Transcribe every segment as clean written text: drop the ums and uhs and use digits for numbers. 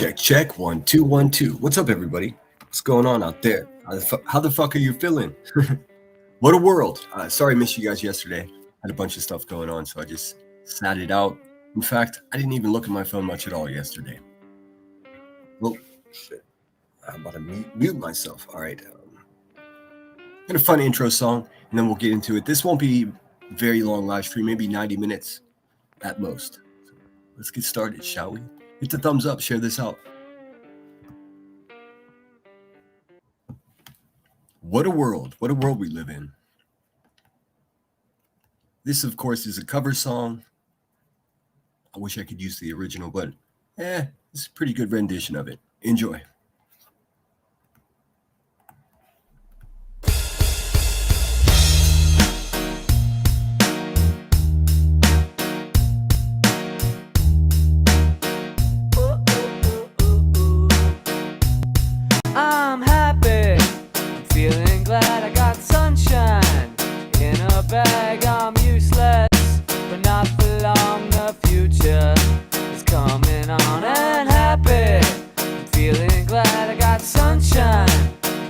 Check. 1 2 1 2. What's up, everybody? What's going on out there? How the fuck are you feeling? What a world. Sorry I missed you guys yesterday. Had a bunch of stuff going on, so I just sat it out. In fact, I didn't even look at my phone much at all yesterday. Well, shit. I'm about to mute myself. All right. And a fun intro song, and then we'll get into it. This won't be a very long live stream, maybe 90 minutes at most. So let's get started, shall we? Hit the thumbs up, share this out. What a world we live in. This, of course, is a cover song. I wish I could use the original, but it's a pretty good rendition of it. Enjoy. I'm happy, I'm feeling glad I got sunshine in a bag. I'm useless, but not for long. The future is coming on. And happy, I'm feeling glad I got sunshine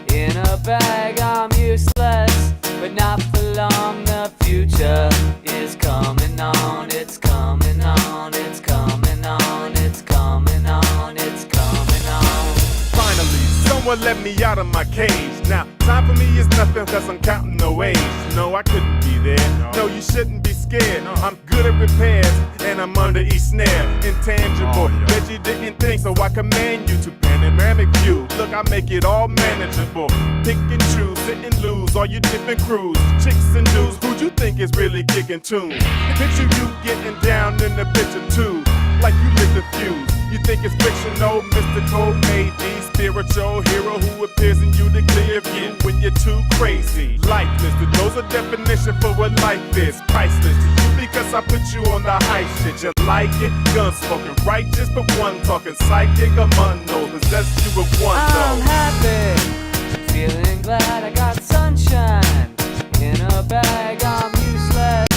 in a bag. I'm useless, but not for long. The future is coming on. It's coming on. It's coming on. It's coming on. It's coming on. Finally, someone let me out of my cage. Now, time for me is nothing cause I'm counting no age. No, I couldn't be there. No, you shouldn't be scared. I'm good at repairs and I'm under each snare. Intangible, bet you didn't think, so I command you to panoramic view. Look, I make it all manageable. Pick and choose, sit and lose all your different crews. Chicks and dudes, who you think is really kicking tunes? Picture you getting down in the picture too, like you lit the fuse. You think it's fictional, mystical, maybe spiritual hero who appears in you to clear view when you're too crazy. Lifeless, to those a definition for what life is. Priceless to you because I put you on the high shit. You like it? Guns smoking righteous, but one talking psychic. Among those possess you with one I'm though. happy, feeling glad I got sunshine in a bag. I'm useless,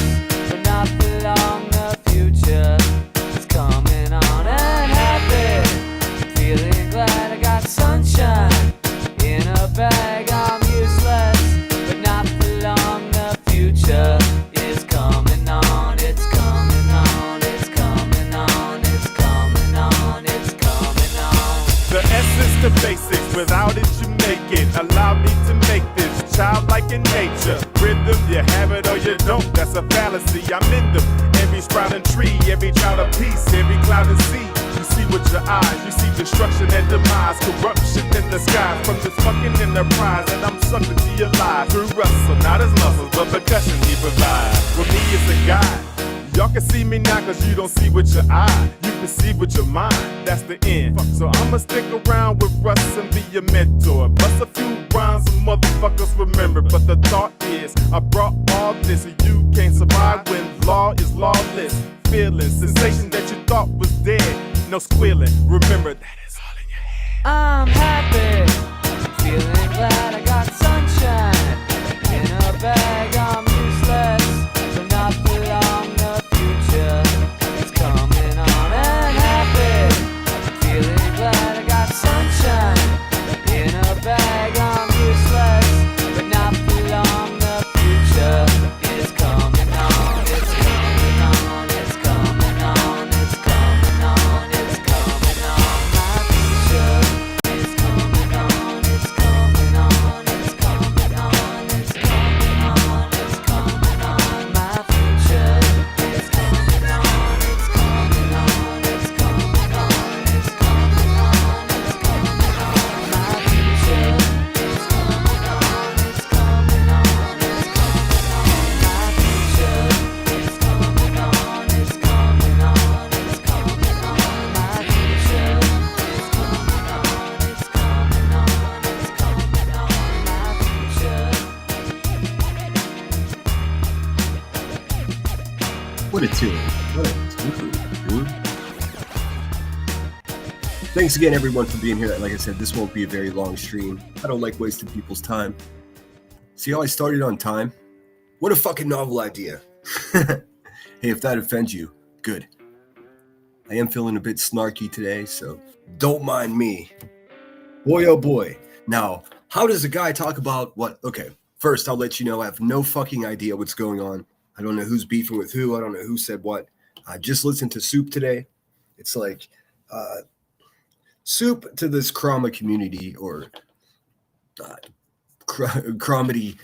but not for long. The future is coming on. And happy, feeling glad I got sunshine in a bag. I'm useless, but not for long. The future is coming on. It's coming on. It's coming on. It's coming on. It's coming on. The essence, the basics, without it you make it. Allow me to make this childlike in nature. Rhythm, you have it or you don't, that's a fallacy. I'm in them. Every sprouting tree, every child of peace, every cloud and sea. You see with your eyes, you see destruction and demise, corruption in the sky from this fucking enterprise. And I'm sucked into your lies through Russell, not his muscles, but percussion he provides. For me, it's a guide. Y'all can see me now cause you don't see with your eye. You can see with your mind, that's the end. So I'ma stick around with Russ and be your mentor. Bust a few rhymes and motherfuckers remember. But the thought is, I brought all this and you can't survive when law is lawless. Feeling, sensation that you thought was dead. No squealing, remember that is all in your head. I'm happy, feeling glad I got sunshine in a bag. I'm useless, but not for long. The future is coming on. And happy, feeling glad I got sunshine in a bag. I'm useless, but not for long. The future is coming on. It's coming on. It's coming on. It's coming on. It's coming on. My future is coming on. It's coming on. It's coming on. It's coming on. It's coming on. My future is coming on. It's coming on. It's coming on. It's coming on. It's coming on. My future is coming on. It's coming on. It's coming on. My future is coming on. It's coming on. It's coming on. My future is coming on. It's coming on. It's coming on. My future. What a tune. What a tune, dude. Thanks again, everyone, for being here. Like I said, this won't be a very long stream. I don't like wasting people's time. See how I started on time? What a fucking novel idea. Hey, if that offends you, good. I am feeling a bit snarky today, so don't mind me. Boy, oh boy. Now, how does a guy talk about what? Okay, first, I'll let you know I have no fucking idea what's going on. I don't know who's beefing with who. I don't know who said what. I just listened to Soup today. It's like Soup to this Krama community or Cromedy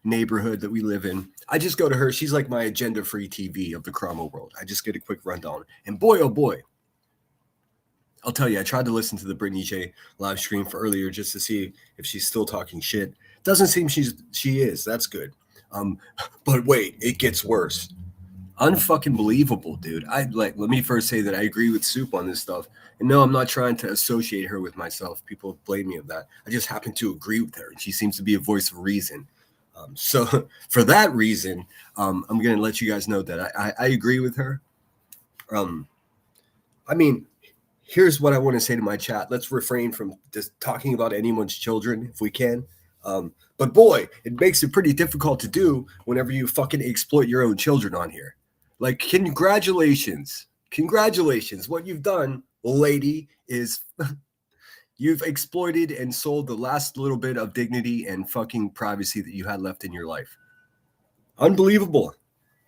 neighborhood that we live in. I just go to her. She's like my agenda-free TV of the Crama world. I just get a quick rundown. And boy, oh boy, I'll tell you, I tried to listen to the Brittany J live stream for earlier just to see if she's still talking shit. Doesn't seem she is. That's good. But wait, it gets worse. Unfucking believable, dude. Let me first say that I agree with Soup on this stuff. And no, I'm not trying to associate her with myself. People blame me of that. I just happen to agree with her, and she seems to be a voice of reason. So for that reason, I'm going to let you guys know that I agree with her. I mean, here's what I want to say to my chat. Let's refrain from just talking about anyone's children if we can. But boy, it makes it pretty difficult to do whenever you fucking exploit your own children on here. Like, congratulations. What you've done, lady, is you've exploited and sold the last little bit of dignity and fucking privacy that you had left in your life. Unbelievable.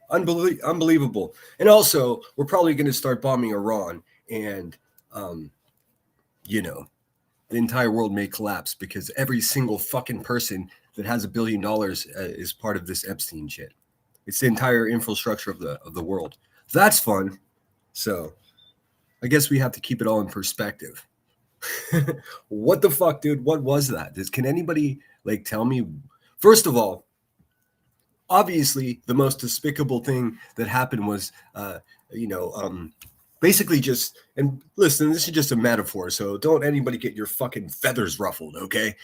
And also, we're probably going to start bombing Iran, and, the entire world may collapse because every single fucking person that has $1 billion is part of this Epstein shit. It's the entire infrastructure of the world. That's fun. So I guess we have to keep it all in perspective. What the fuck, dude? What was that? Can anybody tell me? First of all, obviously the most despicable thing that happened was, basically just, and listen, this is just a metaphor, so don't anybody get your fucking feathers ruffled, okay?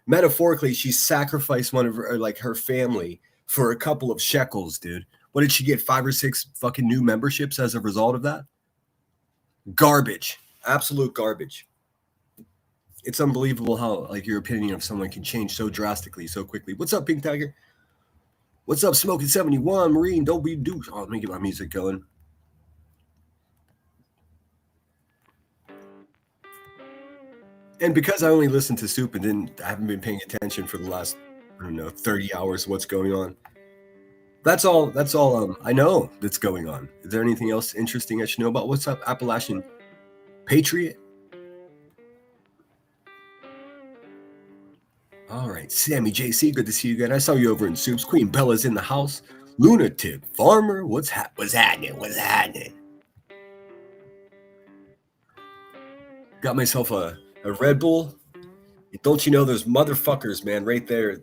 Metaphorically, she sacrificed one of her family for a couple of shekels, dude. What did she get? 5 or 6 fucking new memberships as a result of that? Garbage. Absolute garbage. It's unbelievable how your opinion of someone can change so drastically, so quickly. What's up, Pink Tiger? What's up, Smoking 71? Marine, don't be douche. Oh, let me get my music going. And because I only listened to Soup and I haven't been paying attention for the last, 30 hours of what's going on. That's all I know that's going on. Is there anything else interesting I should know about? What's up, Appalachian Patriot? All right, Sammy JC, good to see you again. I saw you over in Soup's. Queen Bella's in the house. Lunatic Farmer, what's happening? Got myself a Red Bull. Don't you know there's motherfuckers, man, right there.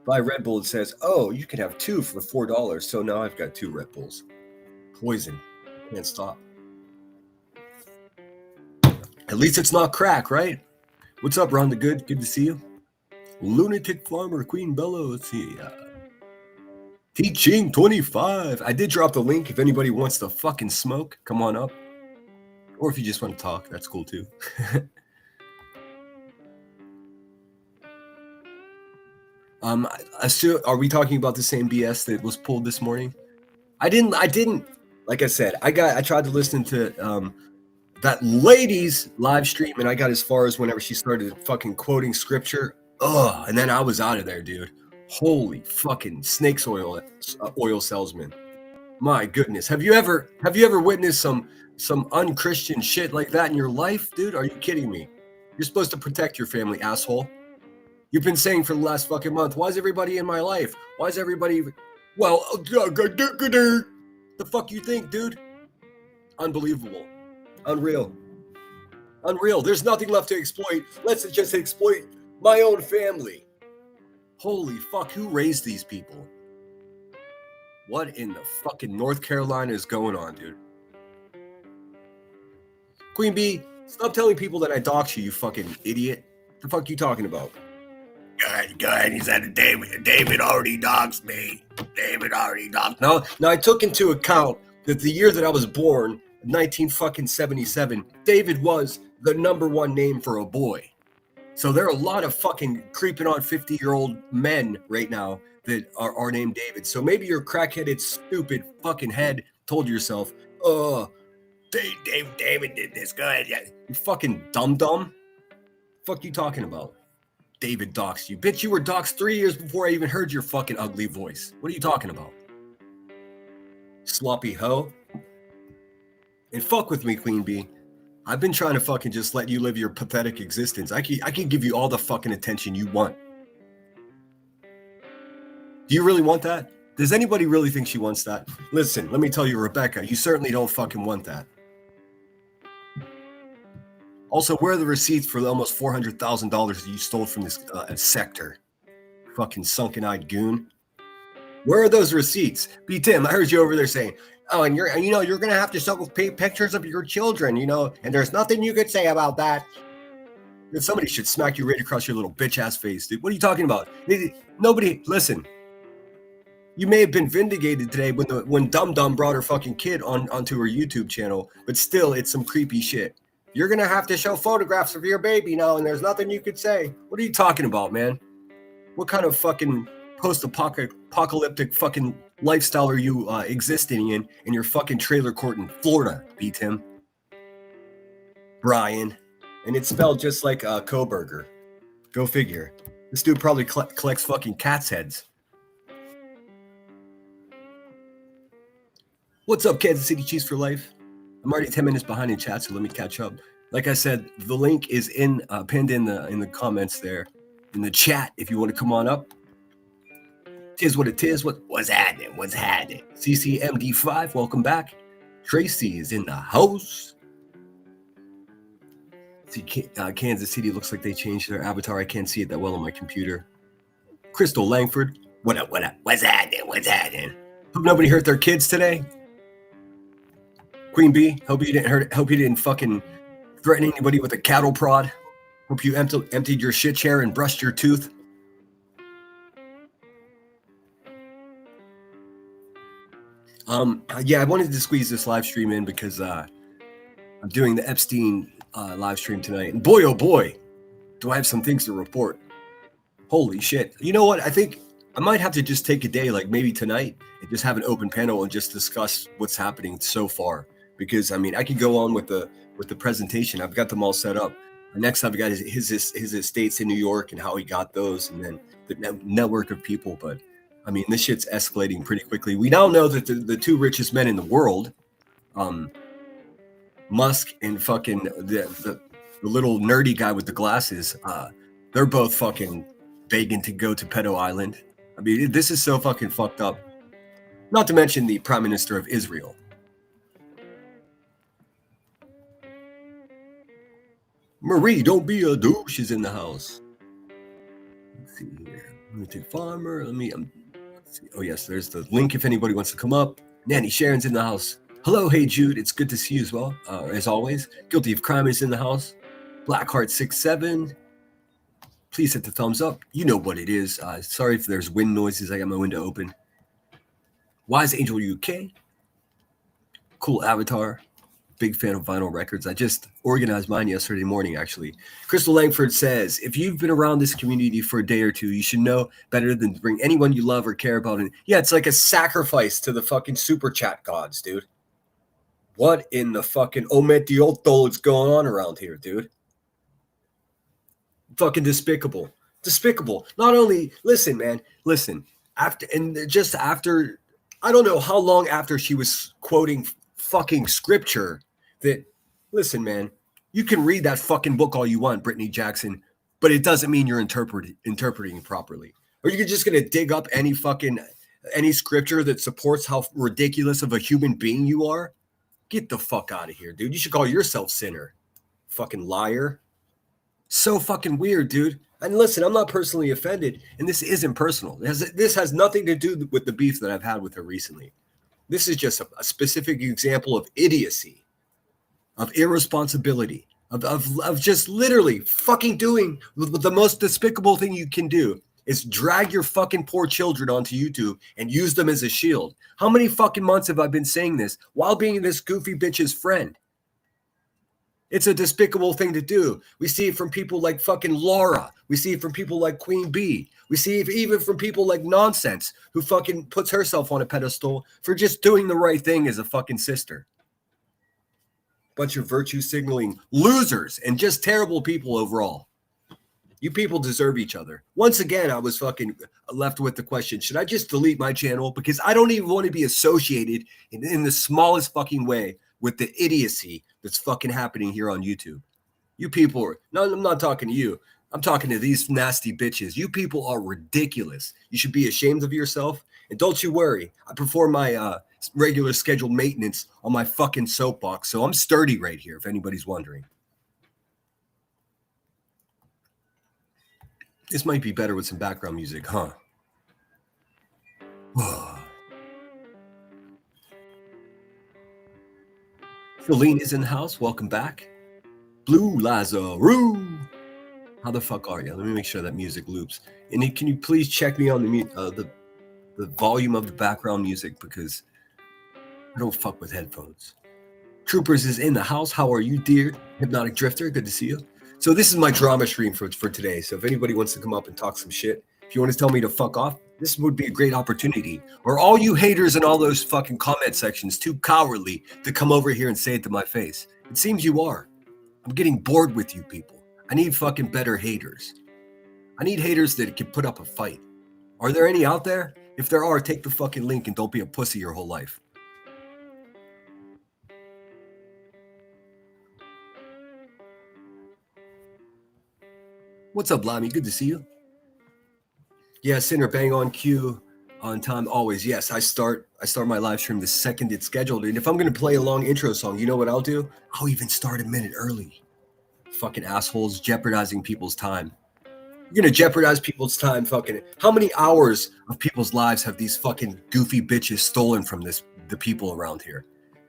Buy Red Bull, it says, oh, you can have 2 for $4. So now I've got 2 Red Bulls. Poison. Can't stop. At least it's not crack, right? What's up, Ron the Good? Good to see you. Lunatic Farmer, Queen Bella. Let's see. Teaching 25. I did drop the link. If anybody wants to fucking smoke, come on up. Or if you just want to talk, that's cool too. Are we talking about the same BS that was pulled this morning? I didn't. Like I said, I tried to listen to that lady's live stream, and I got as far as whenever she started fucking quoting scripture. Ugh, and then I was out of there, dude. Holy fucking snake's oil salesman. My goodness. Have you ever witnessed some unchristian shit like that in your life, dude? Are you kidding me? You're supposed to protect your family, asshole. You've been saying for the last fucking month, why is everybody in my life? Why is everybody... Well, the fuck you think, dude? Unbelievable. Unreal. There's nothing left to exploit. Let's just exploit my own family. Holy fuck, who raised these people? What in the fucking North Carolina is going on, dude? Queen Bee, stop telling people that I dox you fucking idiot. The fuck you talking about? Good. He said David already doxed me. Now I took into account that the year that I was born, 1977, David was the #1 name for a boy. So there are a lot of fucking creeping on 50-year-old men right now that are named David. So maybe your crackheaded, stupid fucking head told yourself, David did this. Go ahead. Yeah. You fucking dum-dum. Fuck you talking about? David doxed you. Bitch, you were doxed 3 years before I even heard your fucking ugly voice. What are you talking about? Sloppy hoe. And fuck with me, Queen Bee. I've been trying to fucking just let you live your pathetic existence. I can give you all the fucking attention you want. Do you really want that? Does anybody really think she wants that? Listen, let me tell you, Rebecca, you certainly don't fucking want that. Also, where are the receipts for the almost $400,000 that you stole from this sector? Fucking sunken-eyed goon. Where are those receipts? B. Tim, I heard you over there saying, oh, and you're going to have to show pictures of your children, and there's nothing you could say about that. Somebody should smack you right across your little bitch-ass face, dude. What are you talking about? Nobody, listen. You may have been vindicated today when Dum Dum brought her fucking kid onto her YouTube channel, but still, it's some creepy shit. You're going to have to show photographs of your baby now, and there's nothing you could say. What are you talking about, man? What kind of fucking post-apocalyptic fucking lifestyle are you existing in your fucking trailer court in Florida, B. Tim? Brian. And it's spelled just like Koberger. Go figure. This dude probably collects fucking cat's heads. What's up, Kansas City Chiefs for life? I'm already 10 minutes behind in chat, so let me catch up. Like I said, the link is pinned in the comments there, in the chat. If you want to come on up, tis what it is. What's happening? What's happening? CCMD5, welcome back. Tracy is in the house. See, Kansas City looks like they changed their avatar. I can't see it that well on my computer. Crystal Langford, what up? What's happening? Hope nobody hurt their kids today. Queen Bee, hope you didn't fucking threaten anybody with a cattle prod. Hope you emptied your shit chair and brushed your tooth. Yeah, I wanted to squeeze this live stream in because I'm doing the Epstein live stream tonight. And boy, oh boy, do I have some things to report. Holy shit. You know what? I think I might have to just take a day, like maybe tonight, and just have an open panel and just discuss what's happening so far. Because I mean, I could go on with the presentation. I've got them all set up. Next, I've got his estates in New York and how he got those, and then the network of people. But I mean, this shit's escalating pretty quickly. We now know that the two richest men in the world, Musk and fucking the little nerdy guy with the glasses, they're both fucking begging to go to Pedo Island. I mean, this is so fucking fucked up. Not to mention the Prime Minister of Israel. Marie, don't be a douche, is in the house. Let's see here. Let me take Farmer. Let's see. Oh, yes, there's the link if anybody wants to come up. Nanny Sharon's in the house. Hello, hey, Jude. It's good to see you as well, as always. Guilty of Crime is in the house. Blackheart67. Please hit the thumbs up. You know what it is. Sorry if there's wind noises. I got my window open. Wise Angel UK. Cool avatar. Big fan of vinyl records. I just organized mine yesterday morning, actually. Crystal Langford says, if you've been around this community for a day or two, you should know better than to bring anyone you love or care about in. Yeah, it's like a sacrifice to the fucking super chat gods, dude. What in the fucking ometioto is going on around here, dude? Fucking despicable. Not only, listen, man, after, I don't know how long after she was quoting fucking scripture that, listen, man, you can read that fucking book all you want, Brittany Jackson, but it doesn't mean you're interpreting it properly. Or you're just going to dig up any scripture that supports how ridiculous of a human being you are. Get the fuck out of here, dude. You should call yourself sinner. Fucking liar. So fucking weird, dude. And listen, I'm not personally offended, and this isn't personal. This has nothing to do with the beef that I've had with her recently. This is just a specific example of idiocy, of irresponsibility, of just literally fucking doing the most despicable thing you can do is drag your fucking poor children onto YouTube and use them as a shield. How many fucking months have I been saying this while being this goofy bitch's friend? It's a despicable thing to do. We see it from people like fucking Laura. We see it from people like Queen Bee. We see it even from people like Nonsense, who fucking puts herself on a pedestal for just doing the right thing as a fucking sister. Bunch of virtue signaling losers and just terrible people overall. You people deserve each other. Once again, I was fucking left with the question, should I just delete my channel? Because I don't even want to be associated in the smallest fucking way with the idiocy that's fucking happening here on YouTube. You people are, no, I'm not talking to you. I'm talking to these nasty bitches. You people are ridiculous. You should be ashamed of yourself. And don't you worry, I perform my regular scheduled maintenance on my fucking soapbox. So I'm sturdy right here, if anybody's wondering. This might be better with some background music, huh? Feline is in the house. Welcome back. Blue Lazaroo. How the fuck are you? Let me make sure that music loops. And can you please check me on the volume of the background music, because I don't fuck with headphones. Troopers is in the house. How are you, dear Hypnotic Drifter? Good to see you. So this is my drama stream for today. So if anybody wants to come up and talk some shit, if you want to tell me to fuck off, this would be a great opportunity. Or all you haters in all those fucking comment sections too cowardly to come over here and say it to my face. It seems you are. I'm getting bored with you people. I need fucking better haters. I need haters that can put up a fight. Are there any out there? If there are, take the fucking link and don't be a pussy your whole life. What's up, Lammy? Good to see you. Yeah, Sinner, bang on cue, on time, always. Yes, I start my live stream the second it's scheduled. And if I'm going to play a long intro song, you know what I'll do? I'll even start a minute early. Fucking assholes jeopardizing people's time. You're going to jeopardize people's time, fucking. How many hours of people's lives have these fucking goofy bitches stolen from the people around here?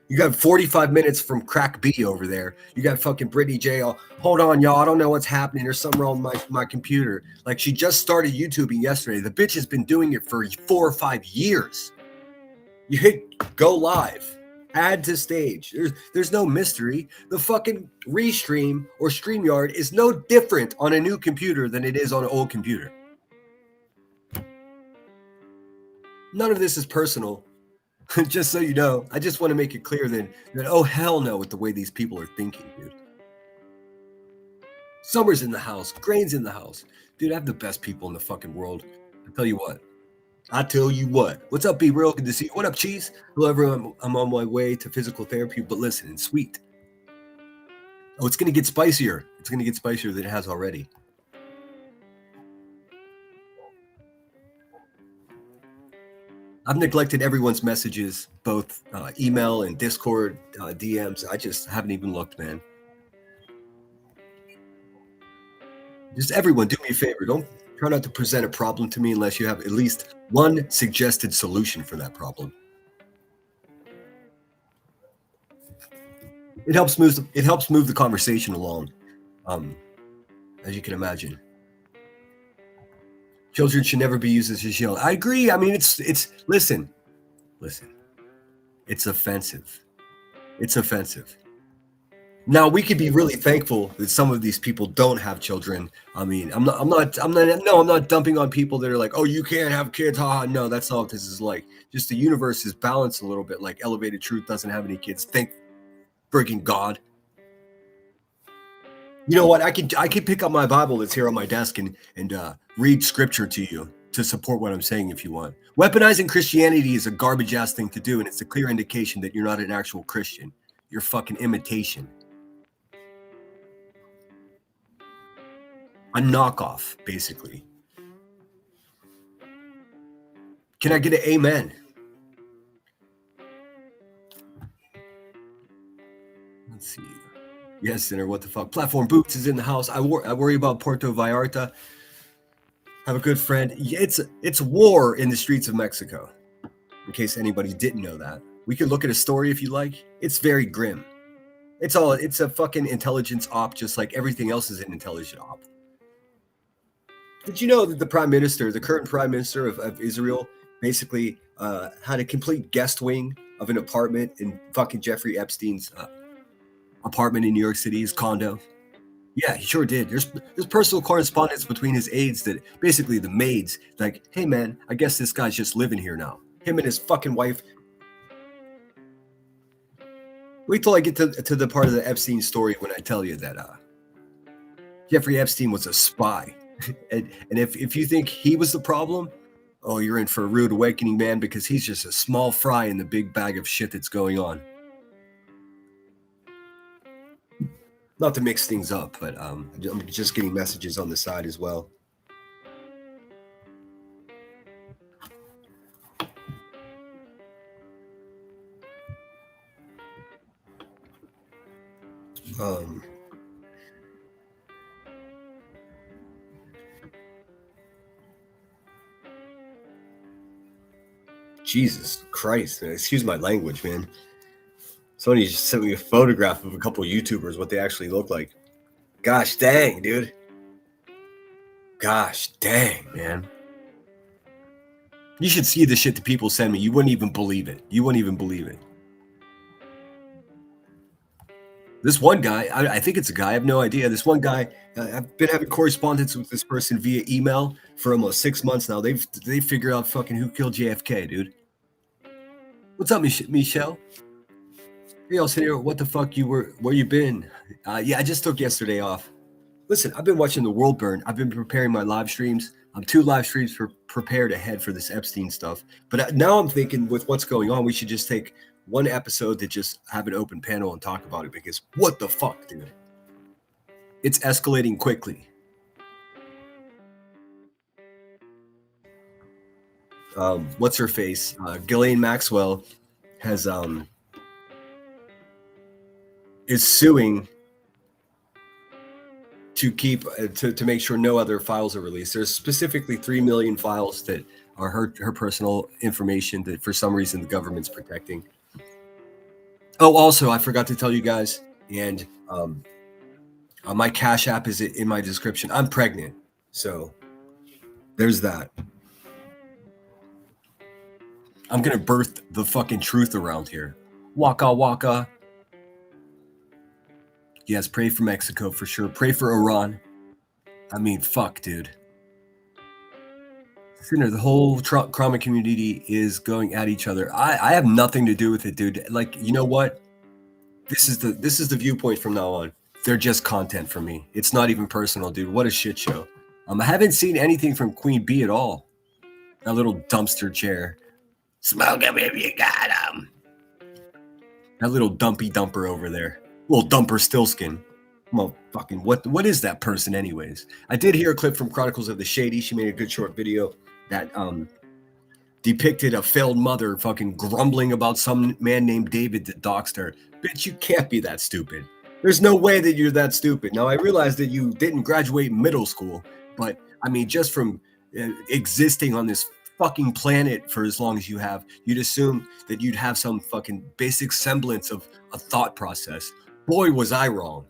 You got 45 minutes from Crack B over there. You got fucking Brittany J. Hold on, y'all. I don't know what's happening. There's something wrong with my computer. Like, she just started YouTubing yesterday. The bitch has been doing it for 4 or 5 years. You hit go live, add to stage. There's no mystery. The fucking Restream or StreamYard is no different on a new computer than it is on an old computer. None of this is personal. Just so you know, I just want to make it clear that oh hell no with the way these people are thinking, dude. Summer's in the house, Grain's in the house. Dude, I have the best people in the fucking world. I tell you what. What's up, Be Real? Good to see you. What up, Cheese? Hello, everyone. I'm on my way to physical therapy, but listen, it's sweet. Oh, it's going to get spicier. It's going to get spicier than it has already. I've neglected everyone's messages, both email and Discord, DMs. I just haven't even looked, man. Just everyone, do me a favor. Don't try not to present a problem to me unless you have at least one suggested solution for that problem. It helps move the conversation along, as you can imagine. Children should never be used as a shield. I agree. I mean, it's listen. It's offensive. It's offensive. Now, we could be really thankful that some of these people don't have children. I mean, I'm not dumping on people that are like, oh, you can't have kids. Ha, no, that's not what this is like. Just the universe is balanced a little bit. Like Elevated Truth doesn't have any kids. Thank friggin' God. You know what? I can pick up my Bible that's here on my desk and read scripture to you to support what I'm saying if you want. Weaponizing Christianity is a garbage ass thing to do, and it's a clear indication that you're not an actual Christian. You're fucking imitation. A knockoff, basically. Can I get an amen? Let's see. Yes, Sinner, what the fuck? Platform Boots is in the house. I worry about Puerto Vallarta. Have a good friend. It's war in the streets of Mexico. In case anybody didn't know that. We could look at a story if you like. It's very grim. It's a fucking intelligence op, just like everything else is an intelligent op. Did you know that the current prime minister of Israel, basically had a complete guest wing of an apartment in fucking Jeffrey Epstein's apartment in New York City, his condo? Yeah, he sure did. There's personal correspondence between his aides that basically the maids like, hey man, I guess this guy's just living here now. Him and his fucking wife. Wait till I get to the part of the Epstein story when I tell you that Jeffrey Epstein was a spy. and if you think he was the problem, oh, you're in for a rude awakening, man, because he's just a small fry in the big bag of shit that's going on. Not to mix things up, but I'm just getting messages on the side as well. Jesus Christ, man. Excuse my language, man. Somebody just sent me a photograph of a couple of YouTubers, what they actually look like. Gosh dang, dude. Gosh dang, man. You should see the shit that people send me. You wouldn't even believe it. You wouldn't even believe it. This one guy, I think it's a guy, I have no idea. This one guy, I've been having correspondence with this person via email for almost 6 months now. They figured out fucking who killed JFK, dude. What's up, Michelle? Hey, y'all sitting here. What the fuck where you been? Yeah, I just took yesterday off. Listen, I've been watching the world burn. I've been preparing my live streams. I'm 2 live streams prepared ahead for this Epstein stuff. But now I'm thinking with what's going on, we should just take one episode to just have an open panel and talk about it, because what the fuck, dude? It's escalating quickly. What's her face? Ghislaine Maxwell has is suing to keep to make sure no other files are released. There's specifically 3 million files that are her personal information that for some reason the government's protecting. Oh, also, I forgot to tell you guys, and my Cash App is in my description. I'm pregnant, so there's that. I'm gonna birth the fucking truth around here. Waka waka. Yes, pray for Mexico for sure. Pray for Iran. I mean, fuck, dude. The whole trauma community is going at each other. I have nothing to do with it, dude. Like, you know what? This is the viewpoint from now on. They're just content for me. It's not even personal, dude. What a shit show. I haven't seen anything from Queen Bee at all. That little dumpster chair. Smoke him if you got him. That little dumpy dumper over there. Little dumper stillskin. Well, fucking what is that person anyways? I did hear a clip from Chronicles of the Shady. She made a good short video that depicted a failed mother fucking grumbling about some man named David that doxed her. Bitch, you can't be that stupid. There's no way that you're that stupid. Now, I realize that you didn't graduate middle school, but I mean, just from existing on this fucking planet for as long as you have, you'd assume that you'd have some fucking basic semblance of a thought process. Boy, was I wrong.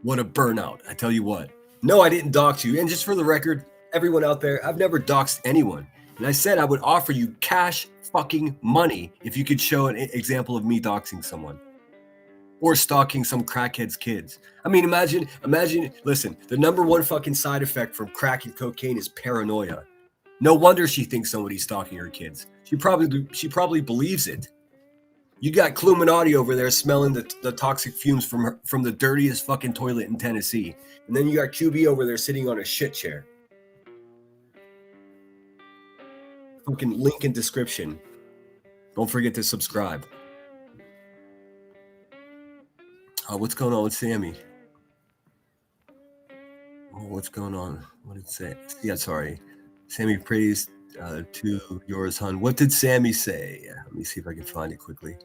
What a burnout. I tell you what. No, I didn't dox you. And just for the record, everyone out there, I've never doxed anyone. And I said I would offer you cash fucking money if you could show an example of me doxing someone. Or stalking some crackhead's kids. I mean, imagine, listen, the number one fucking side effect from crack and cocaine is paranoia. No wonder she thinks somebody's stalking her kids. She probably believes it. You got Cluminati over there smelling the toxic fumes from the dirtiest fucking toilet in Tennessee. And then you got QB over there sitting on a shit chair. Fucking link in description. Don't forget to subscribe. What's going on with Sammy? Oh, what's going on? What did it say? Yeah, sorry. Sammy praised to yours, hun. What did Sammy say? Let me see if I can find it quickly.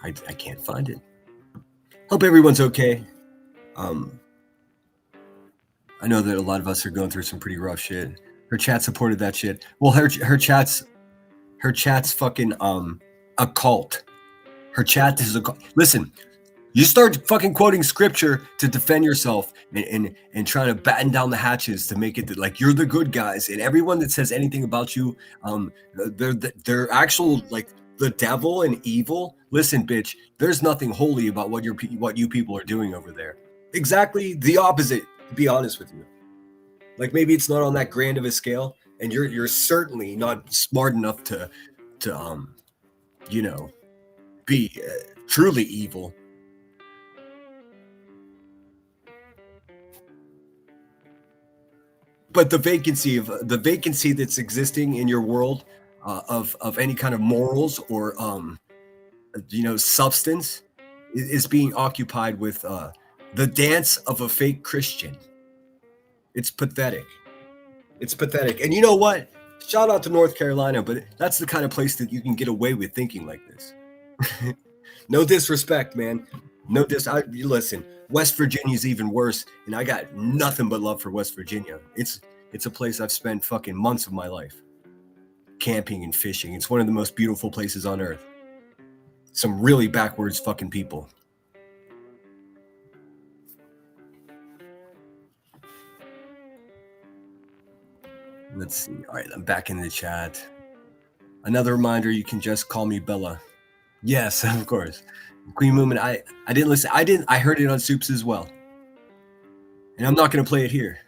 I can't find it. Hope everyone's okay. I know that a lot of us are going through some pretty rough shit. Her chat supported that shit. Well, her chat's fucking a cult. Her chat is a cult. Listen, you start fucking quoting scripture to defend yourself and trying to batten down the hatches to make it like you're the good guys, and everyone that says anything about you, they're actual like the devil and evil. Listen, bitch, there's nothing holy about what you people are doing over there. Exactly the opposite, to be honest with you. Like maybe it's not on that grand of a scale, and you're certainly not smart enough to you know, be truly evil. But the vacancy that's existing in your world of any kind of morals or substance is being occupied with the dance of a fake Christian. It's pathetic. It's pathetic. And you know what? Shout out to North Carolina, but that's the kind of place that you can get away with thinking like this. No disrespect, man. No listen, West Virginia's even worse, and I got nothing but love for West Virginia. It's a place I've spent fucking months of my life camping and fishing. It's one of the most beautiful places on earth. Some really backwards fucking people. Let's see. All right, I'm back in the chat. Another reminder, you can just call me Bella. Yes, of course. Queen Movement, I didn't listen. I heard it on Soups as well. And I'm not going to play it here.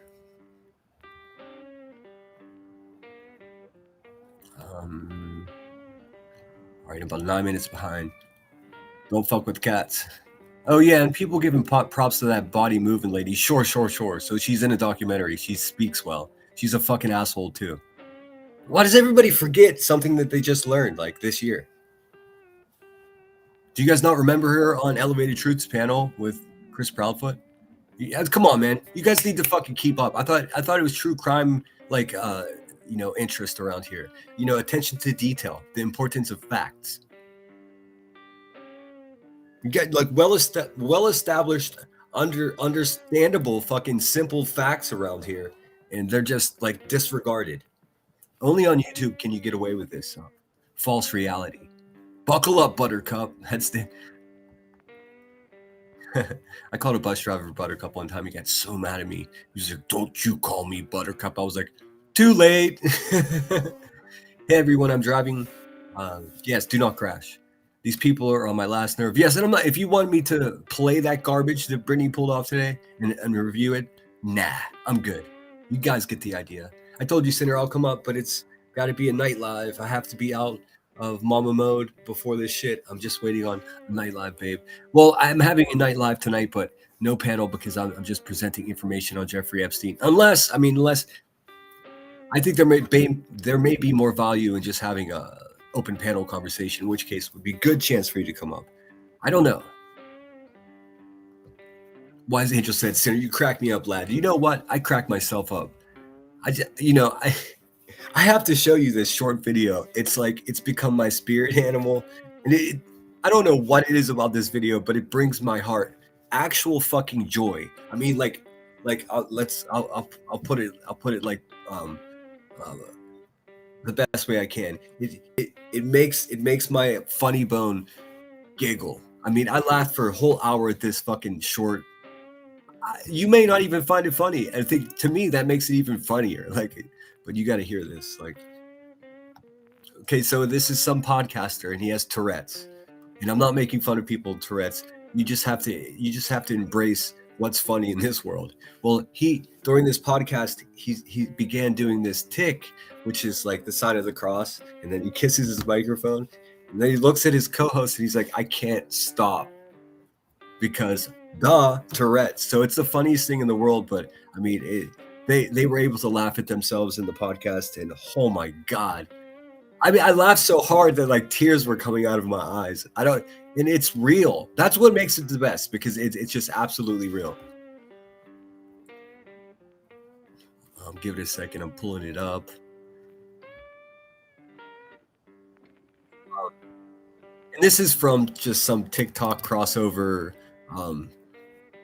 All right, about 9 minutes behind. Don't fuck with cats. Oh, yeah, and people giving props to that body moving lady. Sure. So she's in a documentary. She speaks well. She's a fucking asshole, too. Why does everybody forget something that they just learned, like this year? Do you guys not remember her on Elevated Truths panel with Chris Proudfoot? Yeah, come on, man. You guys need to fucking keep up. I thought it was true crime, like, interest around here. Attention to detail, the importance of facts. You get like well-established, understandable, fucking simple facts around here, and they're just like disregarded. Only on YouTube can you get away with this false reality. Buckle up, Buttercup. That's the. I called a bus driver Buttercup one time. He got so mad at me. He was like, "Don't you call me Buttercup?" I was like, "Too late." Hey everyone, I'm driving. Yes, do not crash. These people are on my last nerve. Yes, and I'm not. If you want me to play that garbage that Brittany pulled off today and review it, nah, I'm good. You guys get the idea. I told you, Sinner, I'll come up, but it's got to be a night live. I have to be out of mama mode before this shit. I'm just waiting on night live, babe. Well, I'm having a night live tonight, but no panel because I'm just presenting information on Jeffrey Epstein. Unless I think there may be more value in just having a open panel conversation, in which case would be a good chance for you to come up. I don't know. Wise Angel said, "Sinner, you crack me up, lad." You know what? I crack myself up. I have to show you this short video. It's like it's become my spirit animal, and I don't know what it is about this video, but it brings my heart actual fucking joy. I mean, I'll put it like the best way I can. It makes my funny bone giggle. I mean, I laughed for a whole hour at this fucking short. You may not even find it funny. I think to me that makes it even funnier. But you got to hear this. Okay, so this is some podcaster and he has Tourette's, and I'm not making fun of people with Tourette's. You just have to embrace what's funny in this world. Well, during this podcast, he began doing this tick, which is like the sign of the cross, and then he kisses his microphone, and then he looks at his co-host and he's like, "I can't stop," because Tourette's. So it's the funniest thing in the world. But I mean, they were able to laugh at themselves in the podcast, and oh my god, I mean, I laughed so hard that like tears were coming out of my eyes. And it's real. That's what makes it the best, because it's just absolutely real. Give it a second. I'm pulling it up. And this is from just some TikTok crossover.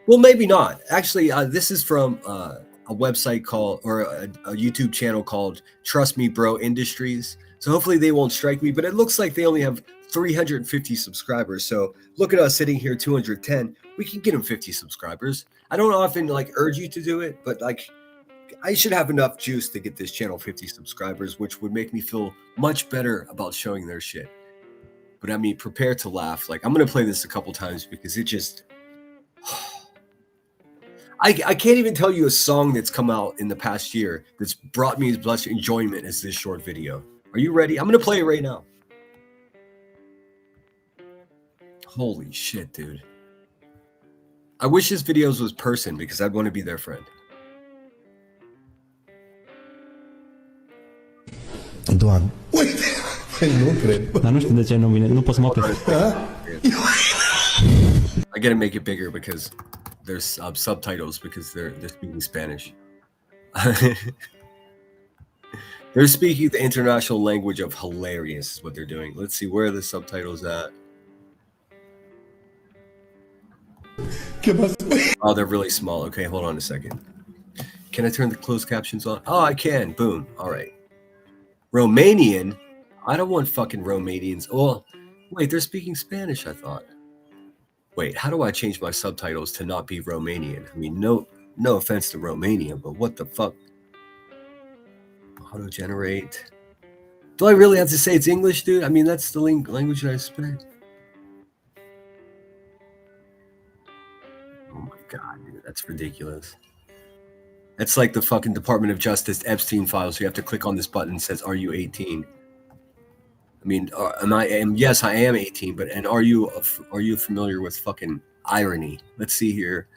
Well, maybe not. Actually, this is from a website called, or a YouTube channel called Trust Me Bro Industries. So hopefully they won't strike me, but it looks like they only have 350 subscribers. So look at us sitting here, 210. We can get them 50 subscribers. I don't often urge you to do it, but I should have enough juice to get this channel 50 subscribers, which would make me feel much better about showing their shit. But I mean, prepare to laugh. I'm going to play this a couple times because it just... I can't even tell you a song that's come out in the past year that's brought me as much enjoyment as this short video. Are you ready? I'm gonna play it right now. Holy shit, dude. I wish his videos was person because I'd want to be their friend. Doamne. Uite! Nu cred. Dar nu știu de ce nu vine, nu pot să mă opresc. I gotta make it bigger because there's subtitles because they're speaking Spanish. They're speaking the international language of hilarious is what they're doing. Let's see, where are the subtitles at? Oh, they're really small. Okay, hold on a second. Can I turn the closed captions on? Oh, I can. Boom. All right. Romanian? I don't want fucking Romanians. Oh, wait, they're speaking Spanish, I thought. Wait, how do I change my subtitles to not be Romanian? I mean, no offense to Romania, but what the fuck? Auto-generate. Do I really have to say it's English, dude? I mean, that's the language that I speak. Oh my god, dude, that's ridiculous. That's like the fucking Department of Justice Epstein files. You have to click on this button that says, "Are you 18?" I mean, yes, I am 18, but and are you familiar with fucking irony? Let's see here.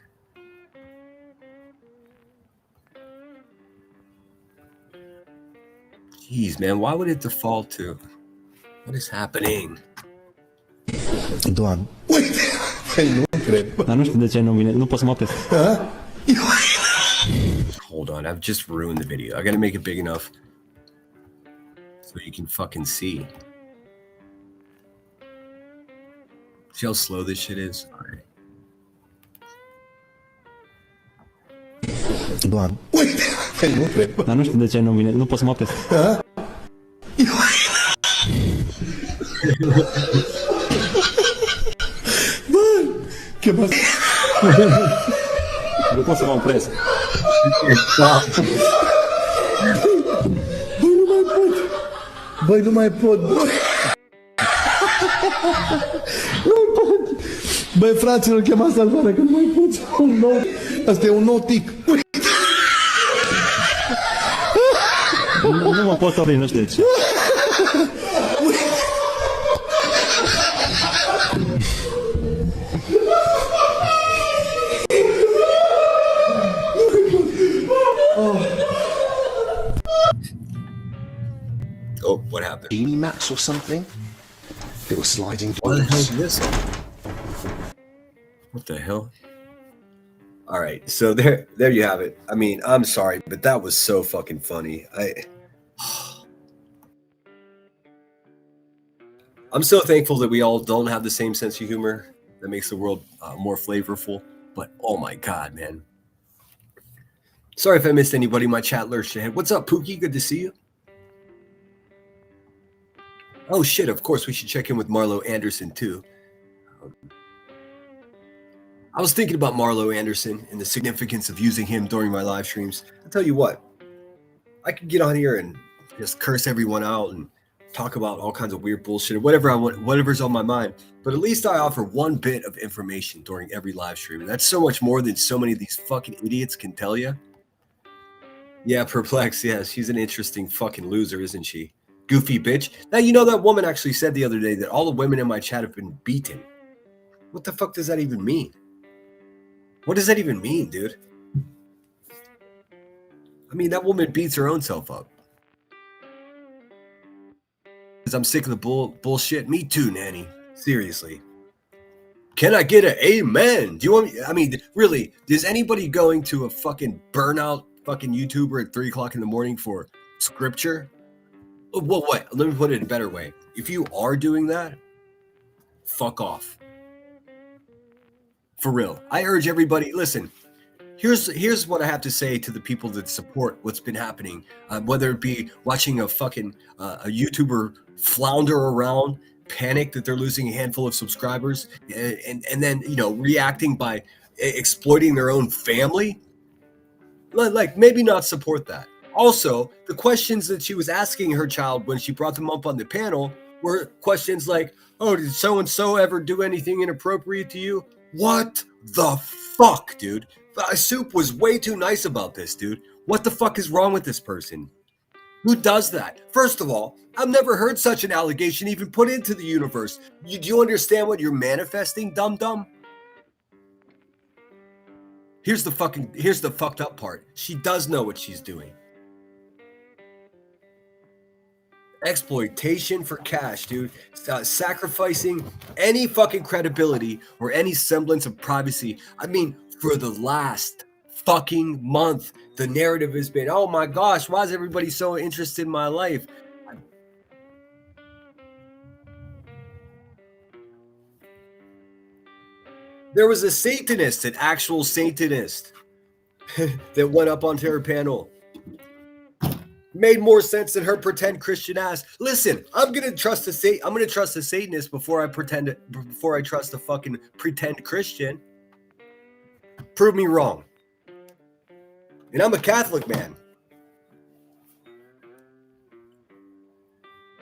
Jeez, man, why would it default to? What is happening? Doamne. Uite! Nu cred. Dar nu știu de ce nu vine, nu pot să mă opresc. Hold on, I've just ruined the video. I gotta make it big enough so you can fucking see. See how slow this shit is? All right. Doamne. Uite! Nu cred. Dar nu știu de ce nu vine, nu pot să mă opresc. Bă! Chemați... Nu pot să mă opresc. Băi, nu mai pot. Nu pot. Băi, fraților, chemați salvarea, că nu mai pot. Un nou... Asta e un nou tic. Nu mă pot opri, nu știu de ce. Oh, what happened? Genie mats or something? Little sliding What the hell is doors. this? What the hell? All right, so there you have it. I mean, I'm sorry, but that was so fucking funny. I'm so thankful that we all don't have the same sense of humor that makes the world more flavorful. But oh my god, man. Sorry if I missed anybody. My chat lurched ahead. What's up, Pookie? Good to see you. Oh shit, of course we should check in with Marlo Anderson too. I was thinking about Marlo Anderson and the significance of using him during my live streams. I'll tell you what, I could get on here and just curse everyone out and talk about all kinds of weird bullshit or whatever I want, whatever's on my mind. But at least I offer one bit of information during every live stream. And that's so much more than so many of these fucking idiots can tell you. Yeah, Perplex, yeah, she's an interesting fucking loser, isn't she? Goofy bitch. Now, you know, that woman actually said the other day that all the women in my chat have been beaten. What the fuck does that even mean? What does that even mean, dude? I mean, that woman beats her own self up. Because I'm sick of the bullshit. Me too, Nanny. Seriously. Can I get an amen? Do you want me? I mean, really, is anybody going to a fucking burnout fucking YouTuber at 3 o'clock in the morning for scripture? Well, what? Let me put it in a better way. If you are doing that, fuck off. For real. I urge everybody, listen, here's what I have to say to the people that support what's been happening, whether it be watching a fucking a YouTuber flounder around, panic that they're losing a handful of subscribers, and then, you know, reacting by exploiting their own family. Like, maybe not support that. Also, the questions that she was asking her child when she brought them up on the panel were questions like, oh, did so-and-so ever do anything inappropriate to you? What the fuck, dude? Soup was way too nice about this, dude. What the fuck is wrong with this person? Who does that? First of all, I've never heard such an allegation even put into the universe. Do you understand what you're manifesting, dum-dum? Here's the fucked up part. She does know what she's doing. Exploitation for cash, dude. Sacrificing any fucking credibility or any semblance of privacy. I mean, for the last fucking month, the narrative has been, oh my gosh, why is everybody so interested in my life? There was a Satanist, an actual Satanist, that went up onto her panel. Made more sense than her pretend Christian ass. Listen, I'm gonna trust a Satanist before I trust a fucking pretend Christian. Prove me wrong. And I'm a Catholic man.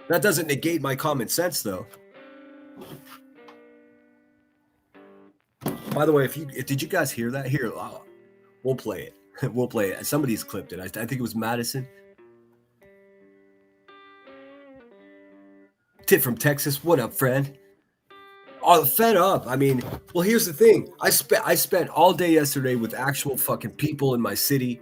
That doesn't negate my common sense, though. By the way, did you guys hear that? Here, we'll play it. We'll play it. Somebody's clipped it. I think it was Madison. Tit from Texas. What up, friend? Oh, fed up. I mean, well, here's the thing. I spent all day yesterday with actual fucking people in my city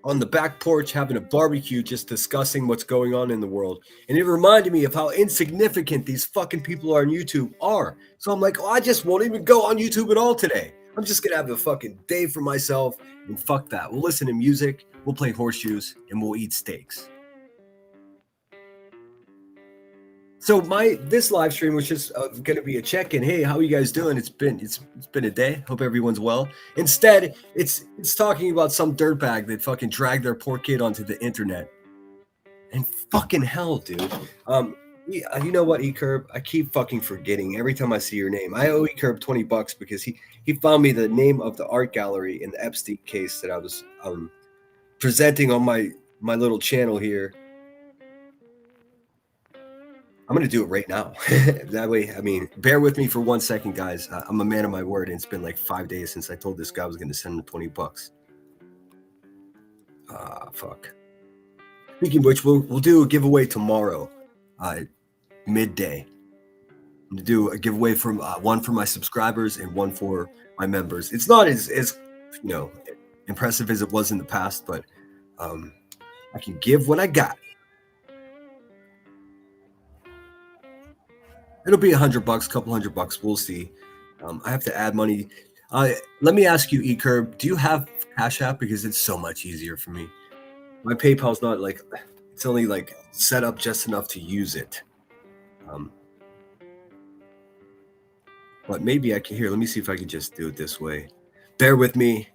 on the back porch having a barbecue, just discussing what's going on in the world. And it reminded me of how insignificant these fucking people on YouTube are. So I'm like, oh, I just won't even go on YouTube at all today. I'm just going to have a fucking day for myself and fuck that. We'll listen to music, we'll play horseshoes, and we'll eat steaks. So this live stream was just going to be a check-in. Hey, how are you guys doing? It's been a day. Hope everyone's well. Instead, it's talking about some dirtbag that fucking dragged their poor kid onto the internet. And fucking hell, dude. You know what, E-Curb? I keep fucking forgetting every time I see your name. I owe E-Curb $20 because he found me the name of the art gallery in the Epstein case that I was presenting on my little channel here. I'm going to do it right now. That way, I mean, bear with me for 1 second, guys. I'm a man of my word, and it's been like 5 days since I told this guy I was going to send him $20. Fuck. Speaking of which, we'll do a giveaway tomorrow, midday. I'm going to do a giveaway from one for my subscribers and one for my members. It's not as impressive as it was in the past, but I can give what I got. It'll be $100, couple $100. We'll see. I have to add money. Let me ask you, E-Curb, do you have Cash App? Because it's so much easier for me. My PayPal's not like, it's only like set up just enough to use it. But maybe I can, let me see if I can just do it this way. Bear with me.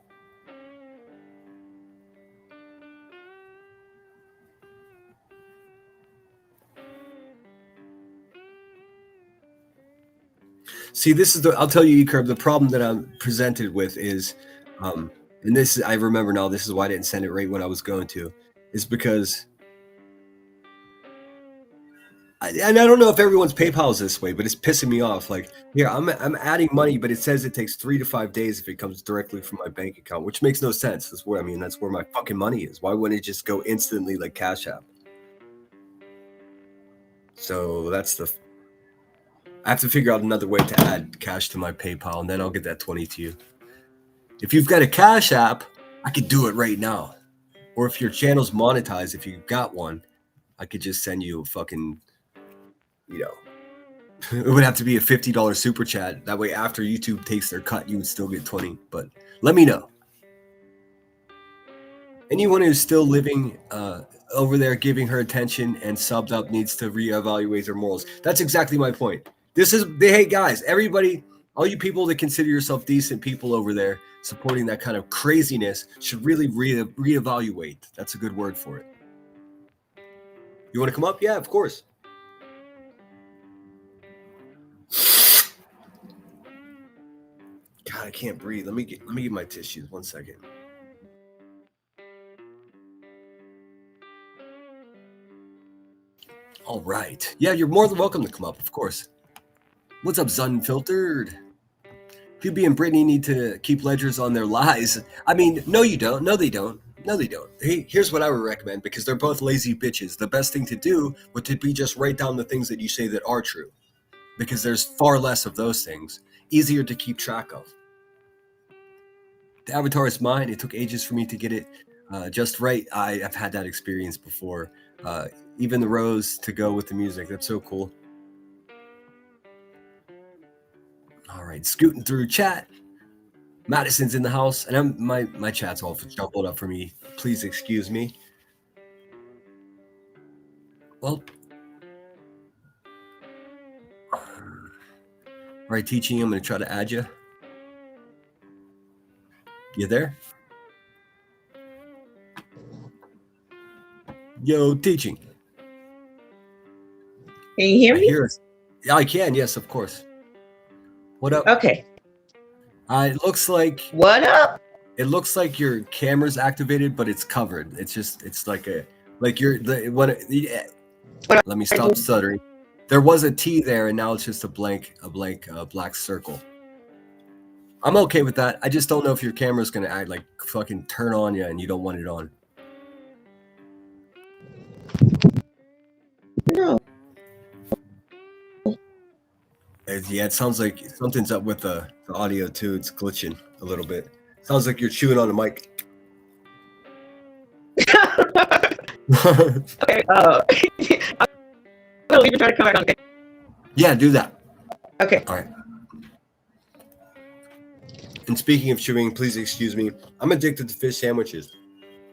See, I'll tell you, E-Curb, the problem that I'm presented with is, and this, I remember now, this is why I didn't send it right when I was going to, is because, and I don't know if everyone's PayPal is this way, but it's pissing me off. Like, here, I'm adding money, but it says it takes 3 to 5 days if it comes directly from my bank account, which makes no sense. That's where my fucking money is. Why wouldn't it just go instantly like Cash App? So I have to figure out another way to add cash to my PayPal, and then I'll get that 20 to you. If you've got a Cash App, I could do it right now. Or if your channel's monetized, if you've got one, I could just send you a fucking, it would have to be a $50 super chat. That way, after YouTube takes their cut, you would still get 20. But let me know. Anyone who's still living over there, giving her attention and subbed up, needs to reevaluate their morals. That's exactly my point. Hey guys, everybody, all you people that consider yourself decent people over there supporting that kind of craziness should really reevaluate. That's a good word for it. You want to come up? Yeah, of course. God, I can't breathe. Let me get my tissues. 1 second. All right. Yeah, you're more than welcome to come up, of course. What's up, Zunfiltered? Hubie and Brittany need to keep ledgers on their lies. I mean, no, you don't. No, they don't. No, they don't. Hey, here's what I would recommend, because they're both lazy bitches. The best thing to do would to be just write down the things that you say that are true, because there's far less of those things. Easier to keep track of. The avatar is mine. It took ages for me to get it just right. I've had that experience before. Even the rose to go with the music. That's so cool. All right, scooting through chat. Madison's in the house, and my chat's all jumbled up for me. Please excuse me. Well, all right, teaching. I'm going to try to add you. You there? Yo, teaching. Can you hear I me? hear us. Yeah, I can. Yes, of course. What up? Okay. It looks like What up? it looks like your camera's activated, but it's covered. It's like you're the what? Yeah. Let me stop stuttering. There was a T there, and now it's just a blank black circle. I'm okay with that. I just don't know if your camera's gonna act like fucking turn on you, and you don't want it on. No. Yeah, it sounds like something's up with the audio too. It's glitching a little bit. Sounds like you're chewing on the mic. Okay. I'm gonna leave and try to come back on. Okay. Yeah, do that. Okay. All right. And speaking of chewing, please excuse me. I'm addicted to fish sandwiches.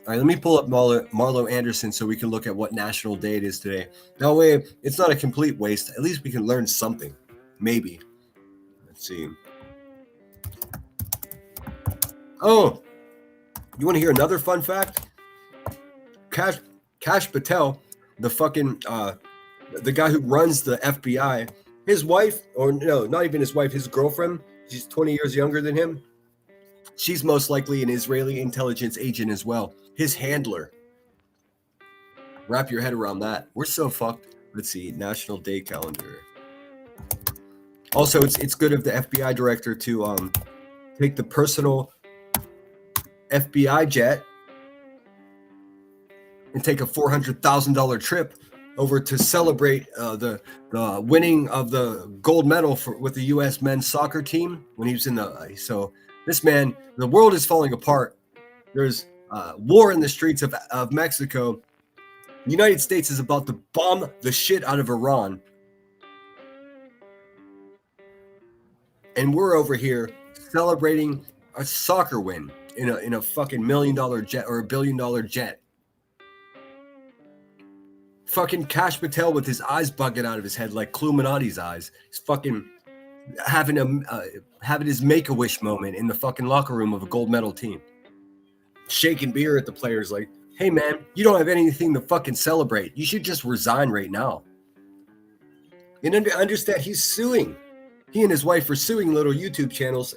All right, let me pull up Marlo Anderson so we can look at what National Day it is today. That way, it's not a complete waste. At least we can learn something. Maybe. Let's see. Oh, you want to hear another fun fact? Kash Patel, the fucking the guy who runs the FBI, his wife, or no, not even his wife, his girlfriend, she's 20 years younger than him. She's most likely an Israeli intelligence agent as well. His handler. Wrap your head around that. We're so fucked. Let's see, National Day calendar. Also, it's good of the FBI director to take the personal FBI jet and take a $400,000 trip over to celebrate the winning of the gold medal with the U.S. men's soccer team when he was in the. So this man, the world is falling apart. There's war in the streets of Mexico. The United States is about to bomb the shit out of Iran. And we're over here celebrating a soccer win in a fucking $1 million jet or $1 billion jet. Fucking Kash Patel with his eyes bugging out of his head like Cluminati's eyes. He's fucking having his Make-A-Wish moment in the fucking locker room of a gold medal team. Shaking beer at the players like, hey man, you don't have anything to fucking celebrate. You should just resign right now. And understand he's suing. He and his wife are suing little YouTube channels.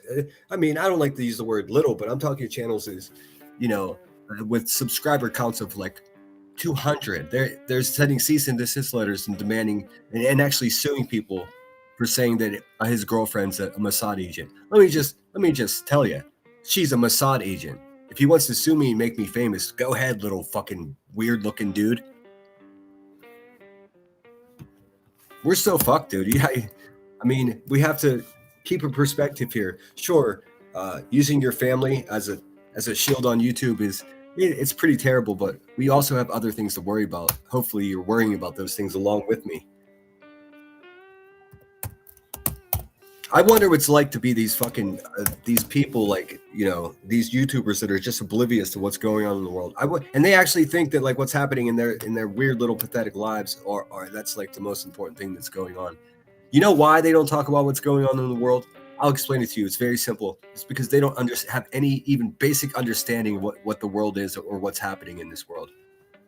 I mean, I don't like to use the word little, but I'm talking channels as, with subscriber counts of like 200. They're sending cease and desist letters and demanding and actually suing people for saying that his girlfriend's a Mossad agent. Let me just tell you, she's a Mossad agent. If he wants to sue me and make me famous, go ahead, little fucking weird looking dude. We're so fucked, dude. Yeah, I mean, we have to keep a perspective here. Sure, using your family as a shield on YouTube it's pretty terrible, but we also have other things to worry about. Hopefully you're worrying about those things along with me. I wonder what it's like to be these fucking these people, like, these YouTubers that are just oblivious to what's going on in the world. And they actually think that like what's happening in their weird little pathetic lives are that's like the most important thing that's going on. You know why they don't talk about what's going on in the world? I'll explain it to you. It's very simple. It's because they don't have any even basic understanding of what the world is or what's happening in this world.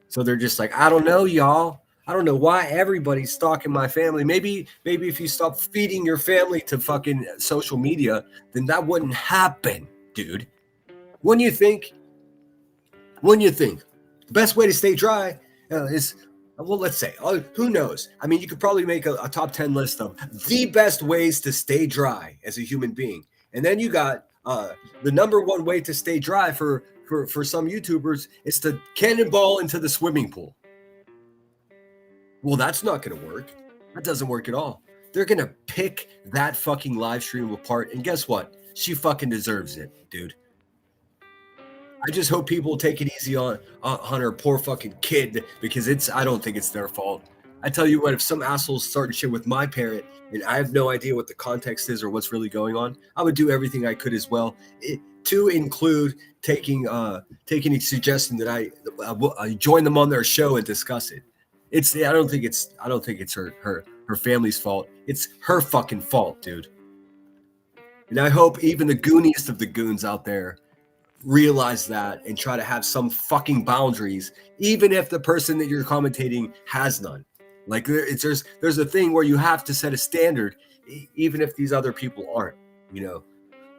So they're just like, I don't know, y'all. I don't know why everybody's stalking my family. Maybe if you stop feeding your family to fucking social media, then that wouldn't happen, dude. Wouldn't you think? The best way to stay dry is, well, let's say, who knows? I mean, you could probably make a top 10 list of the best ways to stay dry as a human being. And then you got the number one way to stay dry for some YouTubers is to cannonball into the swimming pool. Well, that's not going to work. That doesn't work at all. They're going to pick that fucking live stream apart. And guess what? She fucking deserves it, dude. I just hope people take it easy on her poor fucking kid, because I don't think it's their fault. I tell you what, if some asshole's starting shit with my parent and I have no idea what the context is or what's really going on, I would do everything I could as well, to include taking a suggestion that I join them on their show and discuss it. I don't think it's her family's fault. It's her fucking fault, dude. And I hope even the gooniest of the goons out there realize that and try to have some fucking boundaries, even if the person that you're commentating has none. Like there's a thing where you have to set a standard, even if these other people aren't, you know.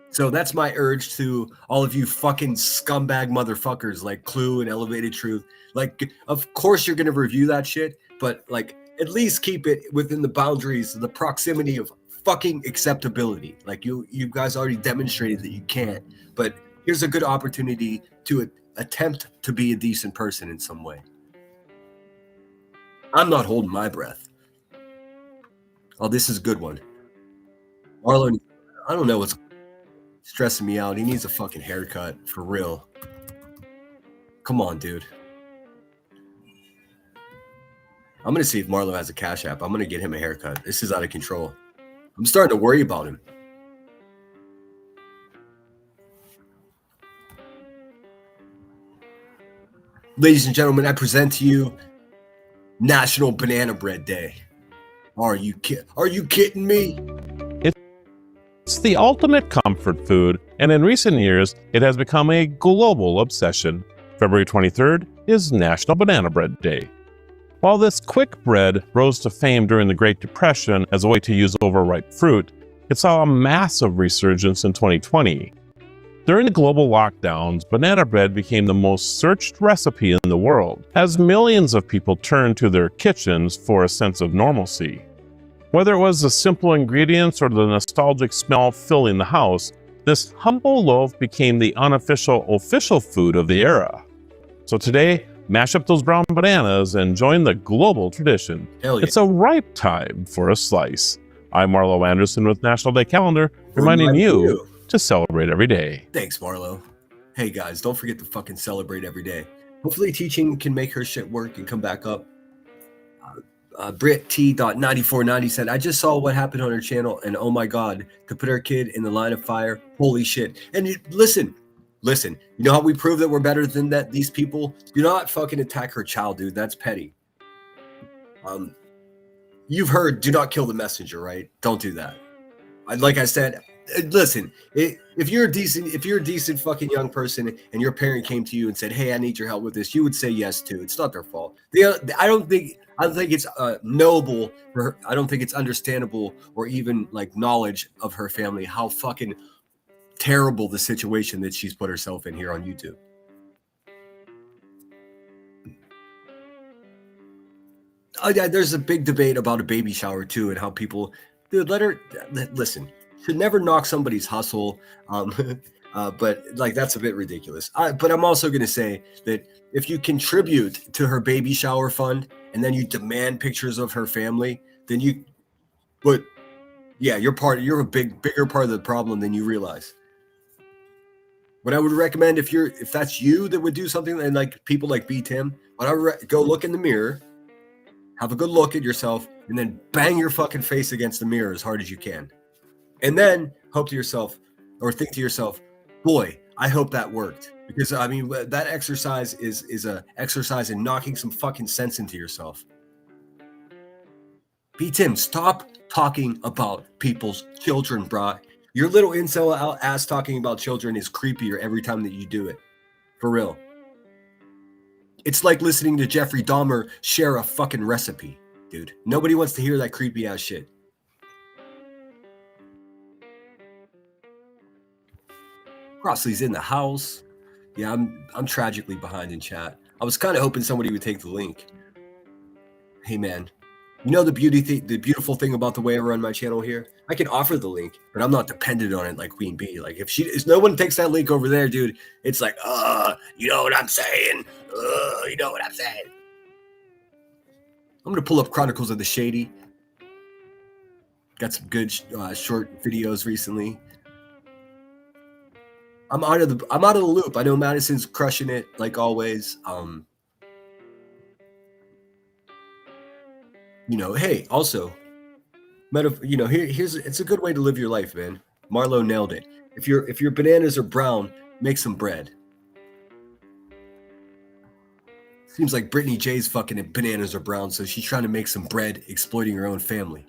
So that's my urge to all of you fucking scumbag motherfuckers like Clue and Elevated Truth. Like, of course you're gonna review that shit, but like at least keep it within the boundaries, the proximity of fucking acceptability. Like you guys already demonstrated that you can't, but here's a good opportunity to attempt to be a decent person in some way. I'm not holding my breath. Oh, this is a good one. Marlon, I don't know what's stressing me out. He needs a fucking haircut, for real. Come on, dude. I'm going to see if Marlo has a Cash App. I'm going to get him a haircut. This is out of control. I'm starting to worry about him. Ladies and gentlemen, I present to you National Banana Bread Day. Are you kidding me? It's the ultimate comfort food, and in recent years, it has become a global obsession. February 23rd is National Banana Bread Day. While this quick bread rose to fame during the Great Depression as a way to use overripe fruit, it saw a massive resurgence in 2020. During the global lockdowns, banana bread became the most searched recipe in the world, as millions of people turned to their kitchens for a sense of normalcy. Whether it was the simple ingredients or the nostalgic smell filling the house, this humble loaf became the unofficial official food of the era. So today, mash up those brown bananas and join the global tradition. Hell yeah. It's a ripe time for a slice. I'm Marlo Anderson with National Day Calendar, reminding you to celebrate every day. Thanks, Marlo. Hey guys, don't forget to fucking celebrate every day. Hopefully teaching can make her shit work and come back up. Britt T.9490 said, I just saw what happened on her channel and oh my God, to put her kid in the line of fire, holy shit. And listen, you know how we prove that we're better than that? These people do not fucking attack her child, dude. That's petty. You've heard, do not kill the messenger, right? Don't do that. Like I said, listen, if you're a decent fucking young person and your parent came to you and said, hey, I need your help with this, you would say yes too. It's not their fault. I don't think it's knowable for her. I don't think it's understandable or even like knowledge of her family how fucking terrible the situation that she's put herself in here on YouTube. There's a big debate about a baby shower too and how people, dude, listen, should never knock somebody's hustle. But like, that's a bit ridiculous. But I'm also going to say that if you contribute to her baby shower fund and then you demand pictures of her family, then you're a bigger part of the problem than you realize. What I would recommend if that's you that would do something, and like people like B Tim, go look in the mirror, have a good look at yourself, and then bang your fucking face against the mirror as hard as you can. And then think to yourself, boy, I hope that worked. Because I mean, that exercise is a exercise in knocking some fucking sense into yourself. B Tim, stop talking about people's children, brah. Your little incel ass talking about children is creepier every time that you do it. For real. It's like listening to Jeffrey Dahmer share a fucking recipe, dude. Nobody wants to hear that creepy ass shit. Crossley's in the house. Yeah, I'm tragically behind in chat. I was kind of hoping somebody would take the link. Hey man, You know the beautiful thing about the way I run my channel here? I can offer the link, but I'm not dependent on it like Queen Bee. Like if no one takes that link over there, dude, it's like, you know what I'm saying? You know what I'm saying? I'm gonna pull up Chronicles of the Shady. Got some good short videos recently. I'm out of the loop. I know Madison's crushing it like always. You know, hey, also, here's it's a good way to live your life, man. Marlo nailed it. If your bananas are brown, make some bread. Seems like Brittany J's fucking bananas are brown, so she's trying to make some bread, exploiting her own family.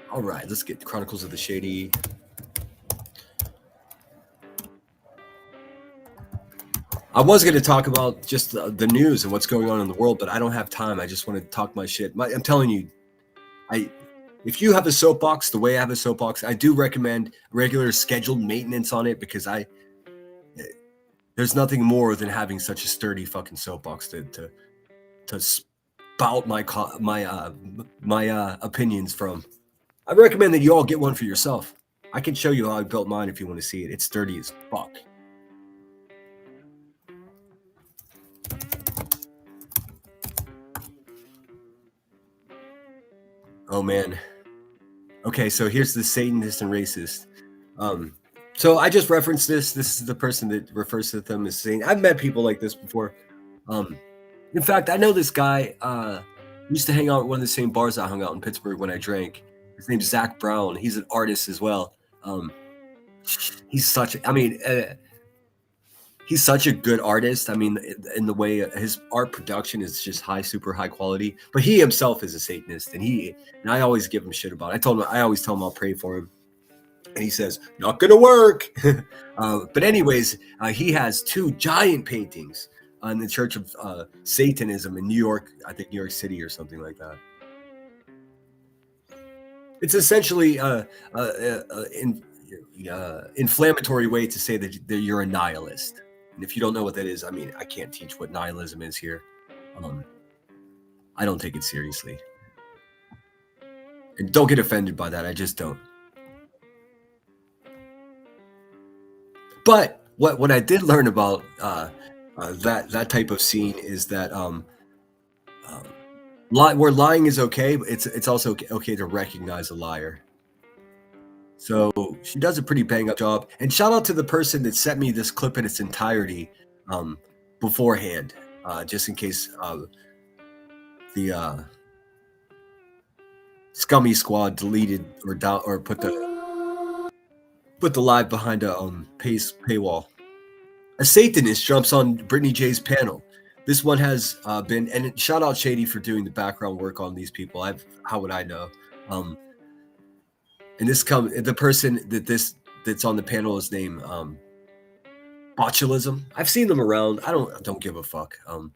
All right, let's get Chronicles of the Shady. I was going to talk about just the news and what's going on in the world, but I don't have time. I just want to talk my shit. I'm telling you, if you have a soapbox the way I have a soapbox, I do recommend regular scheduled maintenance on it, because there's nothing more than having such a sturdy fucking soapbox to spout my opinions from. I recommend that you all get one for yourself. I can show you how I built mine if you want to see it. It's sturdy as fuck. Oh man. Okay, so here's the Satanist and racist. So I just referenced this. This is the person that refers to them as Satan. I've met people like this before. In fact, I know this guy. Used to hang out at one of the same bars I hung out in Pittsburgh when I drank. His name's Zach Brown. He's an artist as well. He's such a good artist. I mean, in the way his art production is just super high quality. But he himself is a Satanist, and I always give him shit about it. I always tell him I'll pray for him, and he says not gonna work. But anyways, he has 2 giant paintings on the Church of Satanism in New York. I think New York City or something like that. It's essentially inflammatory way to say that you're a nihilist. And if you don't know what that is, I mean, I can't teach what nihilism is here. I don't take it seriously. And don't get offended by that. I just don't. But what I did learn about that type of scene is that where lying is okay, but it's also okay to recognize a liar. So she does a pretty bang up job. And shout out to the person that sent me this clip in its entirety beforehand, just in case the scummy squad deleted or put the live behind a paywall. A Satanist jumps on Brittany J's panel. This one has been, and shout out Shady for doing the background work on these people. How would I know? And the person that's on the panel is named Botulism. I've seen them around. I don't give a fuck. And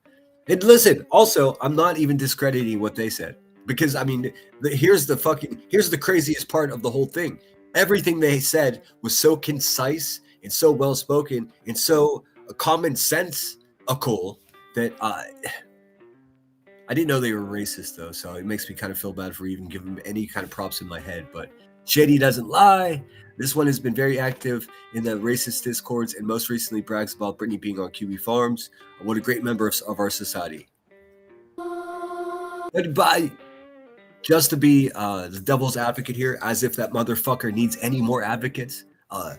listen, also, I'm not even discrediting what they said, because I mean, here's the craziest part of the whole thing. Everything they said was so concise and so well spoken and so common sense-ical that I didn't know they were racist though, so it makes me kind of feel bad for even giving them any kind of props in my head. But Shady doesn't lie. This one has been very active in the racist discords and most recently brags about Brittany being on QB Farms. What a great member of our society. But just to be the devil's advocate here, as if that motherfucker needs any more advocates, I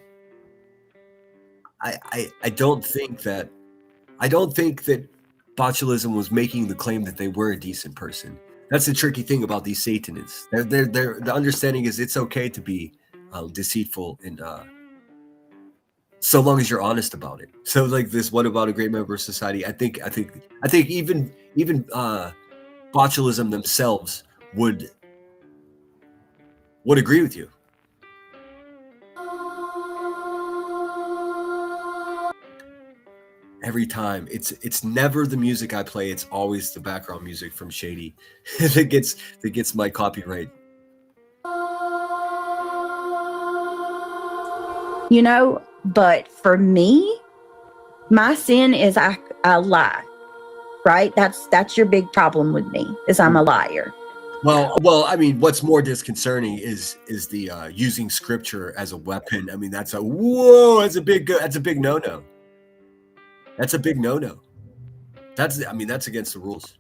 don't think that botulism was making the claim that they were a decent person. That's the tricky thing about these Satanists. The understanding is it's okay to be deceitful and so long as you're honest about it. So like this, what about a great member of society? I think even botulism themselves would agree with you. Every time, it's never the music I play. It's always the background music from Shady that gets my copyright. You know, but for me, my sin is I lie. right? That's your big problem with me, is I'm a liar. Well, I mean, what's more disconcerting is the using scripture as a weapon. I mean, that's a whoa. That's a big no-no. That's a big no-no. That's against the rules.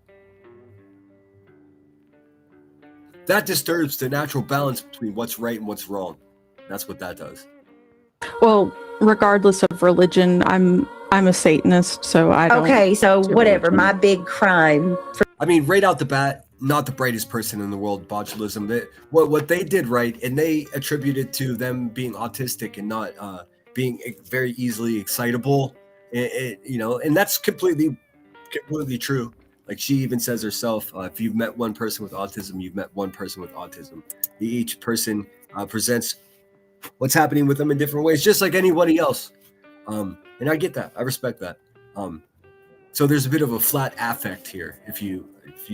That disturbs the natural balance between what's right and what's wrong. That's what that does. Well, regardless of religion, I'm a Satanist, so I don't. Okay, so whatever. My big crime. I mean, right out the bat, not the brightest person in the world, botulism. What they did right, and they attributed to them being autistic and not being very easily excitable. And that's completely true. Like she even says herself, if you've met one person with autism, you've met one person with autism. Each person presents what's happening with them in different ways, just like anybody else. And I get that. I respect that. So there's a bit of a flat affect here, if you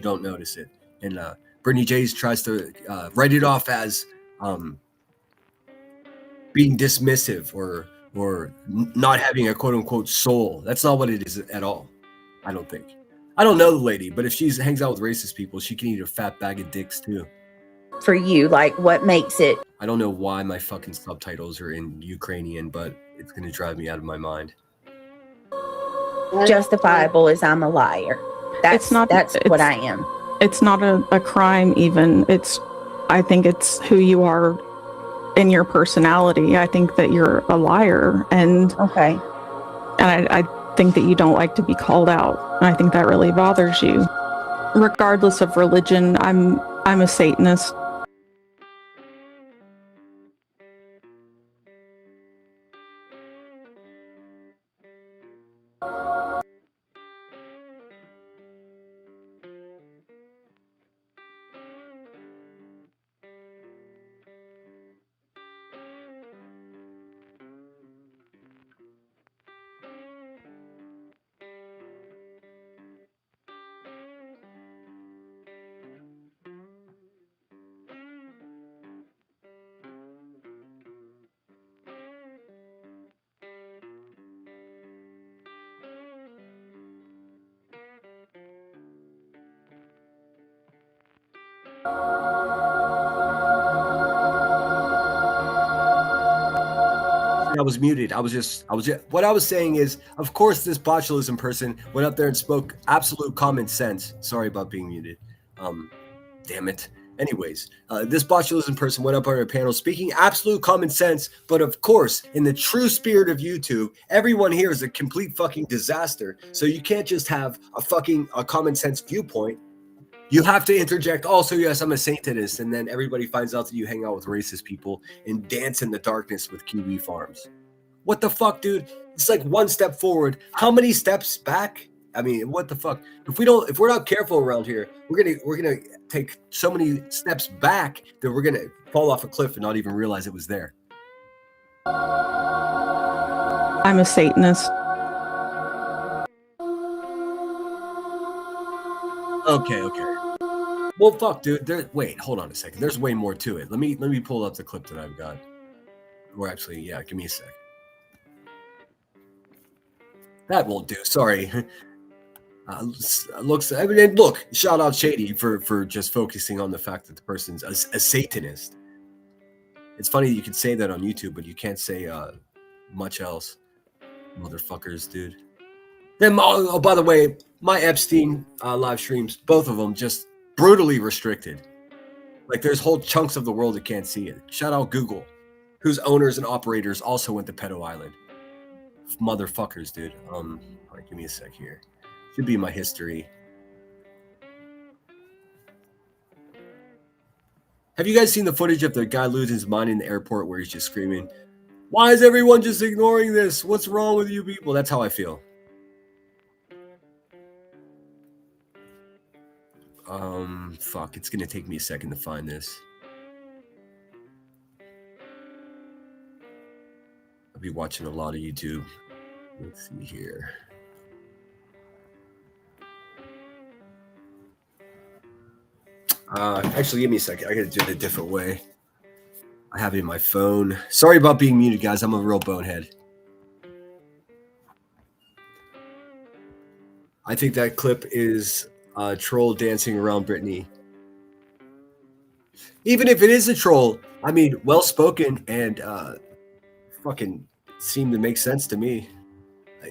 don't notice it. And Brittany Jays tries to write it off as being dismissive or not having a quote unquote soul. That's not what it is at all. I don't think. I don't know the lady, but if she hangs out with racist people, she can eat a fat bag of dicks too. For you, like what makes it? I don't know why my fucking subtitles are in Ukrainian, but it's gonna drive me out of my mind. Justifiable as I'm a liar. That's what I am. It's not a crime even. I think it's who you are in your personality. I think that you're a liar, and I think that you don't like to be called out. And I think that really bothers you. Regardless of religion, I'm a Satanist. I was muted. What I was saying is, of course, this botulism person went up there and spoke absolute common sense. Sorry about being muted. Damn it. Anyways, this botulism person went up on a panel speaking absolute common sense, but of course, in the true spirit of YouTube, everyone here is a complete fucking disaster. So you can't just have a common sense viewpoint. You have to interject, also, yes, I'm a Satanist, and then everybody finds out that you hang out with racist people and dance in the darkness with kiwi farms. What the fuck, dude? It's like one step forward. How many steps back? I mean, what the fuck? If we're not careful around here, we're gonna take so many steps back that we're gonna fall off a cliff and not even realize it was there. I'm a Satanist. Okay. Well, fuck, dude. Wait, hold on a second. There's way more to it. Let me pull up the clip that I've got. Or actually, yeah, give me a sec. That won't do. Sorry. Look, shout out Shady for just focusing on the fact that the person's a Satanist. It's funny you can say that on YouTube, but you can't say much else. Motherfuckers, dude. Then, oh, by the way, my Epstein live streams, both of them, just brutally restricted. Like, there's whole chunks of the world that can't see it. Shout out Google, whose owners and operators also went to Pedo Island. Motherfuckers, dude. All right, give me a sec here. Should be in my history. Have you guys seen the footage of the guy losing his mind in the airport where he's just screaming, "Why is everyone just ignoring this? What's wrong with you people?" That's how I feel. Fuck, it's gonna take me a second to find this. I'll be watching a lot of YouTube. Let's see here. Actually, give me a second. I gotta do it a different way. I have it in my phone. Sorry about being muted, guys. I'm a real bonehead. I think that clip is a troll dancing around Britney. Even if it is a troll, I mean, well spoken and fucking seemed to make sense to me.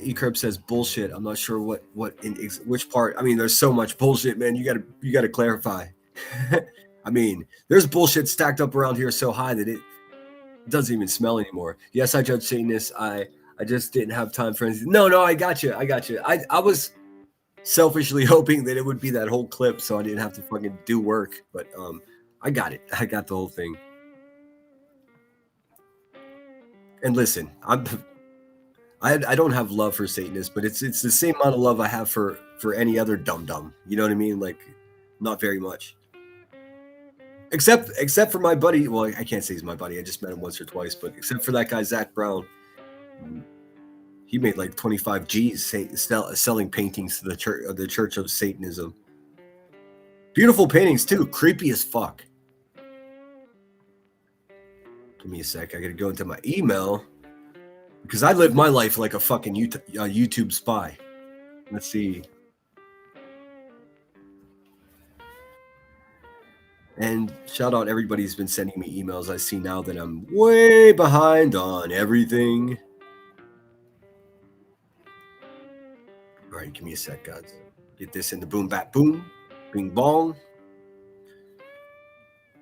Ekerb says bullshit. I'm not sure which part. I mean, there's so much bullshit, man. You gotta clarify. I mean, there's bullshit stacked up around here so high that it doesn't even smell anymore. Yes, I judge Satanists. I just didn't have time for anything. No, I got you. I was selfishly hoping that it would be that whole clip so I didn't have to fucking do work. But I got it. I got the whole thing. And listen, I don't have love for Satanists, but it's the same amount of love I have for any other dum-dum. You know what I mean? Like, not very much. Except for my buddy. Well, I can't say he's my buddy. I just met him once or twice. But except for that guy, Zach Brown, he made like 25 G's selling paintings to the Church of Satanism. Beautiful paintings too. Creepy as fuck. Give me a sec. I gotta go into my email because I live my life like a fucking YouTube spy. Let's see. And shout out everybody who's been sending me emails. I see now that I'm way behind on everything. All right, give me a sec, guys. Get this in the boom, bat, boom, bing, bong.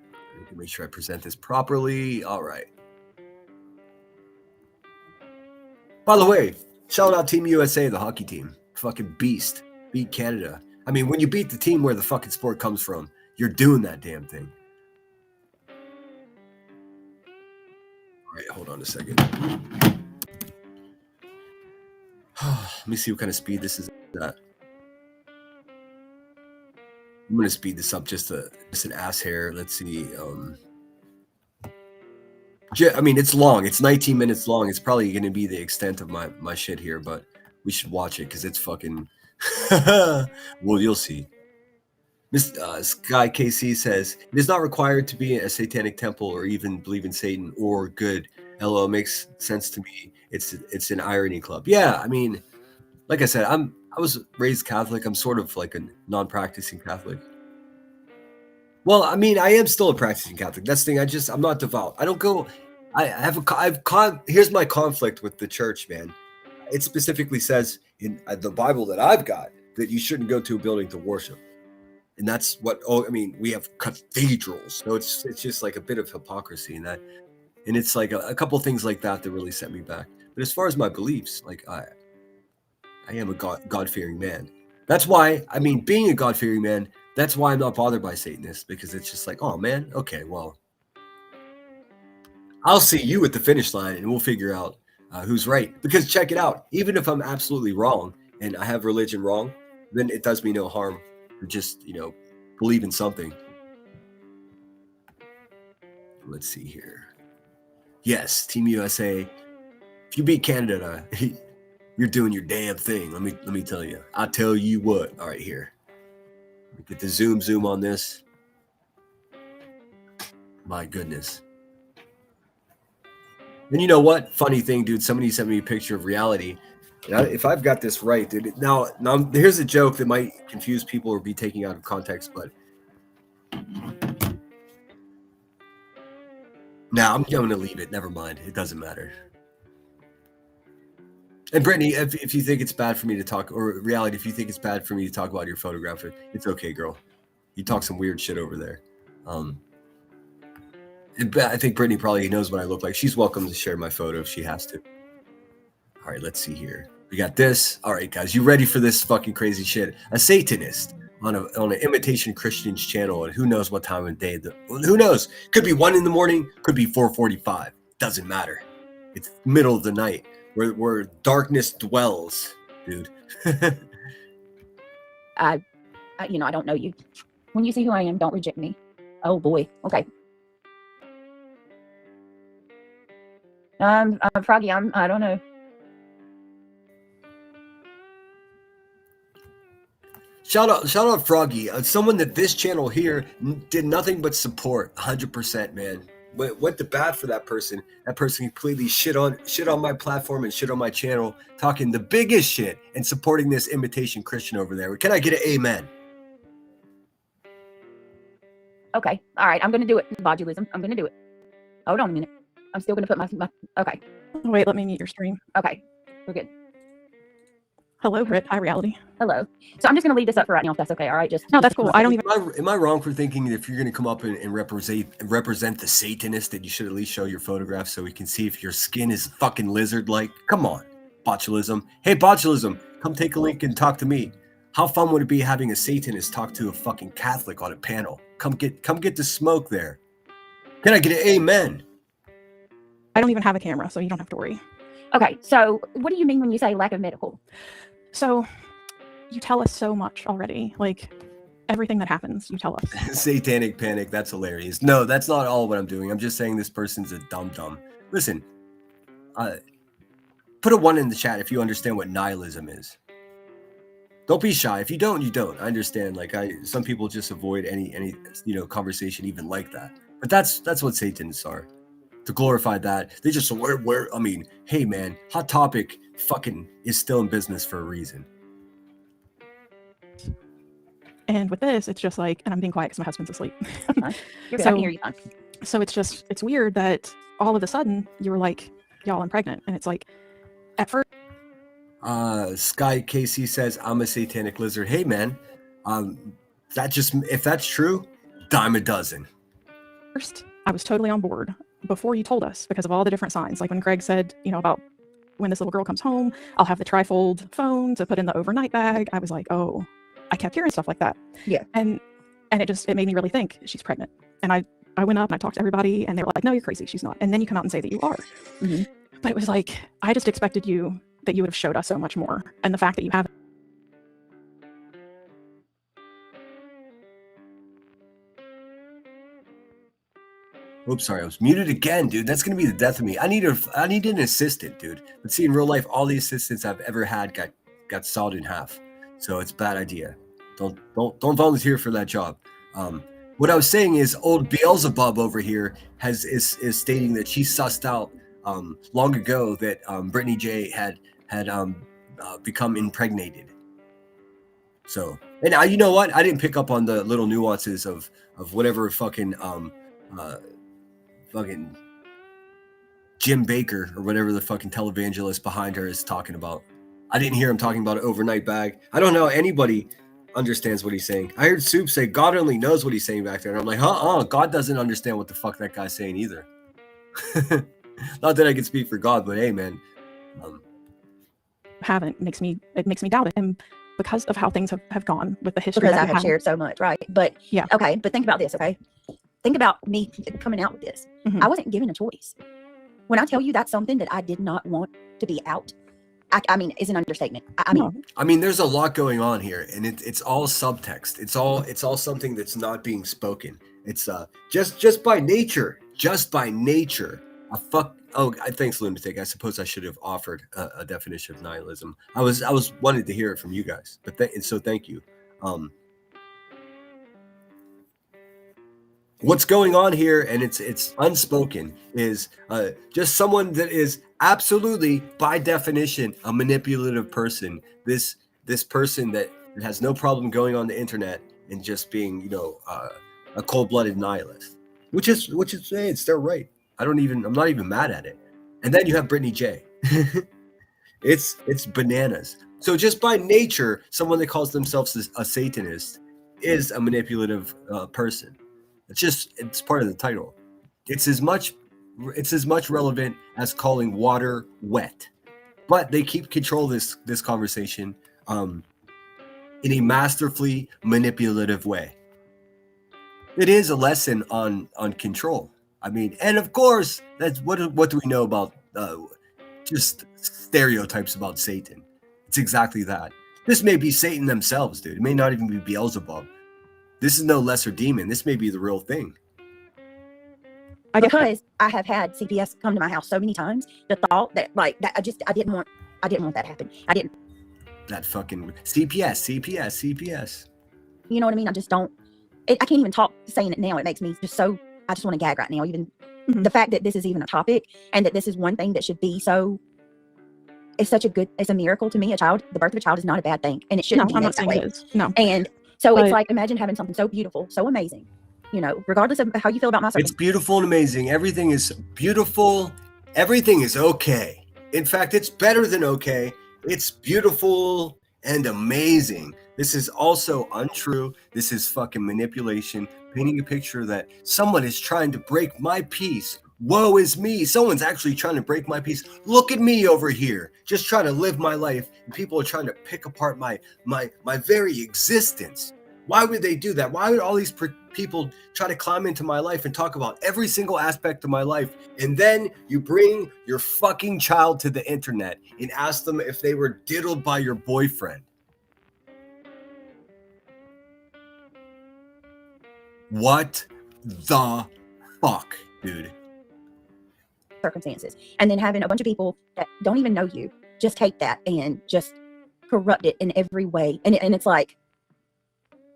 I can make sure I present this properly. All right. By the way, shout out Team USA, the hockey team. Fucking beast. Beat Canada. I mean, when you beat the team where the fucking sport comes from, you're doing that damn thing. All right, hold on a second. Let me see what kind of speed this is at. I'm going to speed this up just an ass hair. Let's see. I mean, it's long. It's 19 minutes long. It's probably going to be the extent of my shit here, but we should watch it because it's fucking... well, you'll see. Miss Sky KC says, it is not required to be a satanic temple or even believe in Satan or good. LO makes sense to me. It's an irony club. Yeah, I mean, like I said, I was raised Catholic. I'm sort of like a non-practicing Catholic. Well, I mean, I am still a practicing Catholic. That's the thing. I'm not devout. I don't go. Here's my conflict with the church, man. It specifically says in the Bible that I've got that you shouldn't go to a building to worship. And that's what, I mean, we have cathedrals. So it's just like a bit of hypocrisy in that. And it's like a couple things like that really set me back. But as far as my beliefs, like I am a God-fearing man. That's why, I mean, being a God-fearing man, that's why I'm not bothered by Satanists, because it's just like, oh man, okay, well, I'll see you at the finish line and we'll figure out who's right. Because check it out, even if I'm absolutely wrong and I have religion wrong, then it does me no harm to just, believe in something. Let's see here. Yes, Team USA. If you beat Canada, you're doing your damn thing. Let me tell you. I'll tell you what. All right, here. Let me get the zoom on this. My goodness. And you know what? Funny thing, dude. Somebody sent me a picture of reality. If I've got this right, dude. Now here's a joke that might confuse people or be taken out of context, but now I'm going to leave it. Never mind. It doesn't matter. And Brittany, if you think it's bad for me to talk, or reality, if you think it's bad for me to talk about your photographer, it's okay, girl. You talk some weird shit over there. And I think Brittany probably knows what I look like. She's welcome to share my photo if she has to. All right, let's see here. We got this. All right, guys, you ready for this fucking crazy shit? A Satanist on an imitation Christians channel, and who knows what time of day? Who knows? Could be 1 a.m, could be 4:45. Doesn't matter. It's middle of the night where darkness dwells, dude. I don't know you. When you see who I am, don't reject me. Oh boy. Okay. Froggy, I don't know. Shout out Froggy, someone that this channel here did nothing but support. 100%, man. went to bat for that person. That person completely shit on my platform and shit on my channel, talking the biggest shit and supporting this imitation Christian over there. Can I get an amen? Okay. All right. I'm going to do it. Bodulism. I'm going to do it. Hold on a minute. I'm still going to put my okay. Wait, let me mute your stream. Okay. We're good. Hello, Britt. Hi, reality. Hello. So I'm just going to leave this up for right now, if that's okay. All right. No, that's cool. I don't even. Am I wrong for thinking that if you're going to come up and represent the Satanist, that you should at least show your photograph so we can see if your skin is fucking lizard-like? Come on, botulism. Hey, botulism, come take a link and talk to me. How fun would it be having a Satanist talk to a fucking Catholic on a panel? Come get the smoke there. Can I get an amen? I don't even have a camera, so you don't have to worry. Okay. So what do you mean when you say lack of medical? So you tell us so much already. Like everything that happens, you tell us. Satanic panic. That's hilarious. No, that's not all what I'm doing. I'm just saying this person's a dum-dum. Listen, put a 1 in the chat if you understand what nihilism is. Don't be shy. If you don't, you don't. I understand. Like some people just avoid any conversation even like that. But that's what Satanists are. To glorify that, they just I mean, hey man, Hot Topic fucking is still in business for a reason. And with this, it's just like, and I'm being quiet because my husband's asleep. You're good. I can hear you fine. So it's weird that all of a sudden you were like, y'all, I'm pregnant. And it's like, at first. Sky KC says, I'm a satanic lizard. Hey man, if that's true, dime a dozen. First, I was totally on board before you told us because of all the different signs. Like when Greg said, about when this little girl comes home, I'll have the trifold phone to put in the overnight bag. I was like, oh, I kept hearing stuff like that. Yeah. And it made me really think she's pregnant. And I went up and I talked to everybody and they were like, no, you're crazy. She's not. And then you come out and say that you are. Mm-hmm. But it was like, I just expected that you would have showed us so much more. And the fact that you haven't. Oops, sorry, I was muted again, dude. That's gonna be the death of me. I need an assistant, dude. But see, in real life, all the assistants I've ever had got sawed in half. So it's a bad idea. Don't volunteer for that job. What I was saying is, old Beelzebub over here is stating that she sussed out long ago that Brittany J had become impregnated. So, and you know what? I didn't pick up on the little nuances of whatever fucking Jim Baker or whatever the fucking televangelist behind her is talking about. I didn't hear him talking about an overnight bag. I don't know anybody understands what he's saying. I heard Soup say God only knows what he's saying back there, and I'm like, God doesn't understand what the fuck that guy's saying either. Not that I can speak for God, but hey, man. It makes me doubt it, and because of how things have gone with the history because that I have shared so much, right? But yeah, okay. But think about this, okay? Think about me coming out with this. Mm-hmm. I wasn't given a choice. When I tell you that's something that I did not want to be out, I mean, is an understatement. I mean, there's a lot going on here, and it's all subtext. It's all something that's not being spoken. It's just by nature. Thanks, Lunatic. I suppose I should have offered a definition of nihilism. I was wanted to hear it from you guys, but so thank you. What's going on here, and it's unspoken, is just someone that is absolutely, by definition, a manipulative person. This person that has no problem going on the internet and just being, a cold-blooded nihilist, which is hey, it's their right. I'm not even mad at it. And then you have Brittany J. It's bananas. So just by nature, someone that calls themselves a Satanist is a manipulative person. It's part of the title. It's as much relevant as calling water wet, but they keep control of this conversation in a masterfully manipulative way. It is a lesson on control. I mean, and of course, that's what do we know about just stereotypes about Satan? It's exactly that. This may be Satan themselves, dude. It may not even be Beelzebub. This is no lesser demon. This may be the real thing. Because I have had CPS come to my house so many times, the thought that I didn't want that to happen. I didn't. That fucking CPS. You know what I mean? I just don't. I can't even talk saying it now. It makes me just so. I just want to gag right now. Even The fact that this is even a topic and that this is one thing that should be so, it's a miracle to me. The birth of a child is not a bad thing, and it shouldn't be I'm made not that saying way. it is. No. And so it's But- like, imagine having something so beautiful, so amazing, regardless of how you feel about my It's circumstances. beautiful and amazing. Everything is beautiful. Everything is okay. In fact, it's better than okay. It's beautiful and amazing. This is also untrue. This is fucking manipulation, painting a picture that someone is trying to break my peace. Woe is me. Someone's actually trying to break my peace. Look at me over here, just trying to live my life, and people are trying to pick apart my very existence. Why would they do that? Why would all these people try to climb into my life and talk about every single aspect of my life? And then you bring your fucking child to the internet and ask them if they were diddled by your boyfriend. What the fuck, dude? Circumstances, and then having a bunch of people that don't even know you just take that and just corrupt it in every way. And it's like,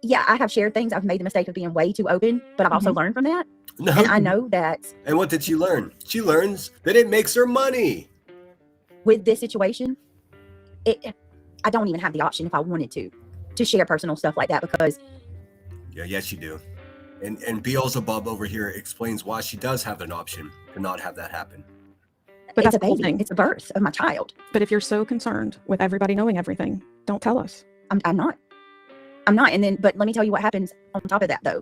yeah, I have shared things. I've made the mistake of being way too open, but I've also learned from that. No. And I know that And what did she learn? She learns that it makes her money. with this situation, I don't even have the option if I wanted to share personal stuff like that, because Yeah, yes, you do. And Beelzebub over here explains why she does have an option to not have that happen. But it's that's a the whole baby. thing. It's a birth of my child. But if you're so concerned with everybody knowing everything, don't tell us. I'm not. And then, but let me tell you what happens on top of that, though.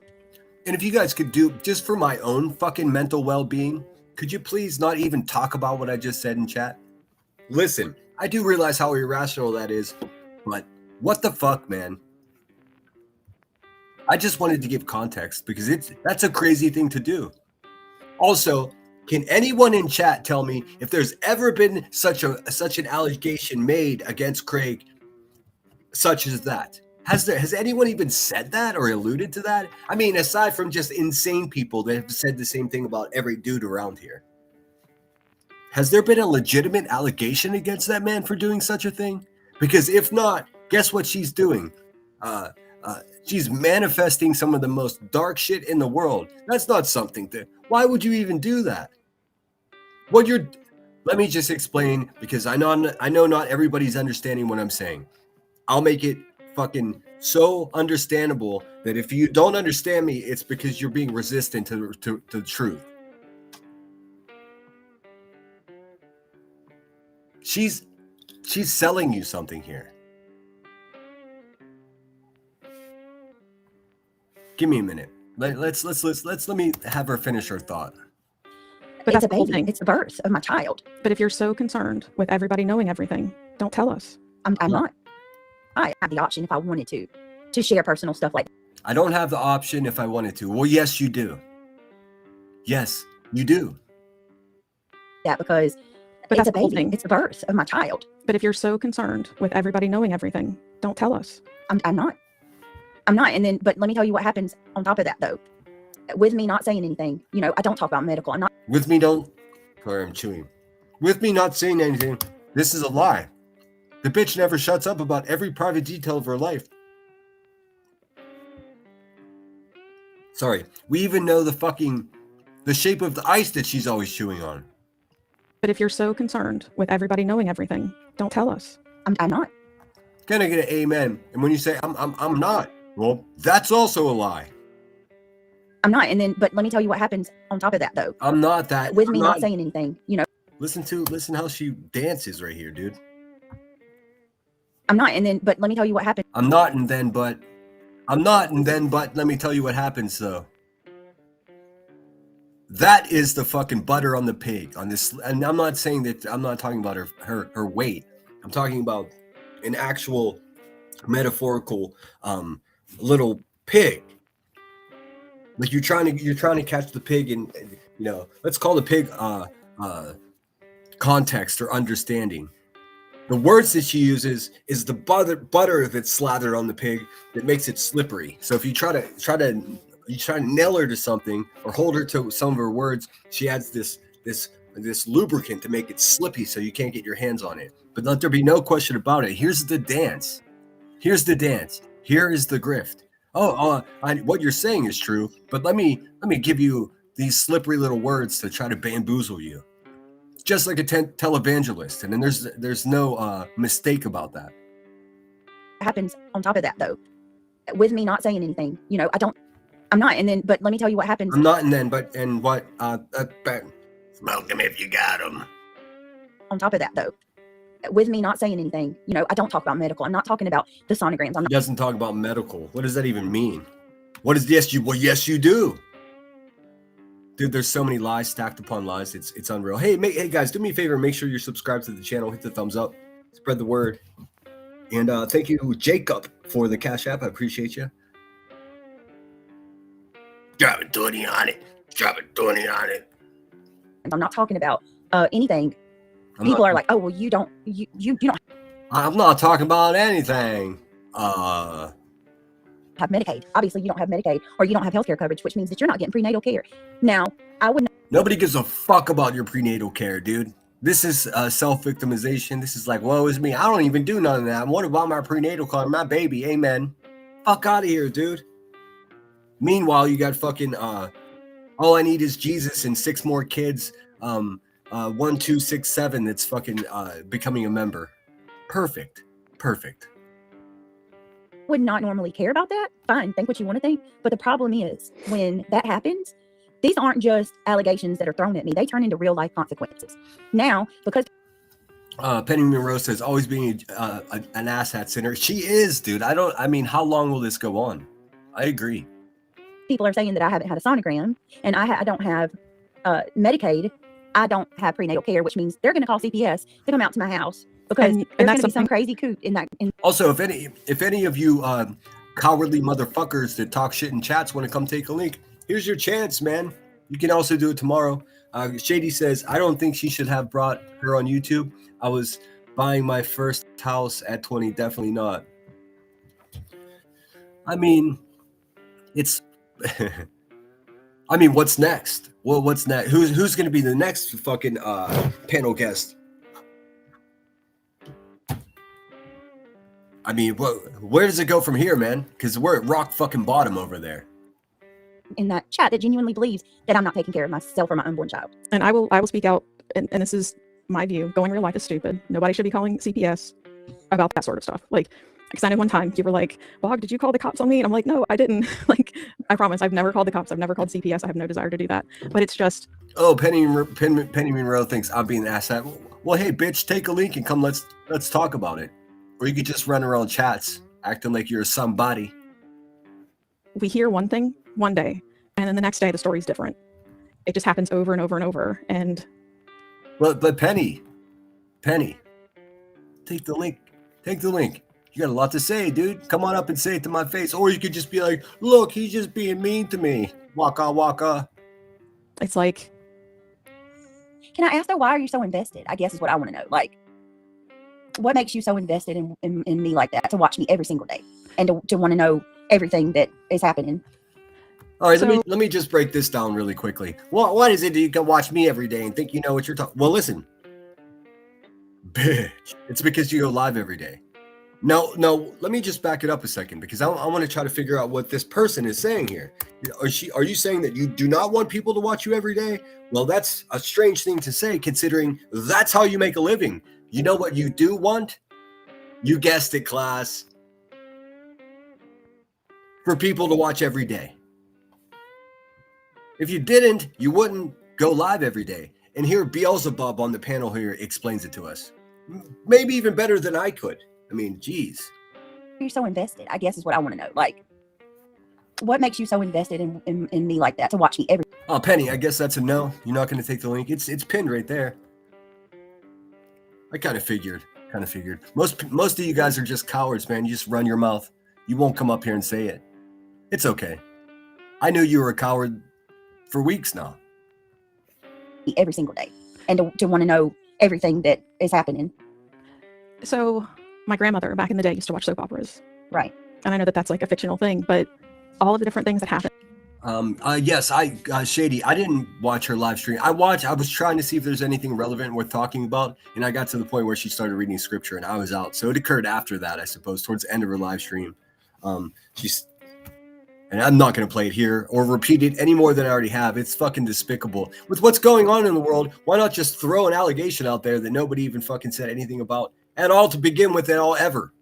And if you guys could do, just for my own fucking mental well-being, could you please not even talk about what I just said in chat? Listen, I do realize how irrational that is, but what the fuck, man? I just wanted to give context because that's a crazy thing to do. Also, can anyone in chat tell me if there's ever been such an allegation made against Craig, such as that? Has anyone even said that or alluded to that? I mean, aside from just insane people that have said the same thing about every dude around here. Has there been a legitimate allegation against that man for doing such a thing? Because if not, guess what she's doing? She's manifesting some of the most dark shit in the world. That's not something to. Why would you even do that? Let me just explain, because I know not everybody's understanding what I'm saying. I'll make it fucking so understandable that if you don't understand me, it's because you're being resistant to the truth. She's selling you something here. Give me a minute. Let me have her finish her thought. But It's that's a the whole baby. thing. It's the birth of my child. But if you're so concerned with everybody knowing everything, don't tell us. I'm not. I have the option if I wanted to share personal stuff like I don't have the option if I wanted to. Well, yes, you do. Yes, you do. that, because But it's that's a the whole baby. thing. It's the birth of my child. But if you're so concerned with everybody knowing everything, don't tell us. I'm not. And then, but let me tell you what happens on top of that, though. With me not saying anything, I don't talk about medical. I'm not. With me sorry, I'm chewing. With me not saying anything, this is a lie. The bitch never shuts up about every private detail of her life. Sorry, we even know the shape of the ice that she's always chewing on. But if you're so concerned with everybody knowing everything, don't tell us. I'm not. Can I get an amen? And when you say I'm not, well, that's also a lie. I'm not. And then, but let me tell you what happens on top of that, though. I'm not that. With me I'm not saying anything, Listen how she dances right here, dude. I'm not. And then, but let me tell you what happens. I'm not, and then, but let me tell you what happens, though. That is the fucking butter on the pig on this. And I'm not saying that, I'm not talking about her weight. I'm talking about an actual metaphorical little pig. Like you're trying to catch the pig, and let's call the pig context or understanding. The words that she uses is the butter that's slathered on the pig that makes it slippery. So if you try to nail her to something or hold her to some of her words, she adds this lubricant to make it slippy so you can't get your hands on it. But let there be no question about it. Here's the dance. Here is the grift. What you're saying is true, but let me give you these slippery little words to try to bamboozle you, just like a televangelist. And then there's no mistake about that. Happens on top of that, though, with me not saying anything. You know, I'm not. And then, but let me tell you what happens. I'm not, and what? Smoke them if you got them. On top of that, though, with me not saying anything, you know, I don't talk about medical. I'm not talking about the sonograms. He doesn't talk about medical. What does that even mean? What is yes? Yes, you do. Dude, there's so many lies stacked upon lies. It's unreal. Hey, hey guys, do me a favor. Make sure you're subscribed to the channel. Hit the thumbs up. Spread the word. And thank you, Jacob, for the Cash App. I appreciate you. Drop a 20 on it. Drop a 20 on it. I'm not talking about anything. People are like, oh, well, you don't. I'm not talking about anything. Have Medicaid. Obviously, you don't have Medicaid, or you don't have healthcare coverage, which means that you're not getting prenatal care. Now, I would. Nobody gives a fuck about your prenatal care, dude. This is self-victimization. This is like, woe is me. I don't even do none of that. What about my prenatal card? My baby. Amen. Fuck out of here, dude. Meanwhile, you got fucking all I need is Jesus and 6 more kids. 1, 2, 6, 7. That's fucking becoming a member. Perfect. Would not normally care about that. Fine, think what you want to think. But the problem is, when that happens, these aren't just allegations that are thrown at me. They turn into real life consequences. Now, because Penny Monroe says, always being an asshat sinner. She is, dude. I mean, how long will this go on? I agree. People are saying that I haven't had a sonogram and I don't have Medicaid. I don't have prenatal care, which means they're going to call CPS to come out to my house because there's going to be some crazy coot in that. Also, if any of you cowardly motherfuckers that talk shit in chats want to come take a link, here's your chance, man. You can also do it tomorrow. Shady says, I don't think she should have brought her on YouTube. I was buying my first house at 20. Definitely not. I mean, it's... I mean, what's next? Well, what's next? Who's going to be the next fucking panel guest? I mean, where does it go from here, man? Because we're at rock fucking bottom over there. In that chat that genuinely believes that I'm not taking care of myself or my unborn child. And I will speak out, and this is my view. Going real life is stupid. Nobody should be calling CPS about that sort of stuff. Like, because I know one time you were like, Bog, did you call the cops on me? And I'm like, no, I didn't. Like, I promise I've never called the cops. I've never called CPS. I have no desire to do that. But it's just... Oh, Penny Monroe thinks I'm being an asshat. Well, hey, bitch, take a link and come. Let's talk about it. Or you could just run around chats acting like you're somebody. We hear one thing one day, and then the next day the story's different. It just happens over and over and over. And but Penny, take the link. You got a lot to say, dude. Come on up and say it to my face. Or you could just be like, look, he's just being mean to me. Waka. It's like... Can I ask though, why are you so invested? I guess is what I want to know. Like, what makes you so invested in me like that, to watch me every single day and to want to know everything that is happening? All right, let me just break this down really quickly. What is it that you can watch me every day and think you know what you're talking? Well, listen, bitch, it's because you go live every day. No, let me just back it up a second, because I want to try to figure out what this person is saying here. Are you saying that you do not want people to watch you every day? Well, that's a strange thing to say, considering that's how you make a living. You know what you do want? You guessed it, class. For people to watch every day. If you didn't, you wouldn't go live every day. And here, Beelzebub on the panel here explains it to us. Maybe even better than I could. I mean, geez. You're so invested, I guess is what I want to know. Like, what makes you so invested in me like that, to watch me every... Oh, Penny, I guess that's a no. You're not going to take the link. It's pinned right there. I kind of figured. Most of you guys are just cowards, man. You just run your mouth. You won't come up here and say it. It's okay. I knew you were a coward for weeks now. Every single day. And to want to know everything that is happening. So my grandmother back in the day used to watch soap operas. Right. And I know that that's like a fictional thing, but all of the different things that happen. Yes, Shady, I didn't watch her live stream. I was trying to see if there's anything relevant worth talking about, and I got to the point where she started reading scripture and I was out. So it occurred after that, I suppose, towards the end of her live stream. And And I'm not going to play it here or repeat it any more than I already have. It's fucking despicable. With what's going on in the world, why not just throw an allegation out there that nobody even fucking said anything about at all to begin with at all ever?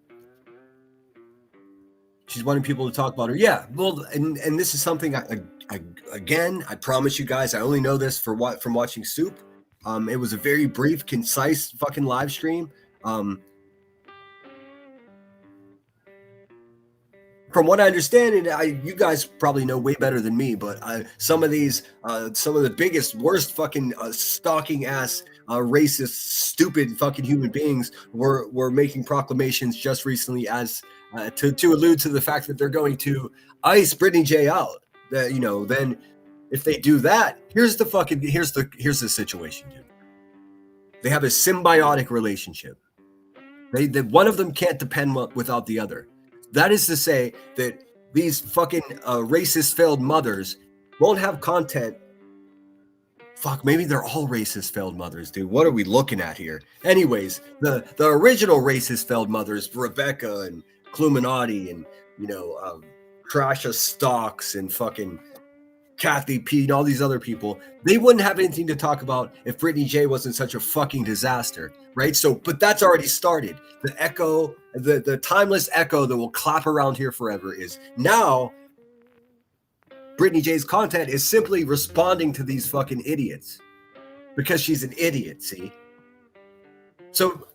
She's wanting people to talk about her. Yeah, well, and this is something I promise you guys, I only know this from watching Soup. It was a very brief, concise fucking live stream. From what I understand, and you guys probably know way better than me, but some of the biggest, worst fucking stalking ass, racist, stupid fucking human beings were making proclamations just recently as to allude to the fact that they're going to ice Brittany J out. That, you know, then if they do that, here's the situation, dude. They have a symbiotic relationship. One of them can't depend without the other. That is to say that these fucking racist failed mothers won't have content. Fuck, maybe they're all racist failed mothers, dude. What are we looking at here? Anyways, the original racist failed mothers, Rebecca and Cluminati and, you know, Trasha Stocks and fucking Kathy P and all these other people, they wouldn't have anything to talk about if Brittany J wasn't such a fucking disaster, right? So, but that's already started. The echo, the timeless echo that will clap around here forever is now Brittany J's content is simply responding to these fucking idiots because she's an idiot, see? So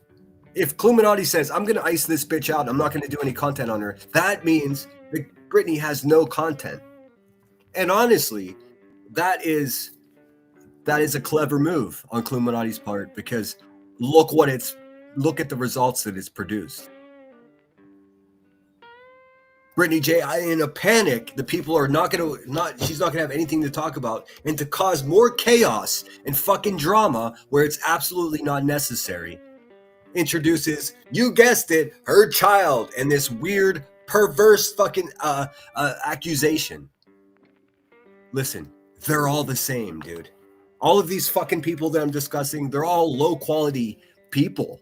if Cluminati says, I'm going to ice this bitch out, I'm not going to do any content on her, that means that Brittany has no content. And honestly, that is a clever move on Cluminati's part, because look at the results that it's produced. Brittany J, in a panic, the people are she's not gonna have anything to talk about, and to cause more chaos and fucking drama where it's absolutely not necessary, introduces, you guessed it, her child and this weird, perverse fucking accusation. Listen, they're all the same, dude. All of these fucking people that I'm discussing, they're all low quality people.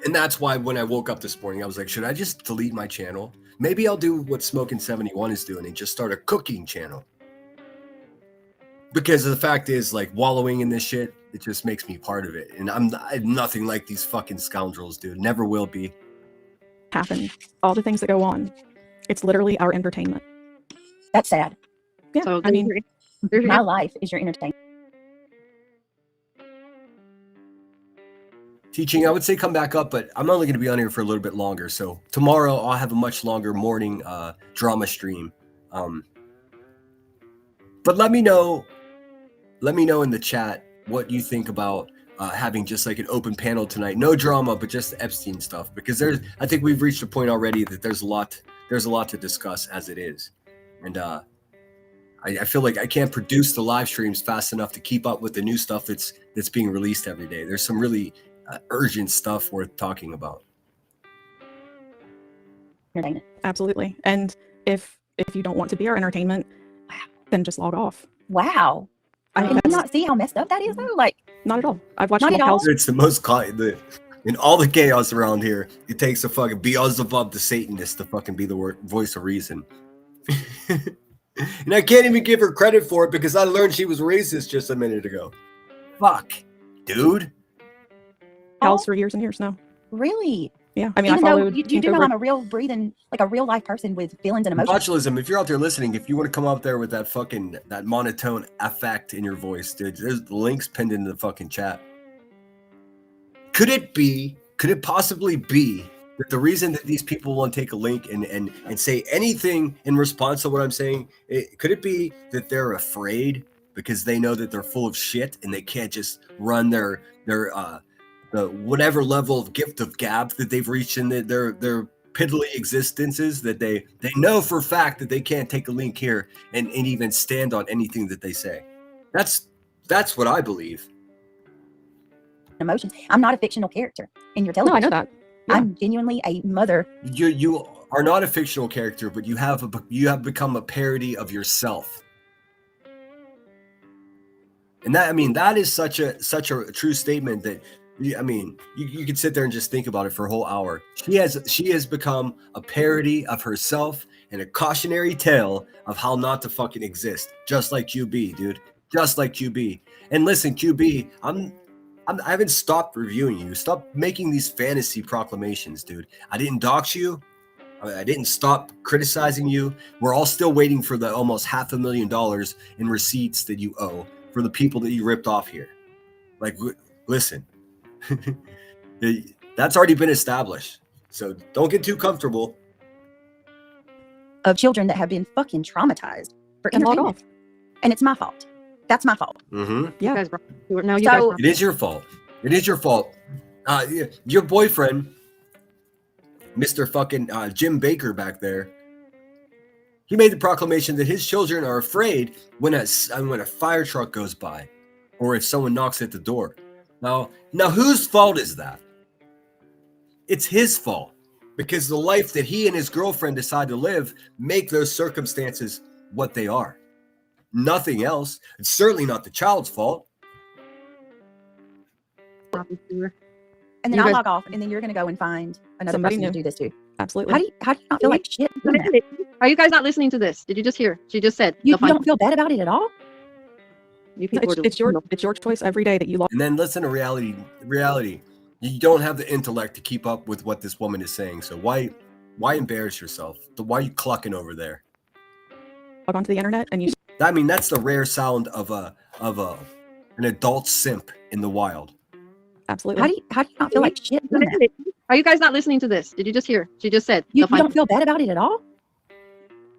And that's why when I woke up this morning, I was like, should I just delete my channel? Maybe I'll do what Smokin71 is doing and just start a cooking channel. Because the fact is, like, wallowing in this shit, it just makes me part of it. And I'm nothing like these fucking scoundrels, dude. Never will be. Happen. All the things that go on. It's literally our entertainment. That's sad. Yeah, So I mean, My life is your entertainment. Teaching, I would say come back up, but I'm only going to be on here for a little bit longer. So tomorrow I'll have a much longer morning drama stream. But let me know in the chat what you think about having just like an open panel tonight. No drama, but just Epstein stuff, because I think we've reached a point already that there's a lot to discuss as it is. And I feel like I can't produce the live streams fast enough to keep up with the new stuff that's being released every day. There's some really urgent stuff worth talking about. Absolutely. And if you don't want to be our entertainment, then just log off. Wow. I Can you not see how messed up that is, though? Like, not at all. I've watched Not at all? It's the most in all the chaos around here. It takes a fucking Beelzebub the Satanist to fucking be the voice of reason. And I can't even give her credit for it because I learned she was racist just a minute ago. Fuck, dude. House for years and years now. Really? Yeah. I mean, Even I though followed. you do know I'm a real breathing, like a real life person with feelings and emotions. Botulism, if you're out there listening, if you want to come out there with that monotone effect in your voice, dude, there's the links pinned into the fucking chat. Could it possibly be that the reason that these people won't take a link and say anything in response to what I'm saying, could it be that they're afraid because they know that they're full of shit and they can't just run their the whatever level of gift of gab that they've reached in their piddly existences, that they know for a fact that they can't take a link here and even stand on anything that they say. That's what I believe. Emotions. I'm not a fictional character in your television. No, I know that. Yeah. I'm genuinely a mother. You are not a fictional character, but you have become a parody of yourself. And that is such a true statement that I mean, you could sit there and just think about it for a whole hour. She has become a parody of herself and a cautionary tale of how not to fucking exist, just like QB, dude, just like QB. And listen, QB, I haven't stopped reviewing you. Stop making these fantasy proclamations, dude. I didn't dox you. I didn't stop criticizing you. We're all still waiting for the almost $500,000 in receipts that you owe for the people that you ripped off here. Like, listen. That's already been established, so don't get too comfortable. Of children that have been fucking traumatized for entertainment, and it's my fault. That's my fault. Mm-hmm. Yeah. It is your fault. It is your fault. Your boyfriend, Mr. fucking Jim Baker back there, he made the proclamation that his children are afraid when a fire truck goes by, or if someone knocks at the door. Now, whose fault is that? It's his fault, because the life that he and his girlfriend decide to live make those circumstances what they are. Nothing else. It's certainly not the child's fault. And then I'll log off, and then you're going to go and find another person to do this to. Absolutely. How do you not feel like shit doing that? Are you guys not listening to this? Did you just hear? She just said You don't feel bad about it at all? It's your choice every day that you log. And then listen to reality. You don't have the intellect to keep up with what this woman is saying. So why embarrass yourself? Why are you clucking over there? Log onto the internet and you. I mean, that's the rare sound of an adult simp in the wild. Absolutely. How do you not feel like shit doing that? Are you guys not listening to this? Did you just hear? She just said you don't feel bad about it at all?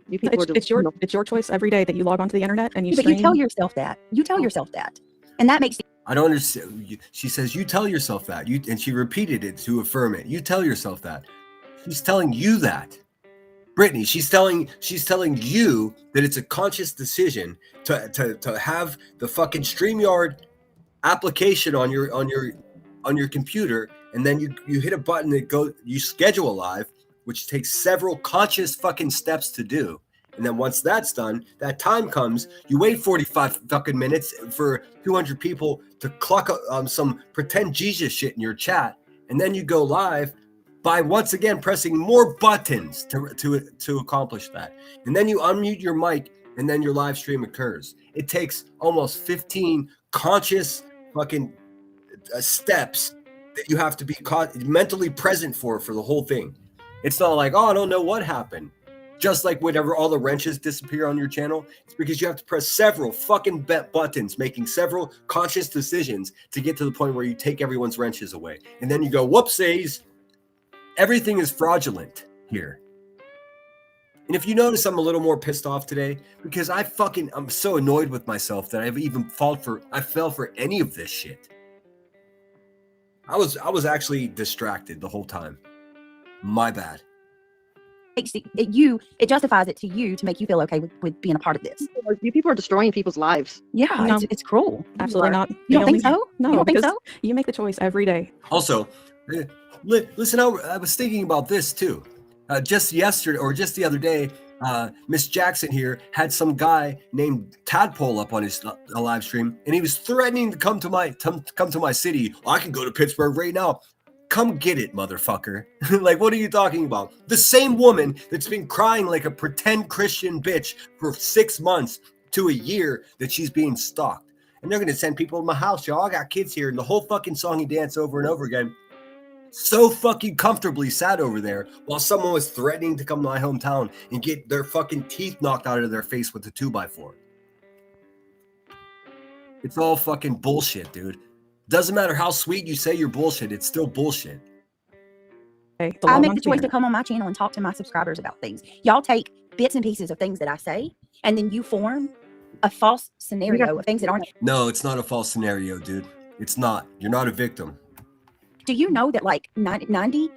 It's your choice every day that you log onto the internet and you. But you tell yourself that. You tell yourself that, and that makes. I don't understand. She says you tell yourself that. And she repeated it to affirm it. You tell yourself that. She's telling you that. Brittany, she's telling you that it's a conscious decision to have the fucking StreamYard application on your computer, and then you hit a button that you schedule a live, which takes several conscious fucking steps to do. And then once that's done, that time comes, you wait 45 fucking minutes for 200 people to cluck some pretend Jesus shit in your chat, and then you go live by once again pressing more buttons to accomplish that. And then you unmute your mic, and then your live stream occurs. It takes almost 15 conscious fucking steps that you have to be mentally present for the whole thing. It's not like, oh, I don't know what happened. Just like whenever all the wrenches disappear on your channel, it's because you have to press several fucking buttons, making several conscious decisions to get to the point where you take everyone's wrenches away. And then you go, whoopsies. Everything is fraudulent here. And if you notice, I'm a little more pissed off today because I'm so annoyed with myself that I've even fell for any of this shit. I was actually distracted the whole time. My bad. It justifies it to you to make you feel okay with being a part of this. You people are destroying people's lives. Yeah, No. it's cruel. Absolutely not. You don't think so? No, you don't think because so? you make the choice every day. Also, listen, I was thinking about this too. Just yesterday or just the other day, Miss Jackson here had some guy named Tadpole up on his live stream, and he was threatening to come to my city. I can go to Pittsburgh right now. Come get it, motherfucker. Like, what are you talking about? The same woman that's been crying like a pretend Christian bitch for 6 months to a year that she's being stalked. And they're going to send people to my house, y'all. I got kids here. And the whole fucking song he danced over and over again. So fucking comfortably sat over there while someone was threatening to come to my hometown and get their fucking teeth knocked out of their face with a 2x4. It's all fucking bullshit, dude. Doesn't matter how sweet you say you're bullshit, it's still bullshit. I make the choice to come on my channel and talk to my subscribers about things. Y'all take bits and pieces of things that I say, and then you form a false scenario of things that aren't. No, it's not a false scenario, dude. It's not. You're not a victim. Do you know that like 98%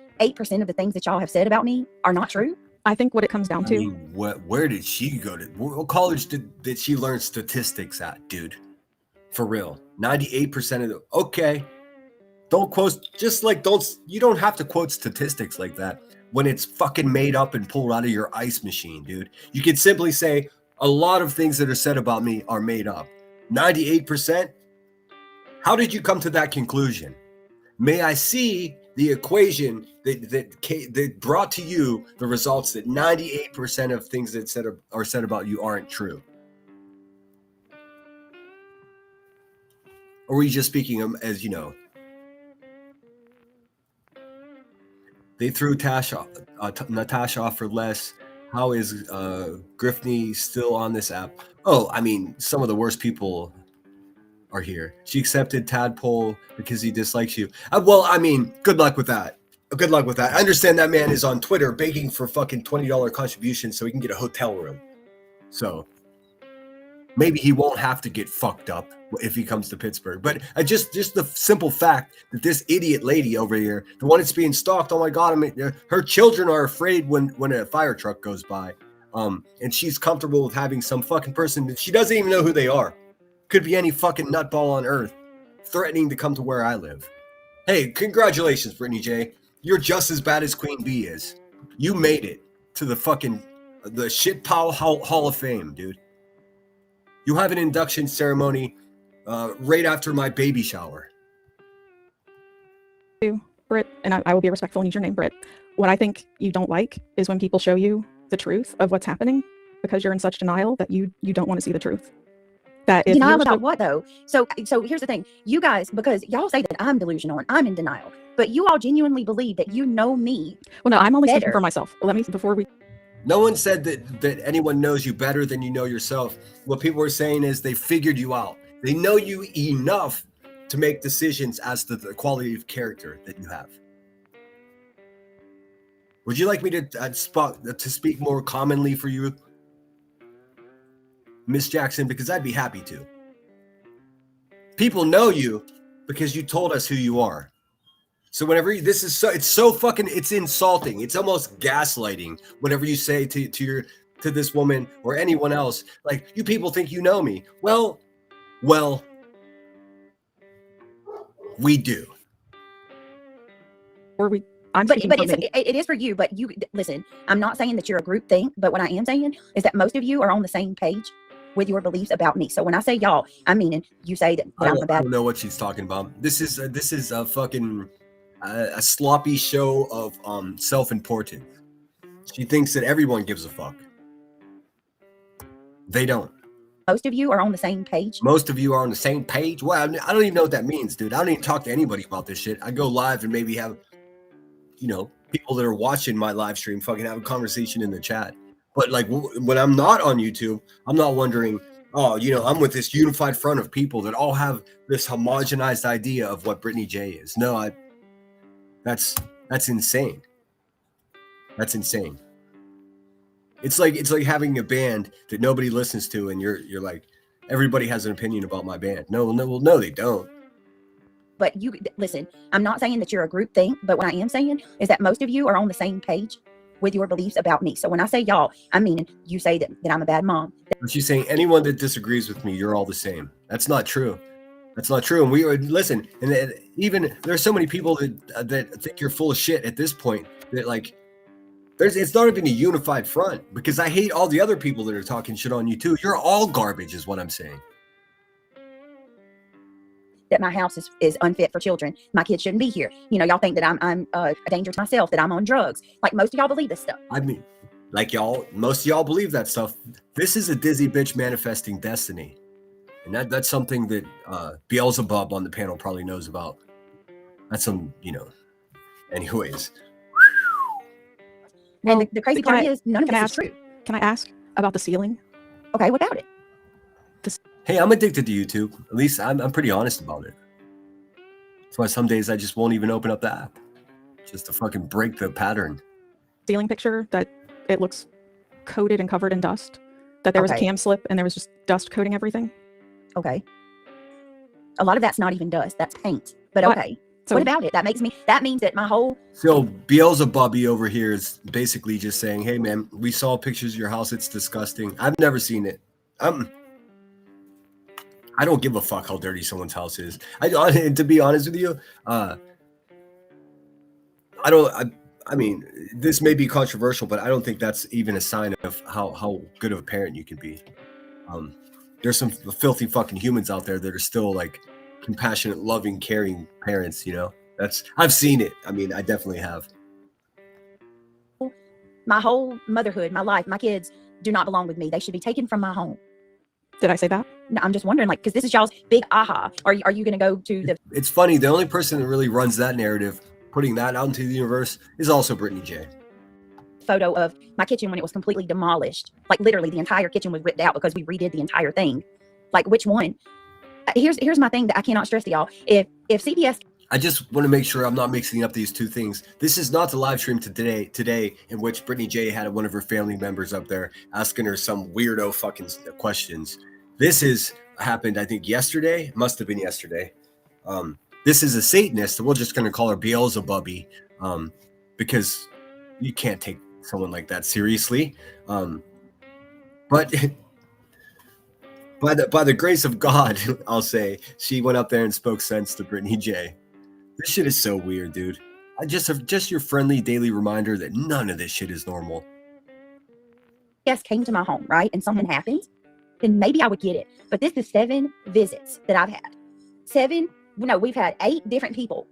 of the things that y'all have said about me are not true? I think what it comes down to. I mean, where did she go to? What college did she learn statistics at, dude? For real. 98% of the okay. Don't quote you don't have to quote statistics like that when it's fucking made up and pulled out of your ice machine, dude. You can simply say a lot of things that are said about me are made up. 98%? How did you come to that conclusion? May I see the equation that brought to you the results that 98% of things that are said about you aren't true? Or were you just speaking as, you know, they threw Natasha off for less. How is Griffney still on this app? Oh, I mean, some of the worst people are here. She accepted Tadpole because he dislikes you. Well, I mean, good luck with that. Good luck with that. I understand that man is on Twitter begging for fucking $20 contributions so he can get a hotel room. So maybe he won't have to get fucked up if he comes to Pittsburgh. But just the simple fact that this idiot lady over here, the one that's being stalked, oh my God, I mean, her children are afraid when a fire truck goes by. And she's comfortable with having some fucking person that she doesn't even know who they are. Could be any fucking nutball on earth threatening to come to where I live. Hey, congratulations, Brittany J. You're just as bad as Queen Bee is. You made it to the shit pile Hall of Fame, dude. You have an induction ceremony right after my baby shower. Britt, and I will be respectful and use your name, Britt. What I think you don't like is when people show you the truth of what's happening because you're in such denial that you don't want to see the truth. That if denial about what though? So here's the thing. You guys, because y'all say that I'm delusional and I'm in denial, but you all genuinely believe that you know me. Well, no, I'm only better. speaking for myself. Before we. No one said that anyone knows you better than you know yourself. What people are saying is they figured you out. They know you enough to make decisions as to the quality of character that you have. Would you like me to speak more commonly for you, Miss Jackson? Because I'd be happy to. People know you because you told us who you are. So whenever it's insulting. It's almost gaslighting whenever you say to this woman or anyone else, like, you people think you know me. Well, we do. It is for you, but you listen, I'm not saying that you're a group thing, but what I am saying is that most of you are on the same page with your beliefs about me. So when I say y'all, I mean you say that I'm a bad. I don't know what she's talking about. This is a fucking a sloppy show of self-importance. She thinks that everyone gives a fuck. They don't. Most of you are on the same page. Most of you are on the same page? Well, I don't even know what that means, dude. I don't even talk to anybody about this shit. I go live and maybe have, people that are watching my live stream fucking have a conversation in the chat. But like when I'm not on YouTube, I'm not wondering, I'm with this unified front of people that all have this homogenized idea of what Brittany J is. No, that's insane. That's insane. It's like having a band that nobody listens to, and you're like, everybody has an opinion about my band. No, they don't. But you listen, I'm not saying that you're a group thing, but what I am saying is that most of you are on the same page with your beliefs about me. So when I say y'all, I mean you say that I'm a bad mom. But she's saying anyone that disagrees with me, you're all the same. That's not true. That's not true. And we listen, and even there's so many people that think you're full of shit at this point that like. It's not even a unified front, because I hate all the other people that are talking shit on you too. You're all garbage is what I'm saying. That my house is unfit for children. My kids shouldn't be here. Y'all think that I'm a danger to myself, that I'm on drugs. Like most of y'all believe this stuff. I mean, like most of y'all believe that stuff. This is a dizzy bitch manifesting destiny. And that's something that Beelzebub on the panel probably knows about. That's some, anyways. And the crazy part is none of this is true. Can I ask about the ceiling? Okay, what about it? Hey, I'm addicted to YouTube. At least I'm pretty honest about it. That's why some days I just won't even open up the app. Just to fucking break the pattern. Ceiling picture that it looks coated and covered in dust. That there was a cam slip and there was just dust coating everything. Okay. A lot of that's not even dust. That's paint. But okay. So what about it? That means that my whole... So Beelzebubby over here is basically just saying, hey man, we saw pictures of your house. It's disgusting. I've never seen it. I don't give a fuck how dirty someone's house is. To be honest with you, I mean, this may be controversial, but I don't think that's even a sign of how good of a parent you can be. There's some filthy fucking humans out there that are still like compassionate, loving, caring parents, I've seen it. I mean, I definitely have. My whole motherhood, my life, my kids do not belong with me. They should be taken from my home. Did I say that? No, I'm just wondering, like, because this is y'all's big aha. Are you going to go to the It's funny. The only person that really runs that narrative, putting that out into the universe, is also Brittany J. photo of my kitchen when it was completely demolished? Like, literally, the entire kitchen was ripped out because we redid the entire thing. Like, which one? Here's my thing that I cannot stress to y'all. If CPS, I just want to make sure I'm not mixing up these two things. This is not the live stream today in which Brittany J had one of her family members up there asking her some weirdo fucking questions. This is happened, I think, yesterday. Must have been yesterday. This is a Satanist. We're just going to call her Beelzebubby, because you can't take someone like that seriously. But by the grace of God, I'll say, she went up there and spoke sense to Brittany J. This shit is so weird, dude. Just your friendly daily reminder that none of this shit is normal. CPS came to my home, right, and something happened, then maybe I would get it. But this is 7 visits that I've had. 7. No, we've had 8 different people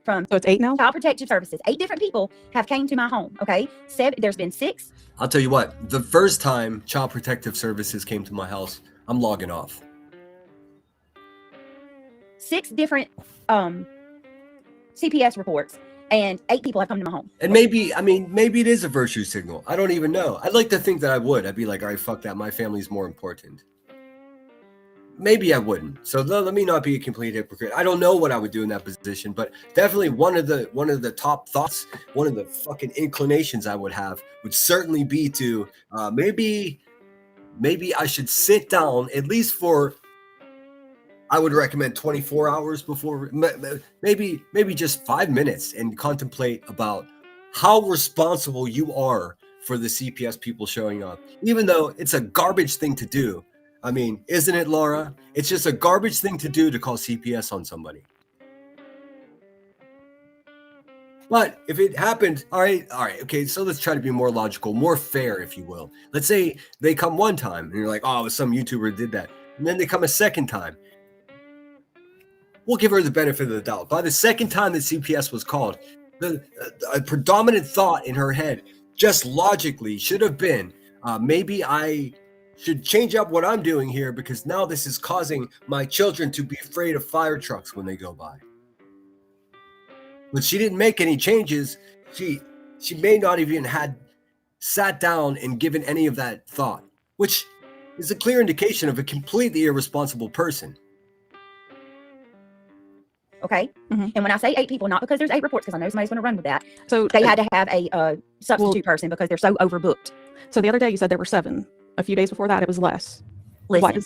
from. So it's 8 now? Child Protective Services. 8 different people have came to my home. Okay, 7. There's been 6. I'll tell you what. The first time Child Protective Services came to my house, I'm logging off. 6 different CPS reports, and 8 people have come to my home. And maybe it is a virtue signal. I don't even know. I'd like to think that I would. I'd be like, all right, fuck that. My family's more important. Maybe I wouldn't. So let me not be a complete hypocrite. I don't know what I would do in that position, but definitely one of the top thoughts, one of the fucking inclinations I would have would certainly be to maybe I should sit down at least for, I would recommend 24 hours before, maybe just 5 minutes, and contemplate about how responsible you are for the CPS people showing up. Even though it's a garbage thing to do. I mean, isn't it, Laura? It's just a garbage thing to do to call CPS on somebody. But if it happened, all right, okay, so let's try to be more logical, more fair, if you will. Let's say they come one time, and you're like, oh, some YouTuber did that. And then they come a second time. We'll give her the benefit of the doubt. By the second time that CPS was called, a predominant thought in her head, just logically, should have been, maybe I should change up what I'm doing here, because now this is causing my children to be afraid of fire trucks when they go by. But she didn't make any changes. She may not even had sat down and given any of that thought, which is a clear indication of a completely irresponsible person. Okay. Mm-hmm. And when I say 8 people, not because there's 8 reports, because I know somebody's going to run with that. So they had to have a substitute person because they're so overbooked. So the other day you said there were 7. A few days before that it was less. Listen,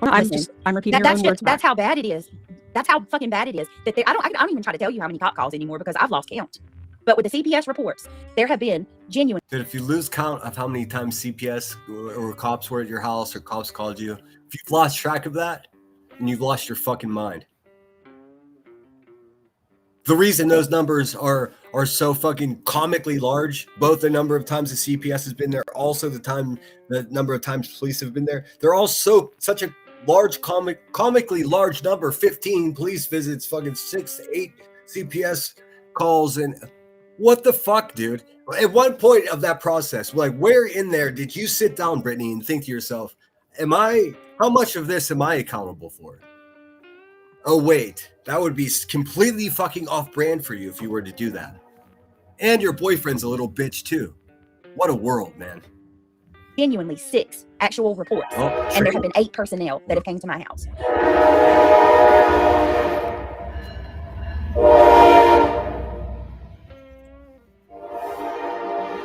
I'm repeating your own words. That's how bad it is. That's how fucking bad it is. That I don't even try to tell you how many cop calls anymore, because I've lost count. But with the CPS reports, there have been genuine. Dude, if you lose count of how many times CPS or cops were at your house or cops called you, if you've lost track of that, then you've lost your fucking mind. The reason those numbers are so fucking comically large, both the number of times the CPS has been there, also the number of times police have been there, they're all such a large, comically large number. 15 police visits, fucking 6 to 8 CPS calls, and what the fuck, dude? At one point of that process, like, where in there did you sit down, Brittany, and think to yourself, how much of this am I accountable for? Oh, wait, that would be completely fucking off-brand for you if you were to do that. And your boyfriend's a little bitch, too. What a world, man. Genuinely 6 actual reports. Oh, and there have been 8 personnel that have came to my house.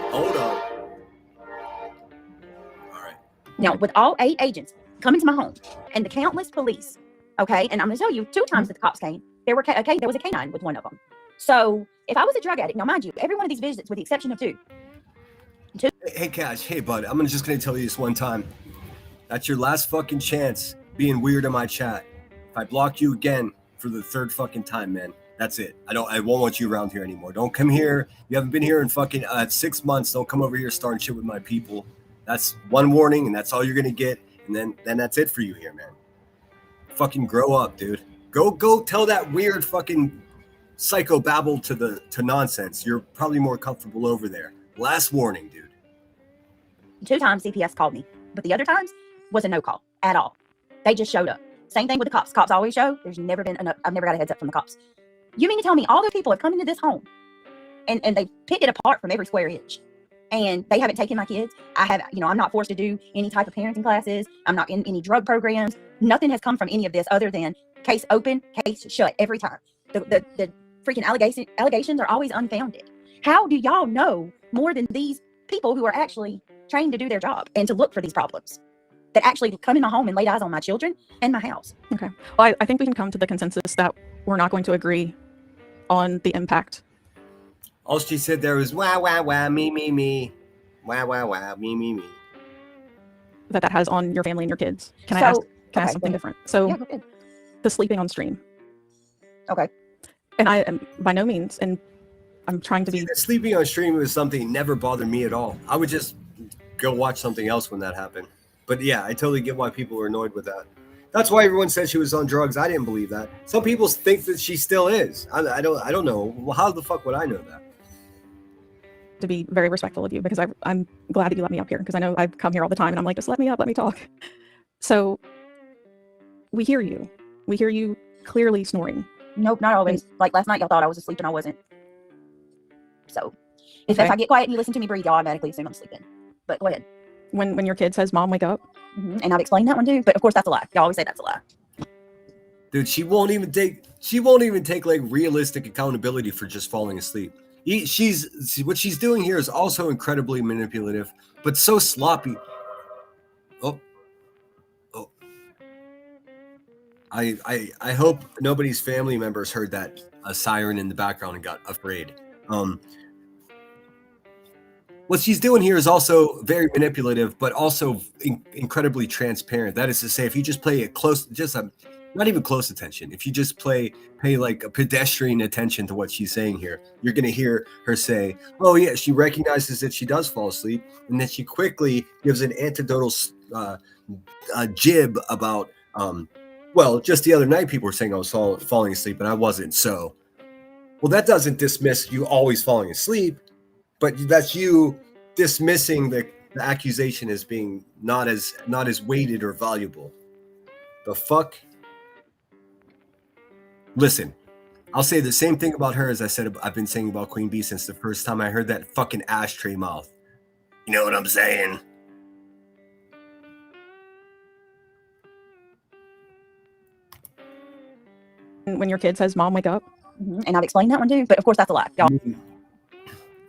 Hold on. All right. Now, with all 8 agents coming to my home and the countless police, okay, and I'm going to tell you, 2 times that the cops came, there was a canine with one of them. So if I was a drug addict, now mind you, every one of these visits, with the exception of 2. Hey, Cash. Hey, bud. I'm just going to tell you this one time. That's your last fucking chance being weird in my chat. If I block you again for the 3rd fucking time, man, that's it. I won't want you around here anymore. Don't come here. You haven't been here in fucking 6 months. Don't come over here starting shit with my people. That's one warning, and that's all you're going to get. And then that's it for you here, man. Fucking grow up, dude. Go tell that weird fucking psychobabble to nonsense, you're probably more comfortable over there. Last warning, dude. 2 times CPS called me, but the other times was a no call at all. They just showed up. Same thing with the cops. Cops always show. There's never been enough. I've never got a heads up from the cops. You mean to tell me all those people have come into this home and they picked it apart from every square inch, and they haven't taken my kids? I have, I'm not forced to do any type of parenting classes. I'm not in any drug programs. Nothing has come from any of this other than case open, case shut every time. The freaking allegations are always unfounded. How do y'all know more than these people who are actually trained to do their job and to look for these problems that actually come in my home and laid eyes on my children and my house? Okay. Well, I think we can come to the consensus that we're not going to agree on the impact. All she said there was wah, wah, wah, me. Wah, wah, wah, me. That has on your family and your kids. Can I ask something different? So Yeah, go ahead. the sleeping on stream. Okay. And I am by no means, and I'm trying to be. Sleeping on stream was something that never bothered me at all. I would just go watch something else when that happened. But yeah, I totally get why people were annoyed with that. That's why everyone said she was on drugs. I didn't believe that. Some people think that she still is. I don't know. Well, how the fuck would I know that? To be very respectful of you, because I'm glad that you let me up here, because I know I've come here all the time and I'm like, just let me up, let me talk. So we hear you. We hear you clearly snoring. Nope, not always. Like last night, y'all thought I was asleep and I wasn't. So if I get quiet and you listen to me breathe, y'all automatically assume I'm sleeping. But go ahead. When your kid says, "Mom, wake up," and I've explained that one too. But of course, that's a lie. Y'all always say that's a lie. Dude, she won't even take like realistic accountability for just falling asleep. What she's doing here is also incredibly manipulative, but so sloppy. Oh. I hope nobody's family members heard that a siren in the background and got afraid. What she's doing here is also very manipulative, but also incredibly transparent. That is to say, if you just play it close, not even close attention. If you just pay like a pedestrian attention to what she's saying here, you're going to hear her say, oh yeah, she recognizes that she does fall asleep, and then she quickly gives an anecdotal jib about, well, just the other night people were saying I was falling asleep and I wasn't. So, well, that doesn't dismiss you always falling asleep, but that's you dismissing the accusation as being not as weighted or valuable. The fuck? Listen, I'll say the same thing about her as I've been saying about Queen Bee since the first time I heard that fucking ashtray mouth. You know what I'm saying? When your kid says, "Mom, wake up," and I've explained that one too. But of course, that's a lie. Y'all.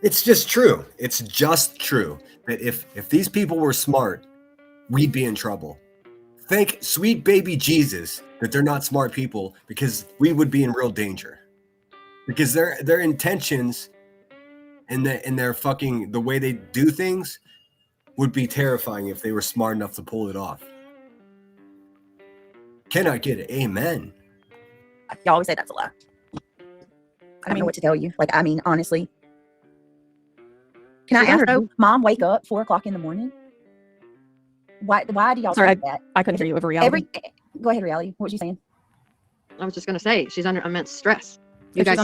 It's just true. It's just true that if these people were smart, we'd be in trouble. Thank sweet baby Jesus that they're not smart people, because we would be in real danger. Because their intentions and their fucking the way they do things would be terrifying if they were smart enough to pull it off. Cannot get it. Amen. Y'all always say that's a lie. I don't know what to tell you. Like, I mean, honestly. Can I ask though, Mom, wake up 4 o'clock in the morning? Why do y'all say that? I couldn't hear you over reality. Go ahead, reality. What was you saying? I was just going to say, she's under immense stress. You guys.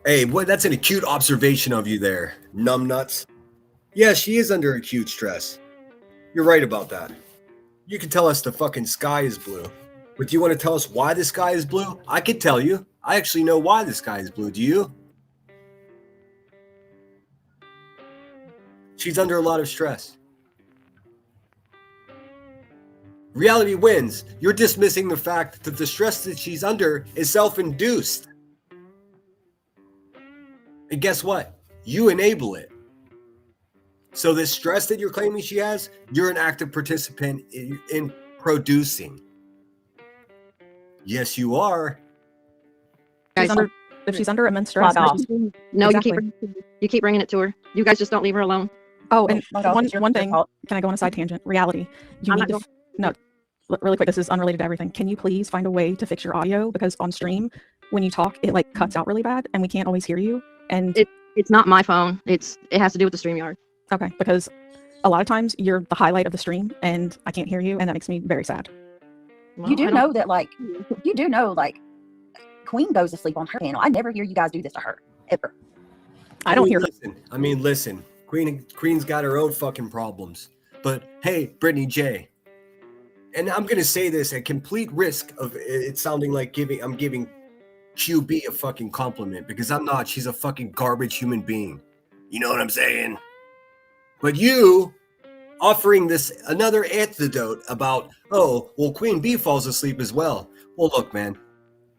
Hey, that's an acute observation of you there, numbnuts. Yeah, she is under acute stress. You're right about that. You can tell us the fucking sky is blue. But do you want to tell us why the sky is blue? I could tell you. I actually know why the sky is blue. Do you? She's under a lot of stress. Reality wins. You're dismissing the fact that the stress that she's under is self-induced. And guess what? You enable it. So this stress that you're claiming she has, you're an active participant in producing. Yes, you are. If she's under immense stress, no, exactly. you keep bringing it to her. You guys just don't leave her alone. Oh, and one thing, can I go on a side tangent? Reality. You need to no, really quick. This is unrelated to everything. Can you please find a way to fix your audio, because on stream, when you talk, it like cuts out really bad, and we can't always hear you. And it's not my phone. It has to do with the StreamYard. Okay, because a lot of times you're the highlight of the stream, and I can't hear you, and that makes me very sad. Well, you do know, Queen goes to sleep on her panel. I never hear you guys do this to her ever. I don't hear. Listen. Queen's got her own fucking problems. But hey, Brittany J. And I'm gonna say this at complete risk of it sounding like I'm giving QB a fucking compliment, because I'm not. She's a fucking garbage human being. You know what I'm saying? But you offering this another antidote about, oh, well, Queen Bee falls asleep as well. Well, look, man,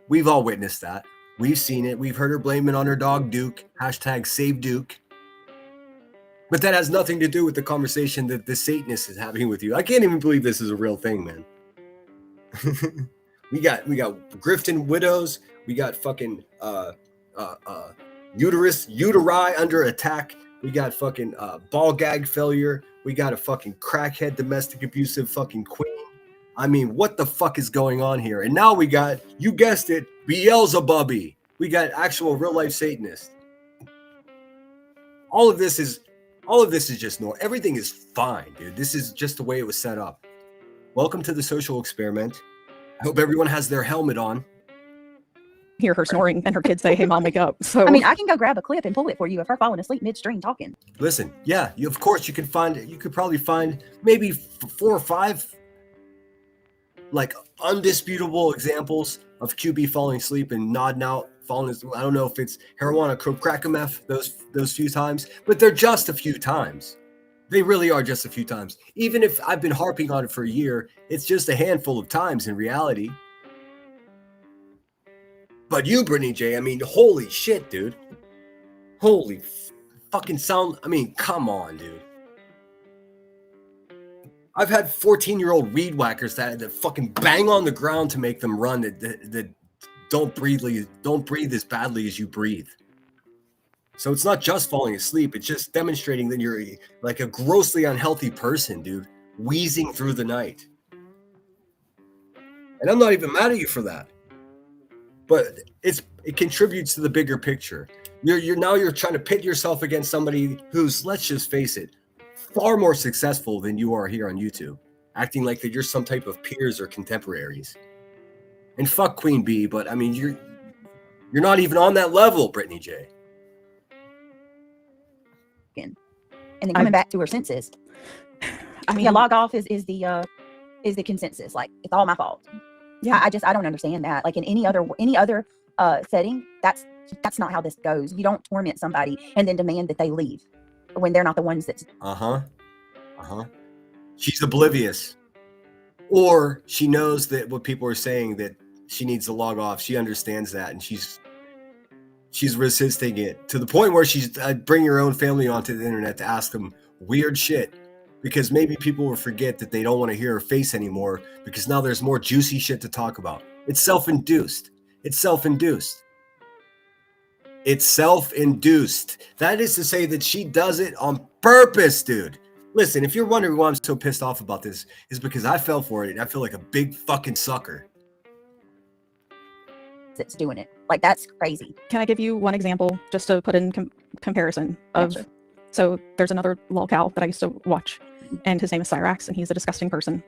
we've all witnessed that. We've seen it. We've heard her blame it on her dog Duke. # save Duke. But that has nothing to do with the conversation that the Satanist is having with you. I can't even believe this is a real thing, man. we got grifting widows. We got fucking uteri under attack. We got fucking ball gag failure. We got a fucking crackhead domestic abusive fucking queen. I mean, what the fuck is going on here? And now we got, you guessed it, Beelzebub. We got actual real life Satanists. All of this is just normal. Everything is fine, dude. This is just the way it was set up. Welcome to the social experiment. I hope everyone has their helmet on. Hear her snoring and her kids say, "Hey, mom, wake up." So I mean, I can go grab a clip and pull it for you of her falling asleep midstream talking. Listen, yeah, of course you could probably find maybe 4 or 5 like undisputable examples of QB falling asleep and nodding out, falling asleep. I don't know if it's marijuana, crackameth, those few times, but they're just a few times. They really are just a few times. Even if I've been harping on it for a year, it's just a handful of times in reality. But you, Brittany J, I mean, holy shit, dude. Holy fucking sound. I mean, come on, dude. I've had 14-year-old weed whackers that fucking bang on the ground to make them run that don't breathe as badly as you breathe. So it's not just falling asleep. It's just demonstrating that you're like a grossly unhealthy person, dude, wheezing through the night. And I'm not even mad at you for that. But it contributes to the bigger picture. You're trying to pit yourself against somebody who's, let's just face it, far more successful than you are here on YouTube, acting like that you're some type of peers or contemporaries. And fuck Queen Bee, but I mean you're not even on that level, Brittany J. And then coming back to her senses. I mean, log off is the consensus. Like, it's all my fault. Yeah, I don't understand that. Like in any other setting, that's not how this goes. You don't torment somebody and then demand that they leave when they're not the ones that's She's oblivious, or she knows that what people are saying, that she needs to log off. She understands that, and she's resisting it to the point where she's bringing her own family onto the internet to ask them weird shit. Because maybe people will forget that they don't want to hear her face anymore, because now there's more juicy shit to talk about. It's self-induced. It's self-induced. It's self-induced. That is to say that she does it on purpose, dude. Listen, if you're wondering why I'm so pissed off about this, it's because I fell for it and I feel like a big fucking sucker. That's doing it. Like, that's crazy. Can I give you one example just to put in comparison of? Sure. So there's another lolcow that I used to watch, and his name is Cyrax, and he's a disgusting person.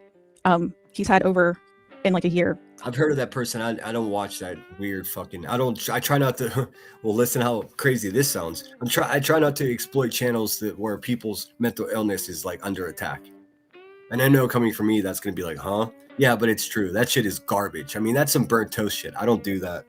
He's had over in like a year. I've heard of that person. I don't watch that weird fucking. I try not to. Well, listen how crazy this sounds. I try not to exploit channels where people's mental illness is like under attack. And I know coming from me, that's gonna be like, huh? Yeah, but it's true. That shit is garbage. I mean, that's some burnt toast shit. I don't do that.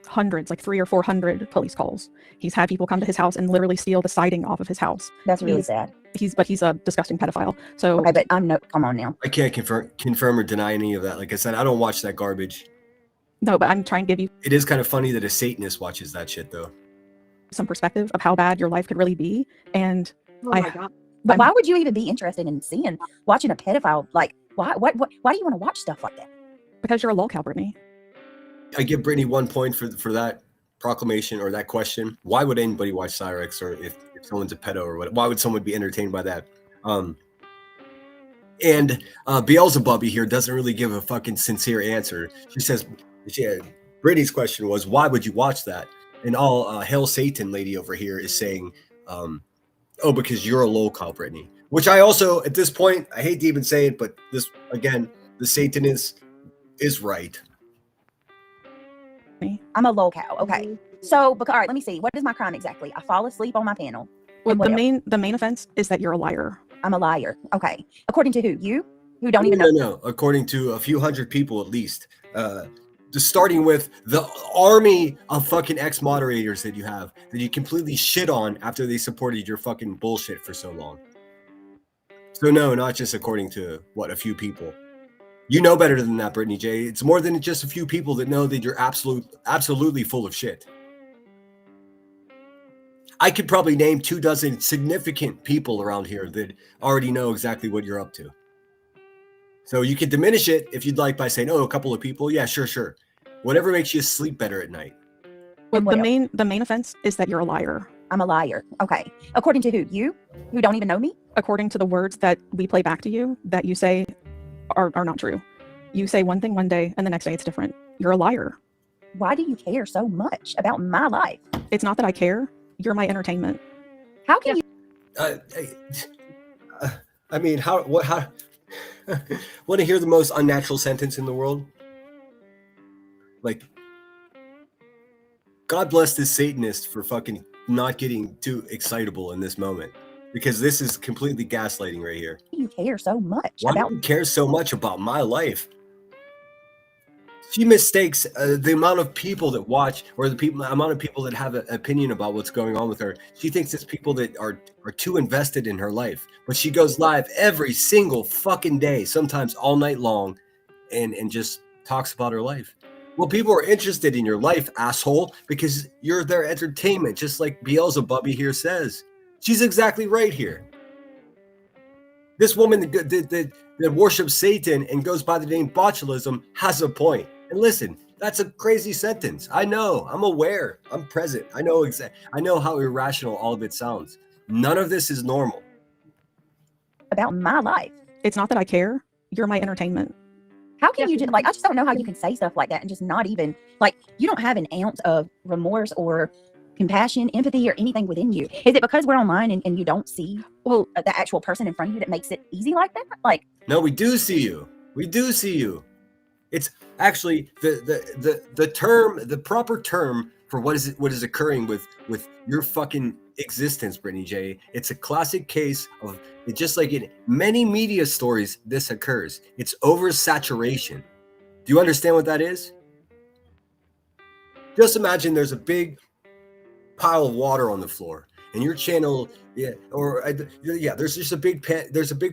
Hundreds, like 300 or 400 police calls. He's had people come to his house and literally steal the siding off of his house. That's really sad. He's a disgusting pedophile. So okay, but come on now. I can't confirm or deny any of that. Like I said, I don't watch that garbage. No, but I'm trying to give you. It is kind of funny that a Satanist watches that shit, though. Some perspective of how bad your life could really be, and my God. But why would you even be interested in watching a pedophile? Like, why do you want to watch stuff like that? Because you're a lolcow, Brittany. I give Brittany 1 point for that proclamation or that question. Why would anybody watch Cyrex, or if someone's a pedo or what? Why would someone be entertained by that? And Beelzebub here doesn't really give a fucking sincere answer. She says, Brittany's question was, why would you watch that? And all Hail Satan lady over here is saying, oh, because you're a lolcow, Brittany. Which I also, at this point, I hate to even say it, but this, again, the Satanist is right. I'm a lolcow. Okay. So, because, all right, let me see. What is my crime exactly? I fall asleep on my panel. Well, And what else? the main offense is that you're a liar. I'm a liar. Okay. According to who? You? Who don't even No, know? no. According to a few hundred people at least. Just starting with the army of fucking ex-moderators that you have that you completely shit on after they supported your fucking bullshit for so long. So no, not just according to what, a few people. You know better than that, Brittany J. It's more than just a few people that know that you're absolutely full of shit. I could probably name 24 significant people around here that already know exactly what you're up to. So you can diminish it if you'd like by saying, oh, a couple of people. Yeah, sure. Whatever makes you sleep better at night. Well, the main offense is that you're a liar. I'm a liar. Okay. According to who? You? Who don't even know me? According to the words that we play back to you that you say are not true. You say one thing one day and the next day it's different. You're a liar. Why do you care so much about my life? It's not that I care. You're my entertainment. How can you? I mean, how want to hear the most unnatural sentence in the world? Like, God bless this Satanist for fucking not getting too excitable in this moment, because this is completely gaslighting right here. Why do you care so much Why about? do you care so much about my life? She mistakes the amount of people that watch, or the amount of people that have an opinion about what's going on with her. She thinks it's people that are too invested in her life. But she goes live every single fucking day, sometimes all night long, and just talks about her life. Well, people are interested in your life, asshole, because you're their entertainment, just like Beelzebub here says. She's exactly right here. This woman that worships Satan and goes by the name botulism has a point. And listen, that's a crazy sentence. I know. I'm aware. I'm present. I know how irrational all of it sounds. None of this is normal. About my life. It's not that I care. You're my entertainment. How can you just, like, I just don't know how you can say stuff like that and just not even, like, you don't have an ounce of remorse or compassion, empathy, or anything within you. Is it because we're online and you don't see, well, the actual person in front of you that makes it easy like that? Like, no, we do see you. We do see you. It's actually the term, the proper term for what is occurring with your fucking existence, Brittany J. It's a classic case of it, just like in many media stories, this occurs. It's oversaturation. Do you understand what that is? Just imagine there's a big pile of water on the floor, and your channel, there's just a big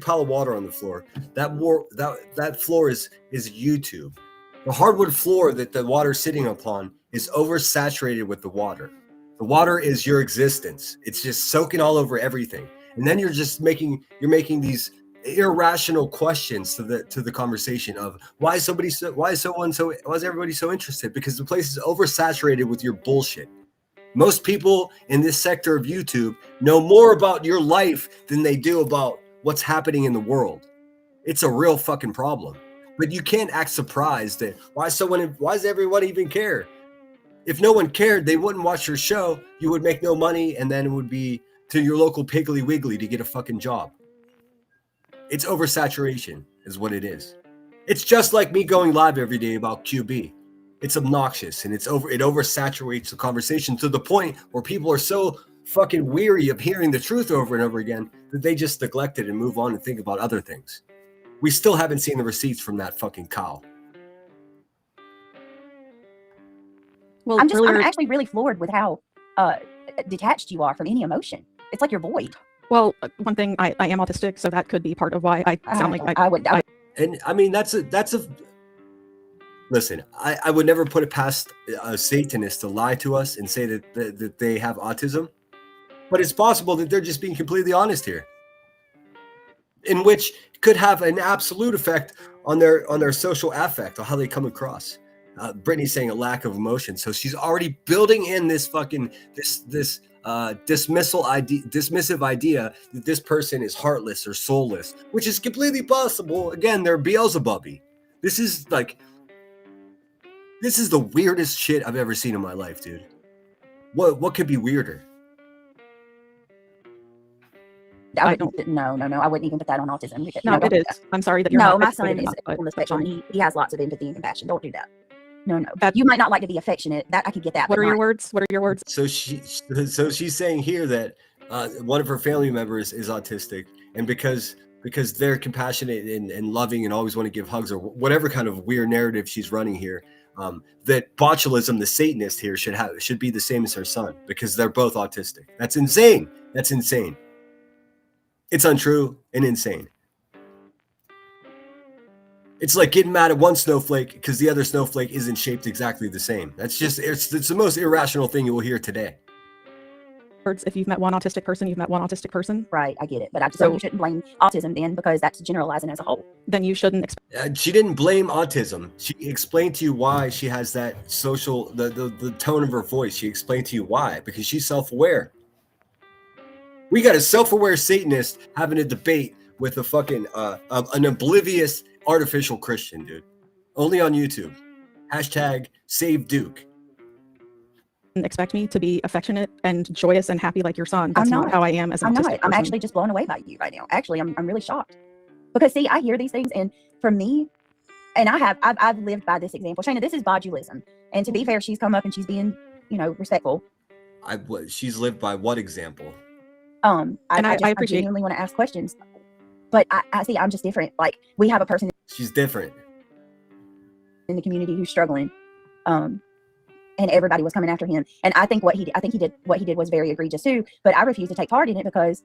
pile of water on the floor. That floor is YouTube. The hardwood floor that the water's sitting upon is oversaturated with the water. The water is your existence. It's just soaking all over everything. And then you're making these irrational questions to the conversation of why is everybody so interested? Because the place is oversaturated with your bullshit. Most people in this sector of YouTube know more about your life than they do about what's happening in the world. It's a real fucking problem. But you can't act surprised that why does everyone even care? If no one cared, they wouldn't watch your show. You would make no money, and then it would be to your local Piggly Wiggly to get a fucking job. It's oversaturation is what it is. It's just like me going live every day about QB. It's obnoxious, and it oversaturates the conversation to the point where people are so fucking weary of hearing the truth over and over again that they just neglect it and move on and think about other things. We still haven't seen the receipts from that fucking cow. Well, I'm actually really floored with how detached you are from any emotion. It's like you're void. Well, one thing, I am autistic, so that could be part of why I sound like I would. And I mean, listen, I would never put it past a Satanist to lie to us and say that they have autism, but it's possible that they're just being completely honest here, in which could have an absolute effect on their social affect, or how they come across. Brittany's saying a lack of emotion, so she's already building in this fucking this dismissive idea that this person is heartless or soulless, which is completely possible. Again, they're Beelzebub-y. This is the weirdest shit I've ever seen in my life, dude. What could be weirder? No, I wouldn't even put that on autism. No, it is. I'm sorry that you're no, not my son is but on the spectrum. He has lots of empathy and compassion. Don't do that. No. You might not like to be affectionate. That I could get that. What but are your not- words? What are your words? So she's saying here that one of her family members is autistic, and because they're compassionate and loving and always want to give hugs or whatever kind of weird narrative she's running here, that botulism, the Satanist here, should be the same as her son because they're both autistic. That's insane. That's insane. It's untrue and insane. It's like getting mad at one snowflake because the other snowflake isn't shaped exactly the same. That's just it's the most irrational thing you will hear today. Words. If you've met one autistic person, you've met one autistic person. Right, I get it. But I just so you shouldn't blame autism then because that's generalizing as a whole. Then you shouldn't expect. She didn't blame autism. She explained to you why she has that social, the tone of her voice. She explained to you why, because she's self-aware. We got a self-aware Satanist having a debate with a fucking an oblivious artificial Christian, dude. Only on YouTube. Hashtag Save Duke. Expect me to be affectionate and joyous and happy like your son. That's not how I am as an autistic person. I'm actually just blown away by you right now. Actually, I'm really shocked because see, I hear these things, and for me, and I've lived by this example. Shayna, this is botulism, and to be fair, she's come up and she's being, respectful. She's lived by what example? I genuinely want to ask questions, but I see I'm just different. Like we have a person. She's different in the community who's struggling. And everybody was coming after him. And I think what he did was very egregious too, but I refuse to take part in it because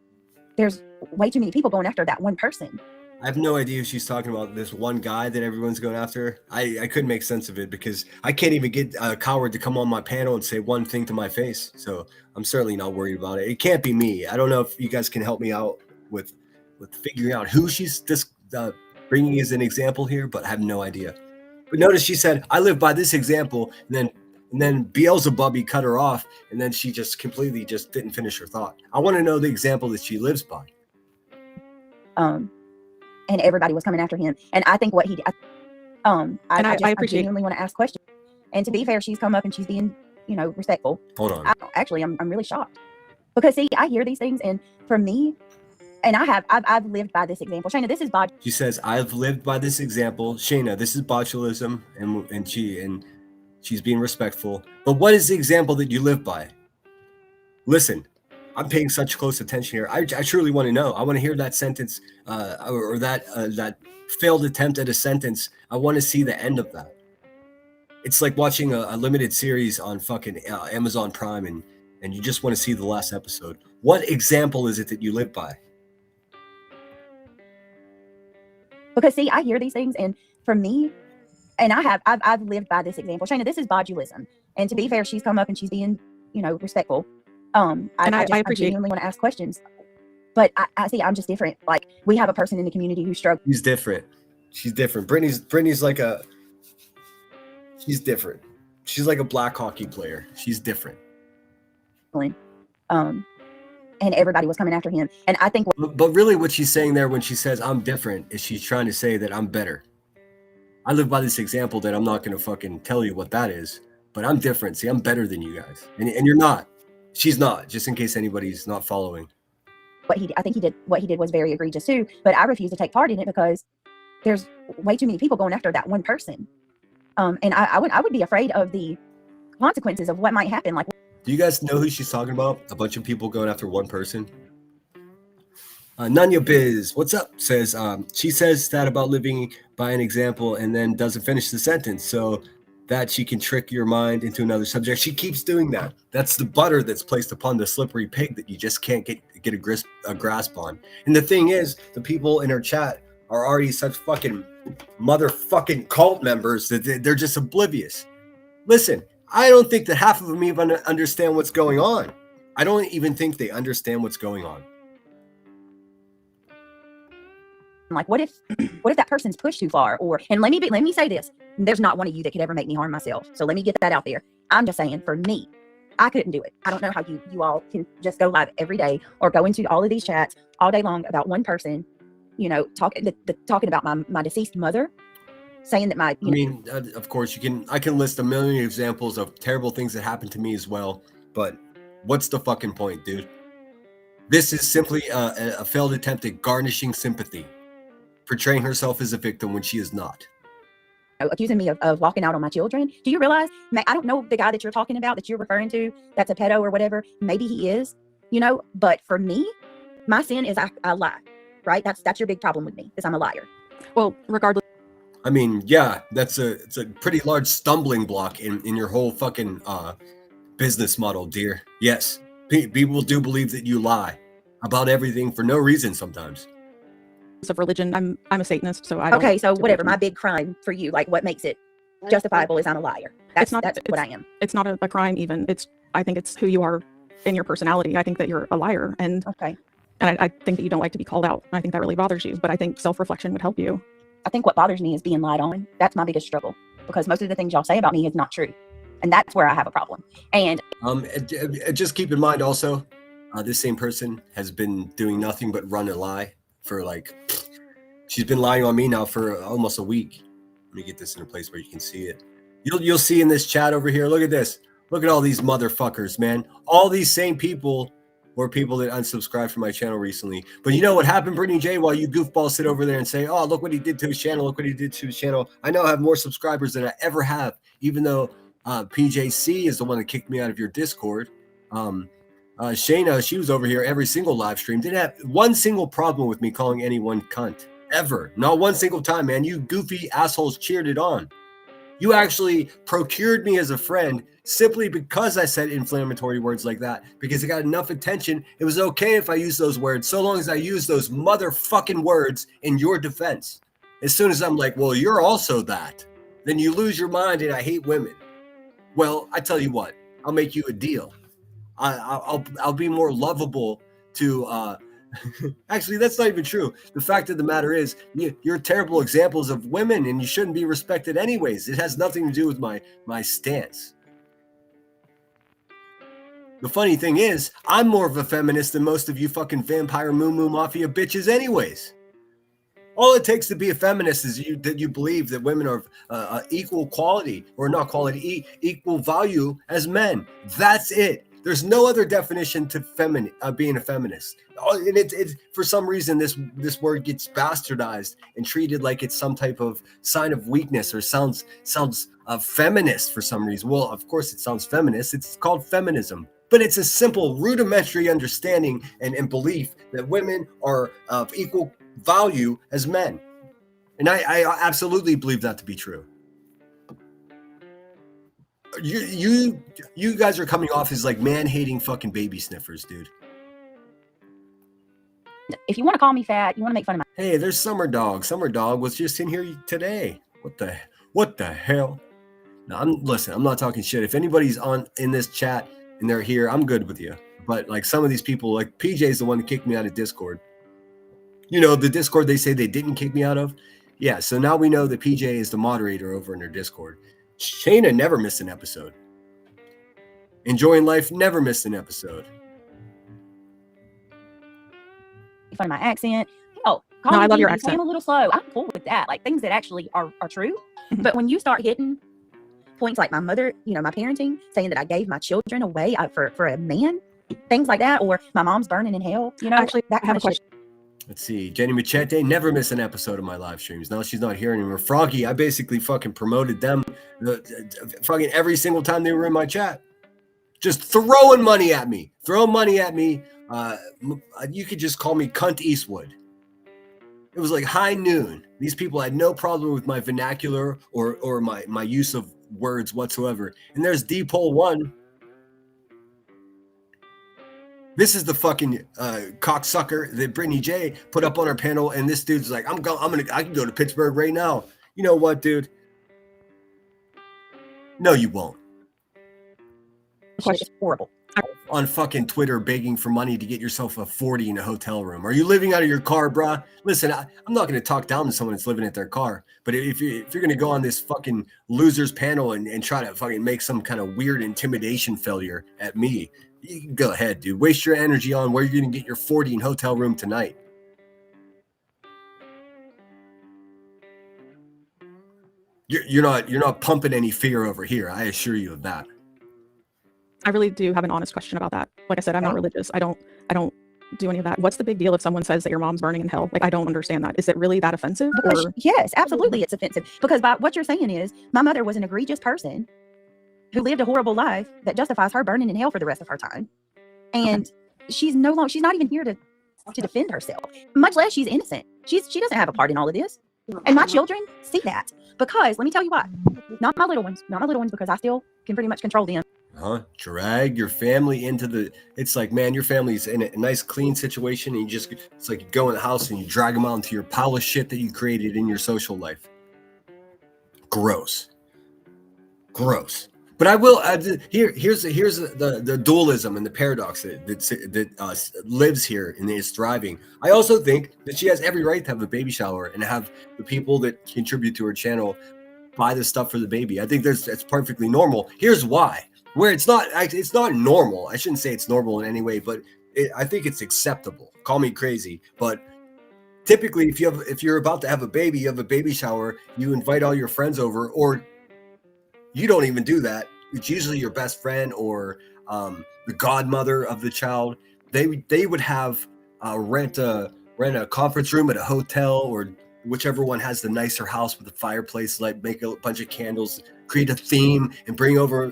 there's way too many people going after that one person. I have no idea if she's talking about this one guy that everyone's going after. I couldn't make sense of it because I can't even get a coward to come on my panel and say one thing to my face. So I'm certainly not worried about it. It can't be me. I don't know if you guys can help me out with figuring out who she's bringing as an example here, but I have no idea. But notice she said, I live by this example, and then Beelzebub cut her off, and then she just completely just didn't finish her thought. I want to know the example that she lives by. And everybody was coming after him, and I think what he did. I genuinely want to ask questions. And to be fair, she's come up and she's being, respectful. Hold on. I'm really shocked because see, I hear these things, and for me, and I've lived by this example. Shayna, this is botulism. She says, I've lived by this example. Shayna, this is botulism, and she's being respectful. But what is the example that you live by? Listen, I'm paying such close attention here. I truly want to know. I want to hear that sentence or that failed attempt at a sentence. I want to see the end of that. It's like watching a limited series on fucking Amazon Prime and you just want to see the last episode. What example is it that you live by? Because see, I hear these things, and for me, and I've lived by this example. Shayna, this is botulism, and to be fair, she's come up and she's being, respectful. I genuinely want to ask questions, but I see I'm just different. Like we have a person in the community who struggles. She's different. She's different. Brittany's like she's different. She's like a black hockey player. She's different. And everybody was coming after him. And I think but really what she's saying there when she says I'm different is she's trying to say that I'm better. I live by this example that I'm not going to fucking tell you what that is, but I'm different. See, I'm better than you guys. And you're not. She's not, just in case anybody's not following. What he did was very egregious too, but I refuse to take part in it because there's way too many people going after that one person. And I would be afraid of the consequences of what might happen. Like, do you guys know who she's talking about? A bunch of people going after one person. Nanya Biz, what's up? Says she says that about living by an example and then doesn't finish the sentence so that she can trick your mind into another subject. She keeps doing that. That's the butter that's placed upon the slippery pig that you just can't get a grasp on. And the thing is, the people in her chat are already such fucking motherfucking cult members that they're just oblivious. Listen, I don't think that half of them even understand what's going on. I don't even think they understand what's going on. Like, what if that person's pushed too far? And let me say this: there's not one of you that could ever make me harm myself. So let me get that out there. I'm just saying, for me, I couldn't do it. I don't know how you all can just go live every day or go into all of these chats all day long about one person, talking about my deceased mother, saying that my. Of course I can list a million examples of terrible things that happened to me as well. But what's the fucking point, dude? This is simply a failed attempt at garnishing sympathy, portraying herself as a victim when she is not. accusing me of walking out on my children. Do you realize, I don't know the guy that you're talking about, that you're referring to, that's a pedo or whatever. Maybe he is, but for me, my sin is I lie, right? That's your big problem with me, is I'm a liar. Well, regardless. I mean, yeah, it's a pretty large stumbling block in your whole fucking business model, dear. Yes, people do believe that you lie about everything for no reason sometimes. Of religion, I'm a Satanist, so I don't. Okay, so whatever. My big crime for you, like what makes it justifiable, is I'm a liar. That's what I am. It's not a crime even. I think it's who you are in your personality. I think that you're a liar, and I think that you don't like to be called out. I think that really bothers you, but I think self-reflection would help you. I think what bothers me is being lied on. That's my biggest struggle, because most of the things y'all say about me is not true, and that's where I have a problem. And just keep in mind also, this same person has been doing nothing but run a lie for she's been lying on me now for almost a week. Let me get this in a place where you can see it. You'll see in this chat over here. Look at this. Look at all these motherfuckers, man. All these same people were people that unsubscribed from my channel recently. But you know what happened, Brittany J? While you goofballs sit over there and say, "Oh, look what he did to his channel. Look what he did to his channel." I now have more subscribers than I ever have, even though PJC is the one that kicked me out of your Discord. Shayna, she was over here every single live stream. Didn't have one single problem with me calling anyone cunt. Ever. Not one single time, man. You goofy assholes cheered it on. You actually procured me as a friend simply because I said inflammatory words like that, because it got enough attention. It was okay if I used those words, so long as I used those motherfucking words in your defense. As soon as I'm like, well, you're also that, then you lose your mind and I hate women. Well, I tell you what, I'll make you a deal. I'll be more lovable to actually, that's not even true. The fact of the matter is, you're terrible examples of women, and you shouldn't be respected anyways. It has nothing to do with my stance. The funny thing is, I'm more of a feminist than most of you fucking vampire moo mafia bitches anyways. All it takes to be a feminist is that you believe that women are equal quality, or not quality, equal value as men. That's it. There's no other definition to being a feminist. And it's for some reason this word gets bastardized and treated like it's some type of sign of weakness, or sounds feminist for some reason. Well, of course it sounds feminist. It's called feminism, but it's a simple rudimentary understanding and belief that women are of equal value as men, and I absolutely believe that to be true. You guys are coming off as like man-hating fucking baby sniffers, dude. if you want to call me fat, you want to make fun of my. Hey, there's Summer Dog. Summer Dog was just in here today. What the hell? No, I'm not talking shit. If anybody's in this chat and they're here, I'm good with you. But like some of these people, like PJ's the one that kicked me out of Discord. You know, the Discord they say they didn't kick me out of. Yeah, so now we know that PJ is the moderator over in their Discord. Shayna never missed an episode. Enjoying Life never missed an episode. Fun of my accent. Oh, no, I love your accent. I'm a little slow. I'm cool with that. Like things that actually are true. But when you start hitting points like my mother, you know, my parenting, saying that I gave my children away for a man, things like that, or my mom's burning in hell, you know, actually, that kind of question. Let's see. Jenny Machete never miss an episode of my live streams. Now she's not here anymore. Froggy, I basically fucking promoted them fucking every single time they were in my chat. Just throwing money at me. You could just call me Cunt Eastwood. It was like high noon. These people had no problem with my vernacular or my use of words whatsoever. And there's D-Pole 1. This is the fucking cocksucker that Brittany J put up on her panel, and this dude's like, I can go to Pittsburgh right now. You know what, dude? No, you won't. It's horrible. On fucking Twitter begging for money to get yourself a 40 in a hotel room. Are you living out of your car, bruh? Listen, I'm not going to talk down to someone that's living at their car, but if you're going to go on this fucking losers panel and try to fucking make some kind of weird intimidation failure at me, you can go ahead, dude. Waste your energy on where you're going to get your 40 in hotel room tonight. You're not pumping any fear over here. I assure you of that. I really do have an honest question about that. Like I said, I'm not religious. I don't do any of that. What's the big deal if someone says that your mom's burning in hell? Like, I don't understand that. Is it really that offensive? Because Or yes, absolutely, it's offensive. Because by what you're saying is, my mother was an egregious person who lived a horrible life that justifies her burning in hell for the rest of her time, and she's not even here to defend herself. Much less she's innocent. She doesn't have a part in all of this, and my children see that. Because let me tell you why. Not my little ones, because I still can pretty much control them. Drag your family into the, it's like, man, your family's in a nice clean situation and it's like you go in the house and you drag them out into your pile of shit that you created in your social life. Gross. But I will here's the dualism and the paradox that lives here and is thriving. I also think that she has every right to have a baby shower and have the people that contribute to her channel buy the stuff for the baby. I think that's perfectly normal. Here's why. Where it's not normal. I shouldn't say it's normal in any way, but I think it's acceptable. Call me crazy, but typically if you're about to have a baby, you have a baby shower, you invite all your friends over, or you don't even do that. It's usually your best friend or the godmother of the child. They would have rent a conference room at a hotel, or whichever one has the nicer house with a fireplace, like make a bunch of candles, create a theme, and bring over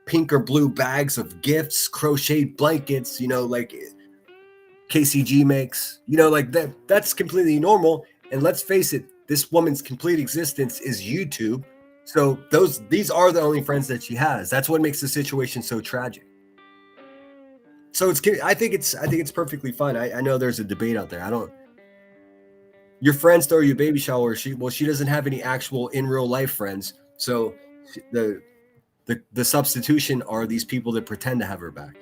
pink or blue bags of gifts, crocheted blankets, like KCG makes, like that's completely normal. And let's face it, this woman's complete existence is YouTube. So these are the only friends that she has. That's what makes the situation so tragic. So I think it's perfectly fine. I know there's a debate out there. Your friends throw you a baby shower. She doesn't have any actual in real life friends. So the substitution are these people that pretend to have her back,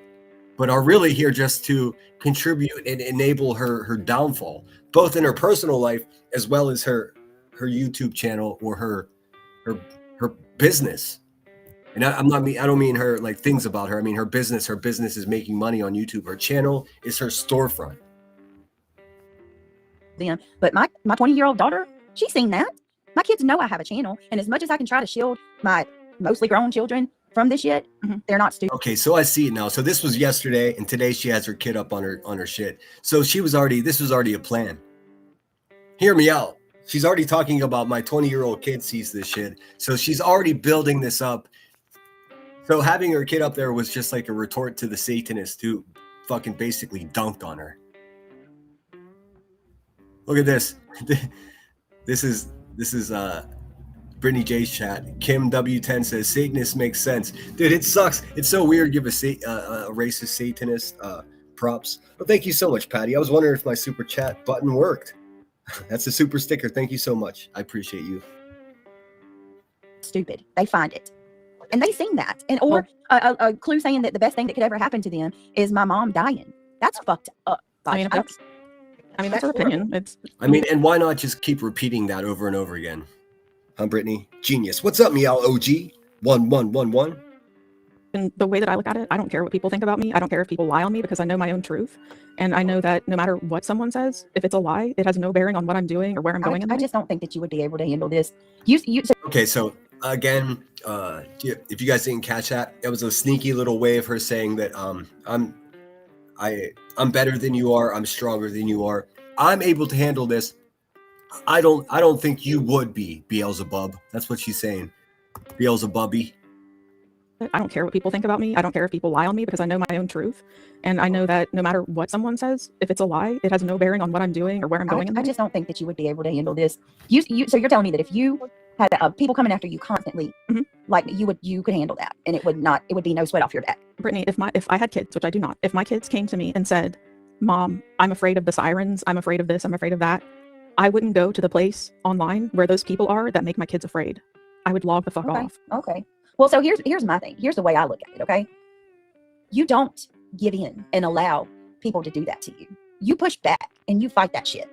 but are really here just to contribute and enable her downfall, both in her personal life as well as her YouTube channel or her business. And I don't mean her like things about her. I mean her business. Her business is making money on YouTube. Her channel is her storefront. But my 20-year-old daughter, she's seen that. My kids know I have a channel, and as much as I can try to shield my mostly grown children from this shit, they're not stupid. Okay, so I see it now. So this was yesterday, and today she has her kid up on her shit. So this was already a plan. Hear me out. She's already talking about my 20-year-old kid sees this shit. So she's already building this up. So having her kid up there was just like a retort to the Satanist who fucking basically dunked on her. Look at this. This is Brittany J's chat. Kim W10 says Satanist makes sense. Dude, it sucks. It's so weird to give a racist Satanist props. Well, thank you so much, Patty. I was wondering if my super chat button worked. That's a super sticker. Thank you so much. I appreciate you. Stupid. They find it. And they sing that. And or a clue saying that the best thing that could ever happen to them is my mom dying. That's fucked up. That's her opinion. And why not just keep repeating that over and over again? Huh, Brittany? Genius. What's up, Meow OG? 1111. And the way that I look at it, I don't care what people think about me. I don't care if people lie on me, because I know my own truth. And I know that no matter what someone says, if it's a lie, it has no bearing on what I'm doing or where I'm going. I just don't think that you would be able to handle this. Okay, so again, if you guys didn't catch that, it was a sneaky little way of her saying that I'm better than you are. I'm stronger than you are. I'm able to handle this. I don't think you would be, Beelzebub. That's what she's saying. Beelzebubby. I don't care what people think about me. I don't care if people lie on me, because I know my own truth. And I know that no matter what someone says, if it's a lie, it has no bearing on what I'm doing or where I'm going. I just don't think that you would be able to handle this. So you're telling me that if you had people coming after you constantly, like you could handle that, and it would be no sweat off your back. Brittany, if I had kids, which I do not, if my kids came to me and said, Mom, I'm afraid of the sirens, I'm afraid of this, I'm afraid of that, I wouldn't go to the place online where those people are that make my kids afraid. I would log the fuck off. Okay. Well, so here's my thing. Here's the way I look at it, okay? You don't give in and allow people to do that to you. You push back and you fight that shit.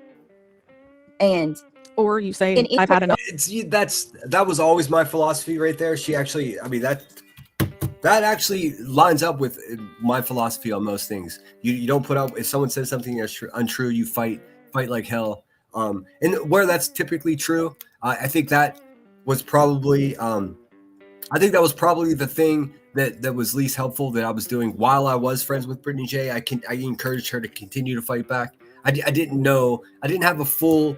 Or you say, I've had enough. That was always my philosophy right there. She actually, that actually lines up with my philosophy on most things. You don't put up, if someone says something that's untrue, you fight like hell. And where that's typically true, I think that was probably the thing that was least helpful that I was doing while I was friends with Brittany J. I encouraged her to continue to fight back. I didn't know. I didn't have full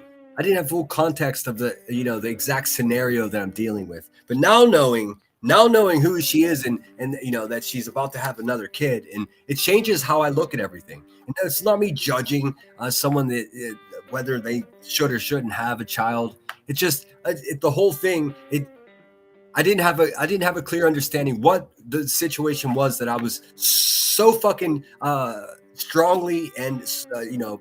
context of the the exact scenario that I'm dealing with. But now knowing who she is and that she's about to have another kid, and it changes how I look at everything. And it's not me judging someone that whether they should or shouldn't have a child. It's just the whole thing. I didn't have a clear understanding what the situation was that I was so fucking strongly and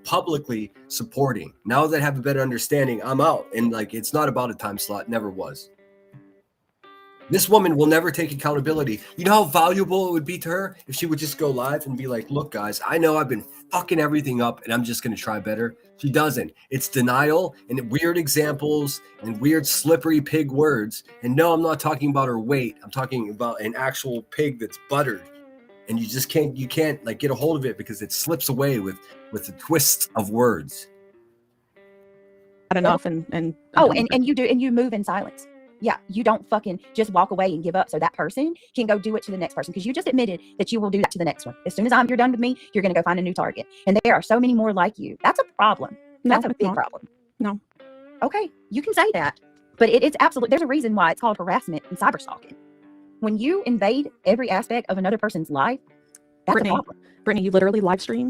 publicly supporting. Now that I have a better understanding, I'm out, and like it's not about a time slot. Never was. This woman will never take accountability. You know how valuable it would be to her if she would just go live and be like, look, guys, I know I've been fucking everything up and I'm just going to try better. She doesn't. It's denial and weird examples and weird slippery pig words. And no, I'm not talking about her weight. I'm talking about an actual pig that's buttered. And you can't like get a hold of it because it slips away with the twists of words. Not enough and you move in silence. Yeah, you don't fucking just walk away and give up so that person can go do it to the next person, because you just admitted that you will do that to the next one. As soon as you're done with me, you're going to go find a new target. And there are so many more like you. That's a problem. That's a big problem. No. Okay, you can say that. But it's absolutely, there's a reason why it's called harassment and cyberstalking. When you invade every aspect of another person's life, that's a problem. Brittany, you literally live stream.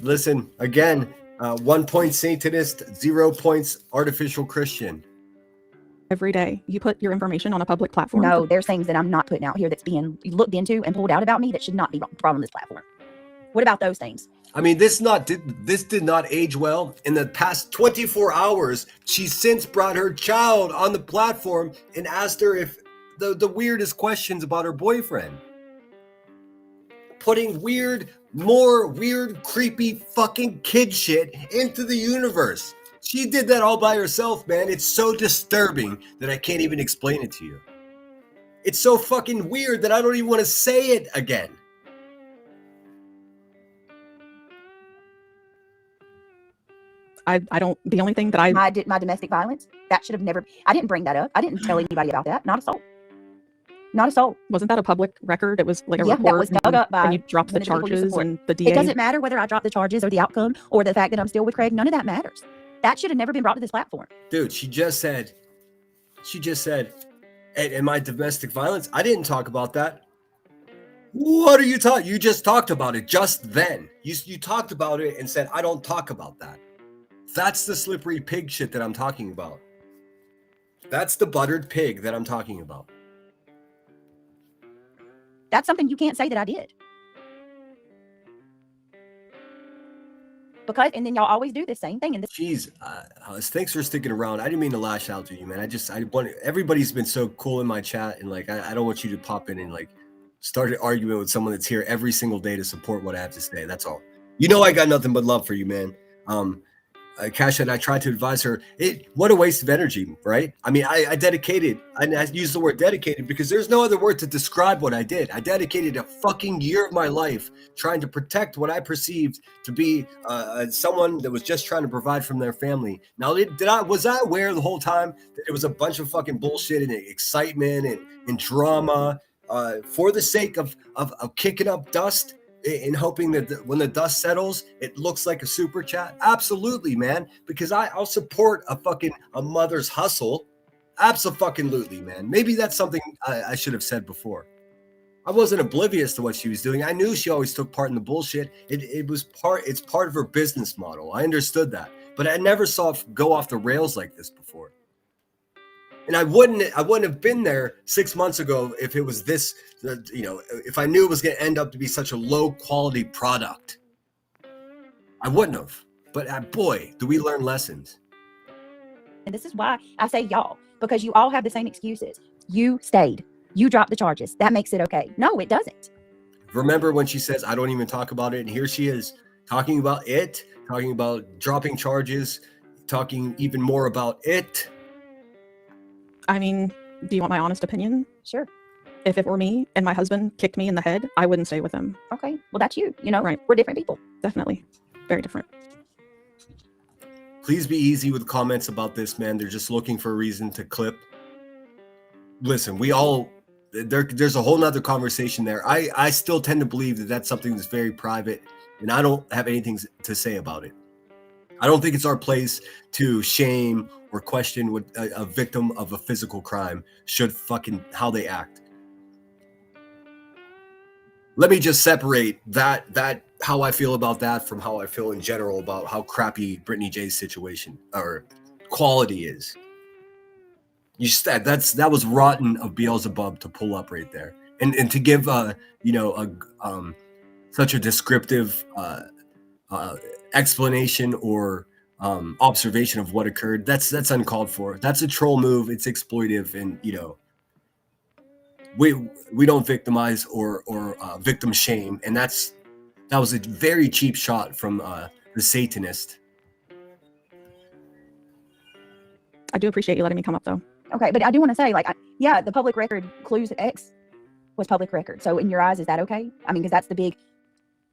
Listen, again, 1 point Satanist, 0 points artificial Christian. Every day you put your information on a public platform. No, there's things that I'm not putting out here that's being looked into and pulled out about me that should not be brought on this platform. What about those things? I mean, this did not age well. In the past 24 hours, she's since brought her child on the platform and asked her if the weirdest questions about her boyfriend. Putting more weird, creepy fucking kid shit into the universe. She did that all by herself, man. It's so disturbing that I can't even explain it to you. It's so fucking weird that I don't even want to say it again. I don't, the only thing that my domestic violence, that should have never, I didn't bring that up. I didn't tell anybody about that. Not a soul. Not a soul. Wasn't that a public record? It was like a report. That was dug up by, and you dropped the charges and the DA. It doesn't matter whether I drop the charges or the outcome or the fact that I'm still with Craig. None of that matters. That should have never been brought to this platform. Dude, she just said, and my domestic violence, I didn't talk about that. What are you talking? You just talked about it just then. You talked about it and said, I don't talk about that. That's the slippery pig shit that I'm talking about. That's the buttered pig that I'm talking about. That's something you can't say that I did. Because, and then y'all always do the same thing. And Jeez, thanks for sticking around. I didn't mean to lash out to you, man. Everybody's been so cool in my chat, and like, I don't want you to pop in and like start an argument with someone that's here every single day to support what I have to say. That's all. You know, I got nothing but love for you, man. Kasia and I tried to advise her. What a waste of energy, right? I mean, I used the word dedicated because there's no other word to describe what I did. I dedicated a fucking year of my life trying to protect what I perceived to be someone that was just trying to provide from their family. Now, was I aware the whole time that it was a bunch of fucking bullshit and excitement and drama for the sake of kicking up dust? In hoping that when the dust settles, it looks like a super chat? Absolutely, man. Because I'll support a mother's hustle. Absolutely, man. Maybe that's something I should have said before. I wasn't oblivious to what she was doing. I knew she always took part in the bullshit. It's part of her business model. I understood that. But I never saw it go off the rails like this before. And I wouldn't have been there 6 months ago if it was this, if I knew it was going to end up to be such a low quality product. I wouldn't have. But boy, do we learn lessons. And this is why I say y'all, because you all have the same excuses. You stayed. You dropped the charges. That makes it okay. No, it doesn't. Remember when she says, I don't even talk about it. And here she is talking about it, talking about dropping charges, talking even more about it. I mean, do you want my honest opinion? Sure. If it were me and my husband kicked me in the head, I wouldn't stay with him. Okay. Well, that's you. You know, right. We're different people. Definitely. Very different. Please be easy with comments about this, man. They're just looking for a reason to clip. Listen, we all there's a whole nother conversation there. I still tend to believe that that's something that's very private, and I don't have anything to say about it. I don't think it's our place to shame or question what a victim of a physical crime should fucking how they act. Let me just separate that how I feel about that from how I feel in general about how crappy Brittany J's situation or quality is. That was rotten of Beelzebub to pull up right there, and to give such a descriptive explanation or observation of what occurred. That's uncalled for. That's a troll move. It's exploitive, and we don't victimize or victim shame, and that was a very cheap shot from the Satanist. I do appreciate you letting me come up, though. Okay, but I do want to say, like, the public record clues X was public record. So in your eyes, is that okay? I mean, because that's the big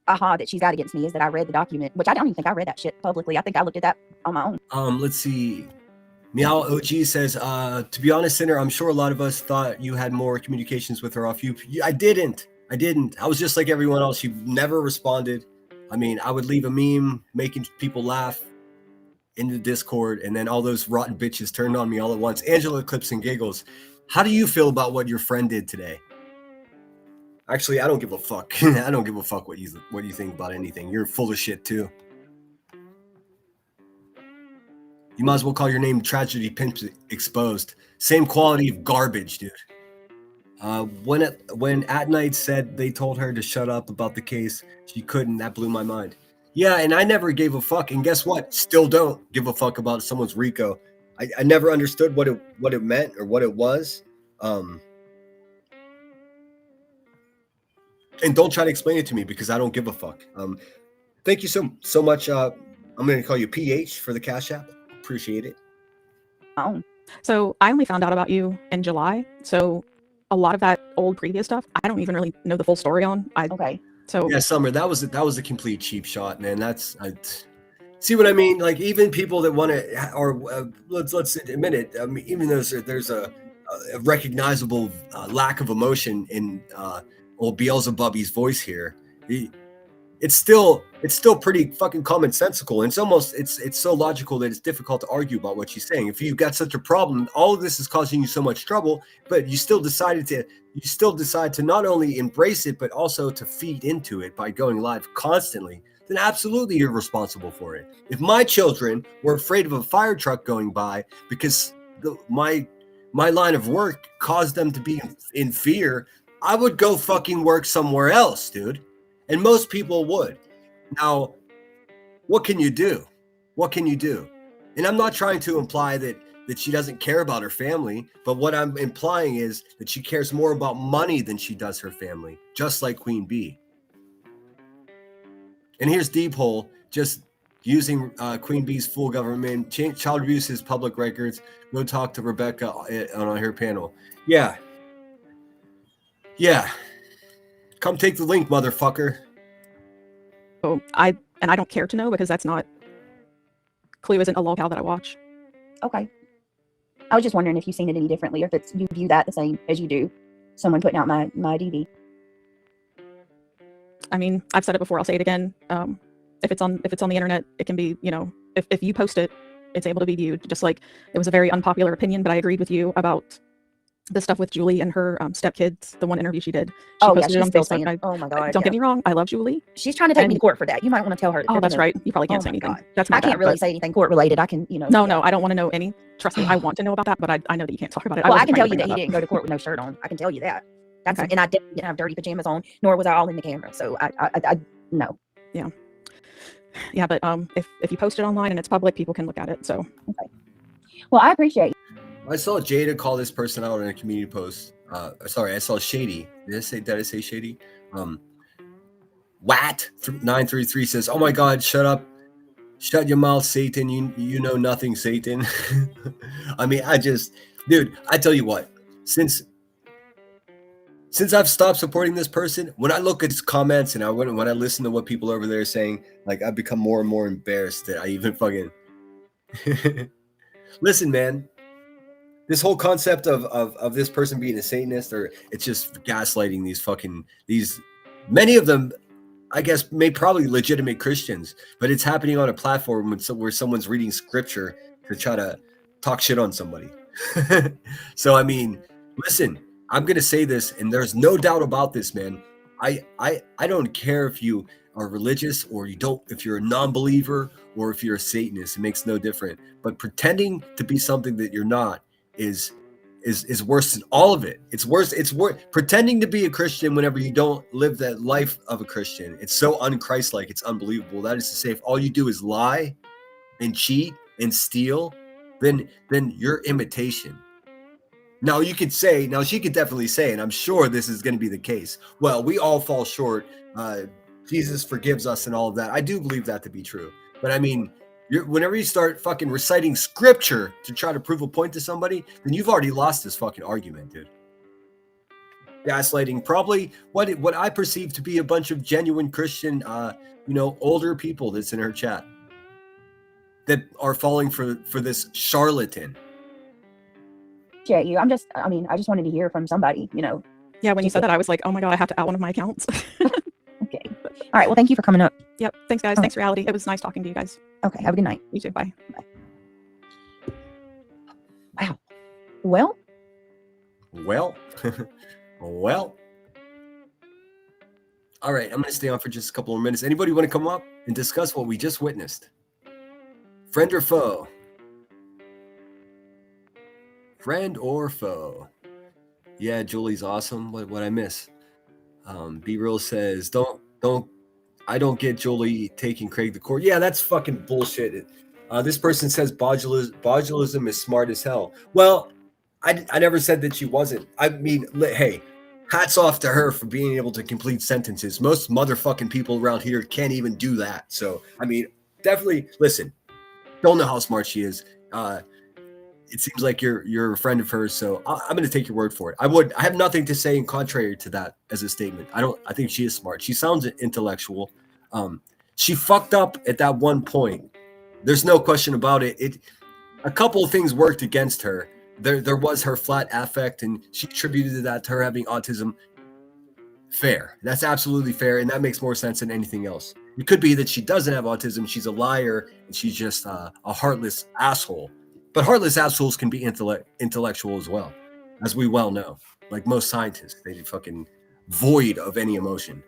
aha that she's got against me, is that I read the document, which I don't even think I read that shit publicly. I think I looked at that on my own. Let's see. Meow OG says, to be honest, Sinner, I'm sure a lot of us thought you had more communications with her off you. I didn't. I was just like everyone else. She never responded. I mean, I would leave a meme making people laugh in the Discord, and then all those rotten bitches turned on me all at once. Angela clips and giggles. How do you feel about what your friend did today? Actually, I don't give a fuck. I don't give a fuck what you think about anything. You're full of shit too. You might as well call your name Tragedy Pimp Exposed. Same quality of garbage, dude. When At Night said they told her to shut up about the case, she couldn't. That blew my mind. Yeah, and I never gave a fuck. And guess what? Still don't give a fuck about someone's RICO. I never understood what it meant or what it was. And don't try to explain it to me because I don't give a fuck. Thank you so much. I'm going to call you PH for the Cash App. Appreciate it. Oh, so I only found out about you in July. So a lot of that old previous stuff, I don't even really know the full story on. Okay. So yeah, Summer, that was a complete cheap shot, man. See what I mean? Like even people that want to, or let's admit it. I mean, even though there's a recognizable lack of emotion in old Beelzebubby's voice here, it's still pretty fucking commonsensical. And it's so logical that it's difficult to argue about what she's saying. If you've got such a problem, all of this is causing you so much trouble, but you still decide to not only embrace it, but also to feed into it by going live constantly, then absolutely you're responsible for it. If my children were afraid of a fire truck going by because my line of work caused them to be in fear, I would go fucking work somewhere else, dude. And most people would. Now, what can you do? What can you do? And I'm not trying to imply that she doesn't care about her family, but what I'm implying is that she cares more about money than she does her family, just like Queen Bee. And here's Deep Hole, just using Queen Bee's full government, child abuse is public records. Go talk to Rebecca on her panel. Yeah. Come take the link, motherfucker. So I don't care to know because that's not, Clue isn't a locale that I watch. Okay. I was just wondering if you've seen it any differently, or if you view that the same as you do someone putting out my DV. I mean, I've said it before, I'll say it again. If it's on the internet, it can be, if you post it, it's able to be viewed. Just like it was a very unpopular opinion, but I agreed with you about the stuff with Julie and her stepkids, the one interview she did. She posted it on Facebook. Saying, oh my God. Don't get me wrong, I love Julie. She's trying to take me to court for that. You might want to tell her. Oh, that's right. You probably can't say anything. God. That's my bad, I can't really say anything court related. I can, No, I don't want to know any. Trust me, I want to know about that, but I know that you can't talk about it. Well, I can tell you that he didn't go to court with no shirt on. I can tell you that. That's okay. And I didn't have dirty pajamas on, nor was I all in the camera. So I no. Yeah, but if you post it online and it's public, people can look at it. So okay. Well, I appreciate it. I saw Jada call this person out in a community post. Sorry, I saw Shady. Did I say Shady? Wat 933 says, "Oh my God, shut up, shut your mouth, Satan. You know nothing, Satan." I mean, dude, I tell you what, since I've stopped supporting this person, when I look at his comments and when I listen to what people over there are saying, like I've become more and more embarrassed that I even fucking listen, man. this whole concept of this person being a Satanist, or it's just gaslighting these many of them, I guess, probably legitimate Christians, but it's happening on a platform where someone's reading scripture to try to talk shit on somebody. So I mean, listen, I'm gonna say this, and there's no doubt about this, man. I don't care if you are religious or you don't, if you're a non-believer or if you're a Satanist, it makes no difference. But pretending to be something that you're not is worse than all of it. It's worse. It's worse pretending to be a Christian whenever you don't live that life of a Christian. It's so un-Christ-like. It's unbelievable. That is to say, if all you do is lie and cheat and steal, then you're imitation. Now you could say, now she could definitely say, and I'm sure this is going to be the case, well, we all fall short. Jesus forgives us and all of that. I do believe that to be true. But I mean, whenever you start fucking reciting scripture to try to prove a point to somebody, then you've already lost this fucking argument, dude. Gaslighting, probably what I perceive to be a bunch of genuine Christian, older people that's in her chat that are falling for this charlatan. Yeah, I just wanted to hear from somebody, Yeah, when you said that, I was like, oh my God, I have to out one of my accounts. Okay. All right. Well, thank you for coming up. Yep. Thanks, guys. Thanks, Reality. It was nice talking to you guys. Okay. Have a good night. You too. Bye. Wow. Well. All right. I'm going to stay on for just a couple more minutes. Anybody want to come up and discuss what we just witnessed? Friend or foe? Friend or foe? Yeah, Julie's awesome. What I miss? Be Real says, I don't get Julie taking Craig to court. Yeah, that's fucking bullshit. This person says botulism is smart as hell. Well, I never said that she wasn't. I mean, hey, hats off to her for being able to complete sentences. Most motherfucking people around here can't even do that. So, I mean, definitely, listen, don't know how smart she is. It seems like you're a friend of hers, so I'm going to take your word for it. I have nothing to say in contrary to that as a statement. I think she is smart. She sounds intellectual. She fucked up at that one point. There's no question about it. A couple of things worked against her. There was her flat affect, and she attributed that to her having autism. Fair. That's absolutely fair, and that makes more sense than anything else. It could be that she doesn't have autism. She's a liar, and she's just a heartless asshole. But heartless assholes can be intellectual as well, as we well know. Like most scientists, they're fucking void of any emotion.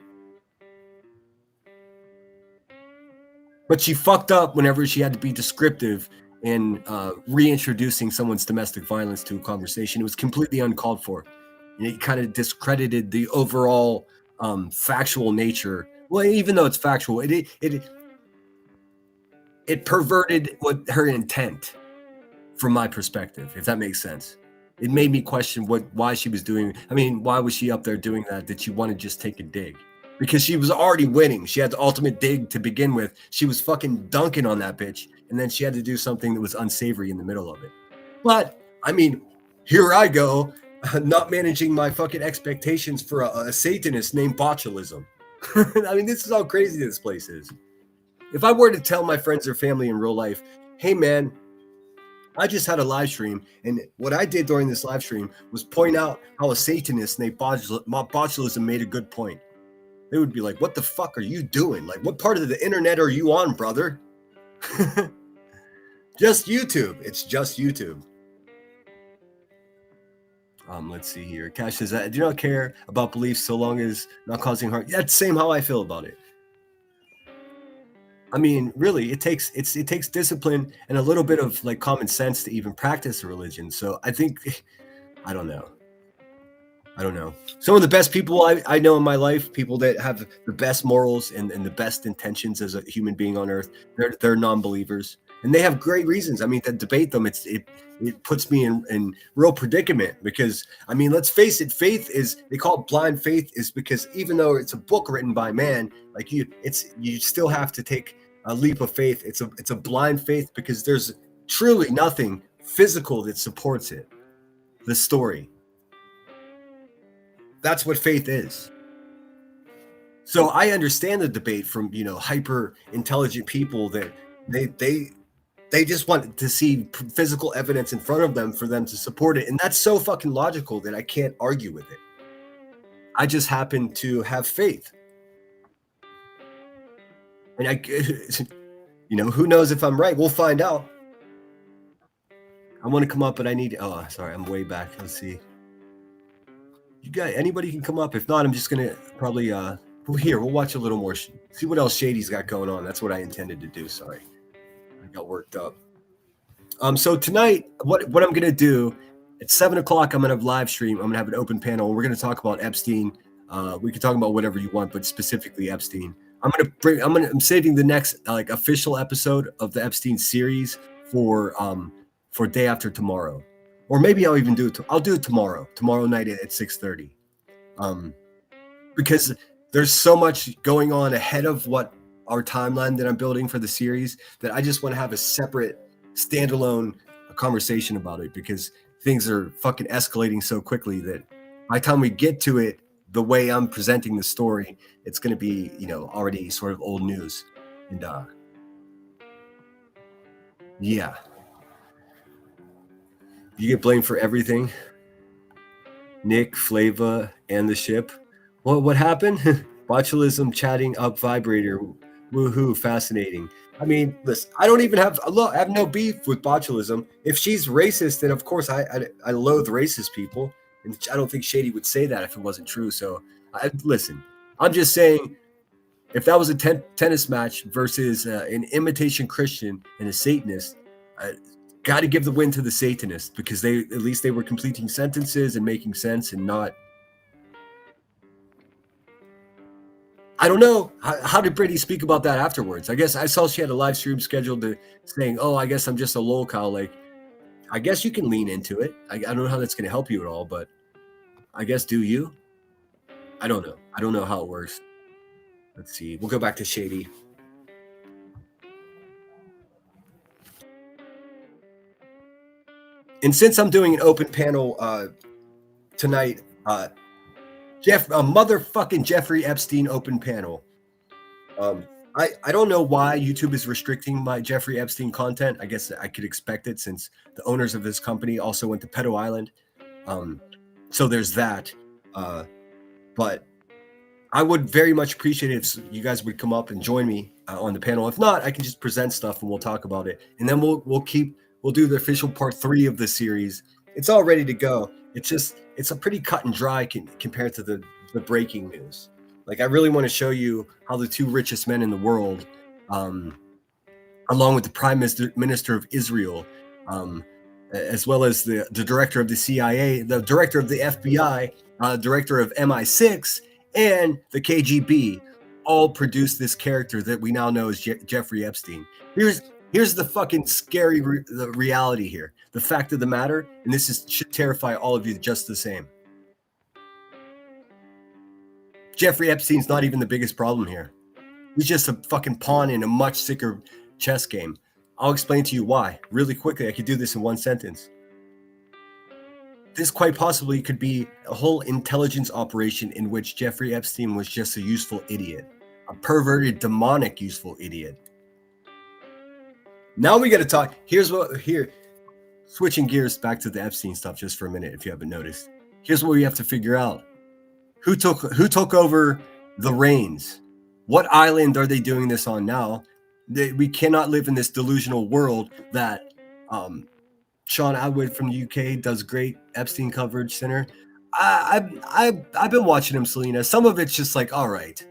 But she fucked up whenever she had to be descriptive in reintroducing someone's domestic violence to a conversation. It was completely uncalled for. And it kind of discredited the overall factual nature. Well, even though it's factual, it perverted what her intent. From my perspective, if that makes sense. It made me question why she was doing. I mean, why was she up there doing that? Did she want to just take a dig? Because she was already winning. She had the ultimate dig to begin with. She was fucking dunking on that bitch. And then she had to do something that was unsavory in the middle of it. But, I mean, here I go, not managing my fucking expectations for a Satanist named botulism. I mean, this is how crazy this place is. If I were to tell my friends or family in real life, hey man, I just had a live stream, and what I did during this live stream was point out how a Satanist named botulism made a good point. They would be like, what the fuck are you doing? Like, what part of the internet are you on, brother? Just YouTube. It's just YouTube. Let's see here. Cash says, I do not care about beliefs so long as not causing harm. That's the same how I feel about it. I mean, really, it takes discipline and a little bit of like common sense to even practice a religion. So I think, I don't know. Some of the best people I know in my life, people that have the best morals and the best intentions as a human being on earth, they're non-believers. And they have great reasons. I mean, to debate them, it puts me in real predicament because, I mean, let's face it, they call it blind faith is because even though it's a book written by man, like you still have to take a leap of faith. It's a blind faith because there's truly nothing physical that supports it. The story. That's what faith is. So I understand the debate from, hyper intelligent people that They just want to see physical evidence in front of them for them to support it. And that's so fucking logical that I can't argue with it. I just happen to have faith. And who knows if I'm right? We'll find out. I want to come up, but I need, sorry, I'm way back. Let's see. Anybody can come up. If not, I'm just going to probably, we'll watch a little more. See what else Shady's got going on. That's what I intended to do. Sorry. I got worked up. So tonight, what I'm going to do, at 7 o'clock, I'm going to have live stream. I'm going to have an open panel. We're going to talk about Epstein. We can talk about whatever you want, but specifically Epstein. I'm saving the next official episode of the Epstein series for day after tomorrow, or maybe I'll even do it. I'll do it tomorrow night at 6:30, because there's so much going on ahead of what our timeline that I'm building for the series that I just want to have a separate standalone conversation about it, because things are fucking escalating so quickly that by the time we get to it, the way I'm presenting the story, it's going to be, already sort of old news. And yeah. You get blamed for everything. Nick, Flava, and the ship. Well, what happened? Botulism chatting up vibrator. Woohoo, fascinating. I mean, listen, I have no beef with botulism. If she's racist, then of course I loathe racist people. And I don't think Shady would say that if it wasn't true. So listen, I'm just saying, if that was a tennis match versus an imitation Christian and a Satanist, got to give the win to the Satanists, because at least they were completing sentences and making sense and not. I don't know. How did Brittany speak about that afterwards? I guess I saw she had a live stream scheduled saying, I guess I'm just a lol cow. Like, I guess you can lean into it. I don't know how that's going to help you at all, but I guess do you? I don't know. I don't know how it works. Let's see. We'll go back to Shady. And since I'm doing an open panel tonight, motherfucking Jeffrey Epstein open panel. I don't know why YouTube is restricting my Jeffrey Epstein content. I guess I could expect it, since the owners of this company also went to Pedo Island. So there's that. But I would very much appreciate it if you guys would come up and join me on the panel. If not, I can just present stuff and we'll talk about it. And then we'll do the official part 3 of the series. It's all ready to go. It's a pretty cut and dry compared to the breaking news. Like, I really want to show you how the 2 richest men in the world, along with the Prime Minister of Israel, as well as the director of the CIA, the director of the FBI, director of MI6, and the KGB, all produced this character that we now know as Jeffrey Epstein. Here's the fucking scary the reality here. The fact of the matter, and this should terrify all of you just the same. Jeffrey Epstein's not even the biggest problem here. He's just a fucking pawn in a much sicker chess game. I'll explain to you why. Really quickly, I could do this in one sentence. This quite possibly could be a whole intelligence operation in which Jeffrey Epstein was just a useful idiot. A perverted, demonic, useful idiot. Now we got to talk. Switching gears back to the Epstein stuff just for a minute, if you haven't noticed. Here's what we have to figure out. Who took over the reins? What island are they doing this on now? We cannot live in this delusional world that Sean Atwood from the UK does great Epstein coverage center. I've been watching him, Selena. Some of it's just like, all right.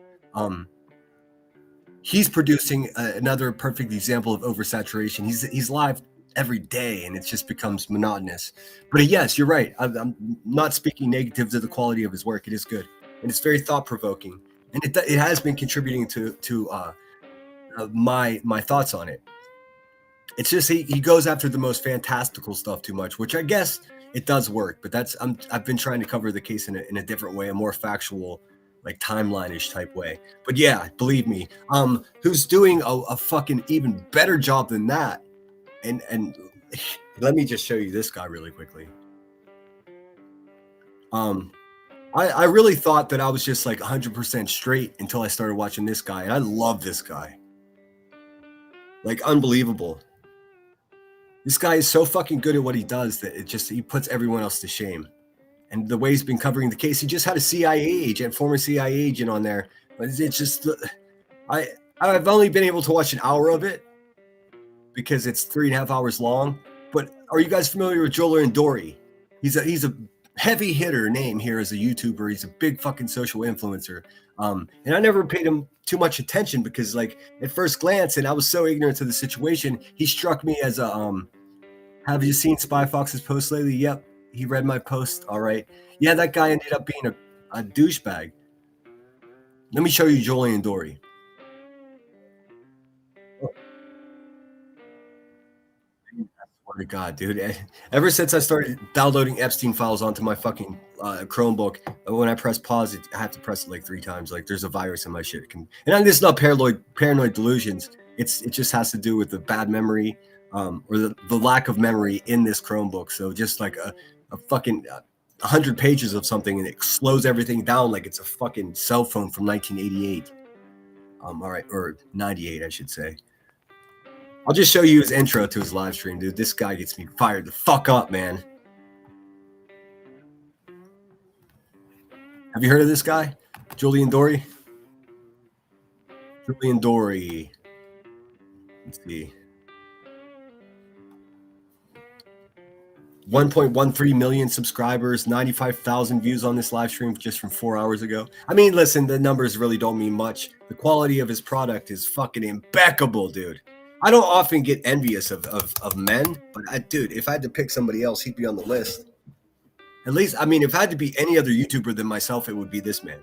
He's producing another perfect example of oversaturation. He's live every day, and it just becomes monotonous. But yes, you're right. I'm not speaking negative to the quality of his work. It is good, and it's very thought-provoking, and it has been contributing to my thoughts on it. It's just he goes after the most fantastical stuff too much, which I guess it does work. But I've been trying to cover the case in a different way, a more factual, like timeline-ish type way. But yeah, believe me, who's doing a fucking even better job than that? And let me just show you this guy really quickly. I really thought that I was just like 100% straight until I started watching this guy, and I love this guy. Like, unbelievable. This guy is so fucking good at what he does that he puts everyone else to shame. And the way he's been covering the case, he just had a CIA agent, former CIA agent on there. But it's just, I've only been able to watch an hour of it because it's 3.5 hours long. But are you guys familiar with Joel and Dory? He's a heavy hitter name here as a YouTuber. He's a big fucking social influencer. And I never paid him too much attention because, like, at first glance, and I was so ignorant to the situation, he struck me as a have you seen Spy Fox's post lately? Yep, he read my post. All right. Yeah, that guy ended up being a douchebag. Let me show you Joel and Dory. To God, dude. Ever since I started downloading Epstein files onto my fucking Chromebook, when I press pause, I have to press it like 3 times. Like there's a virus in my shit. And this is not paranoid delusions. It just has to do with the bad memory or the lack of memory in this Chromebook. So just like a fucking 100 pages of something, and it slows everything down like it's a fucking cell phone from 1988. All right, or 98, I should say. I'll just show you his intro to his live stream, dude. This guy gets me fired the fuck up, man. Have you heard of this guy? Julian Dory? Julian Dory. Let's see. 1.13 million subscribers, 95,000 views on this live stream just from 4 hours ago. I mean, listen, the numbers really don't mean much. The quality of his product is fucking impeccable, dude. I don't often get envious of men, but dude, if I had to pick somebody else, he'd be on the list. At least, I mean, if I had to be any other YouTuber than myself, it would be this man.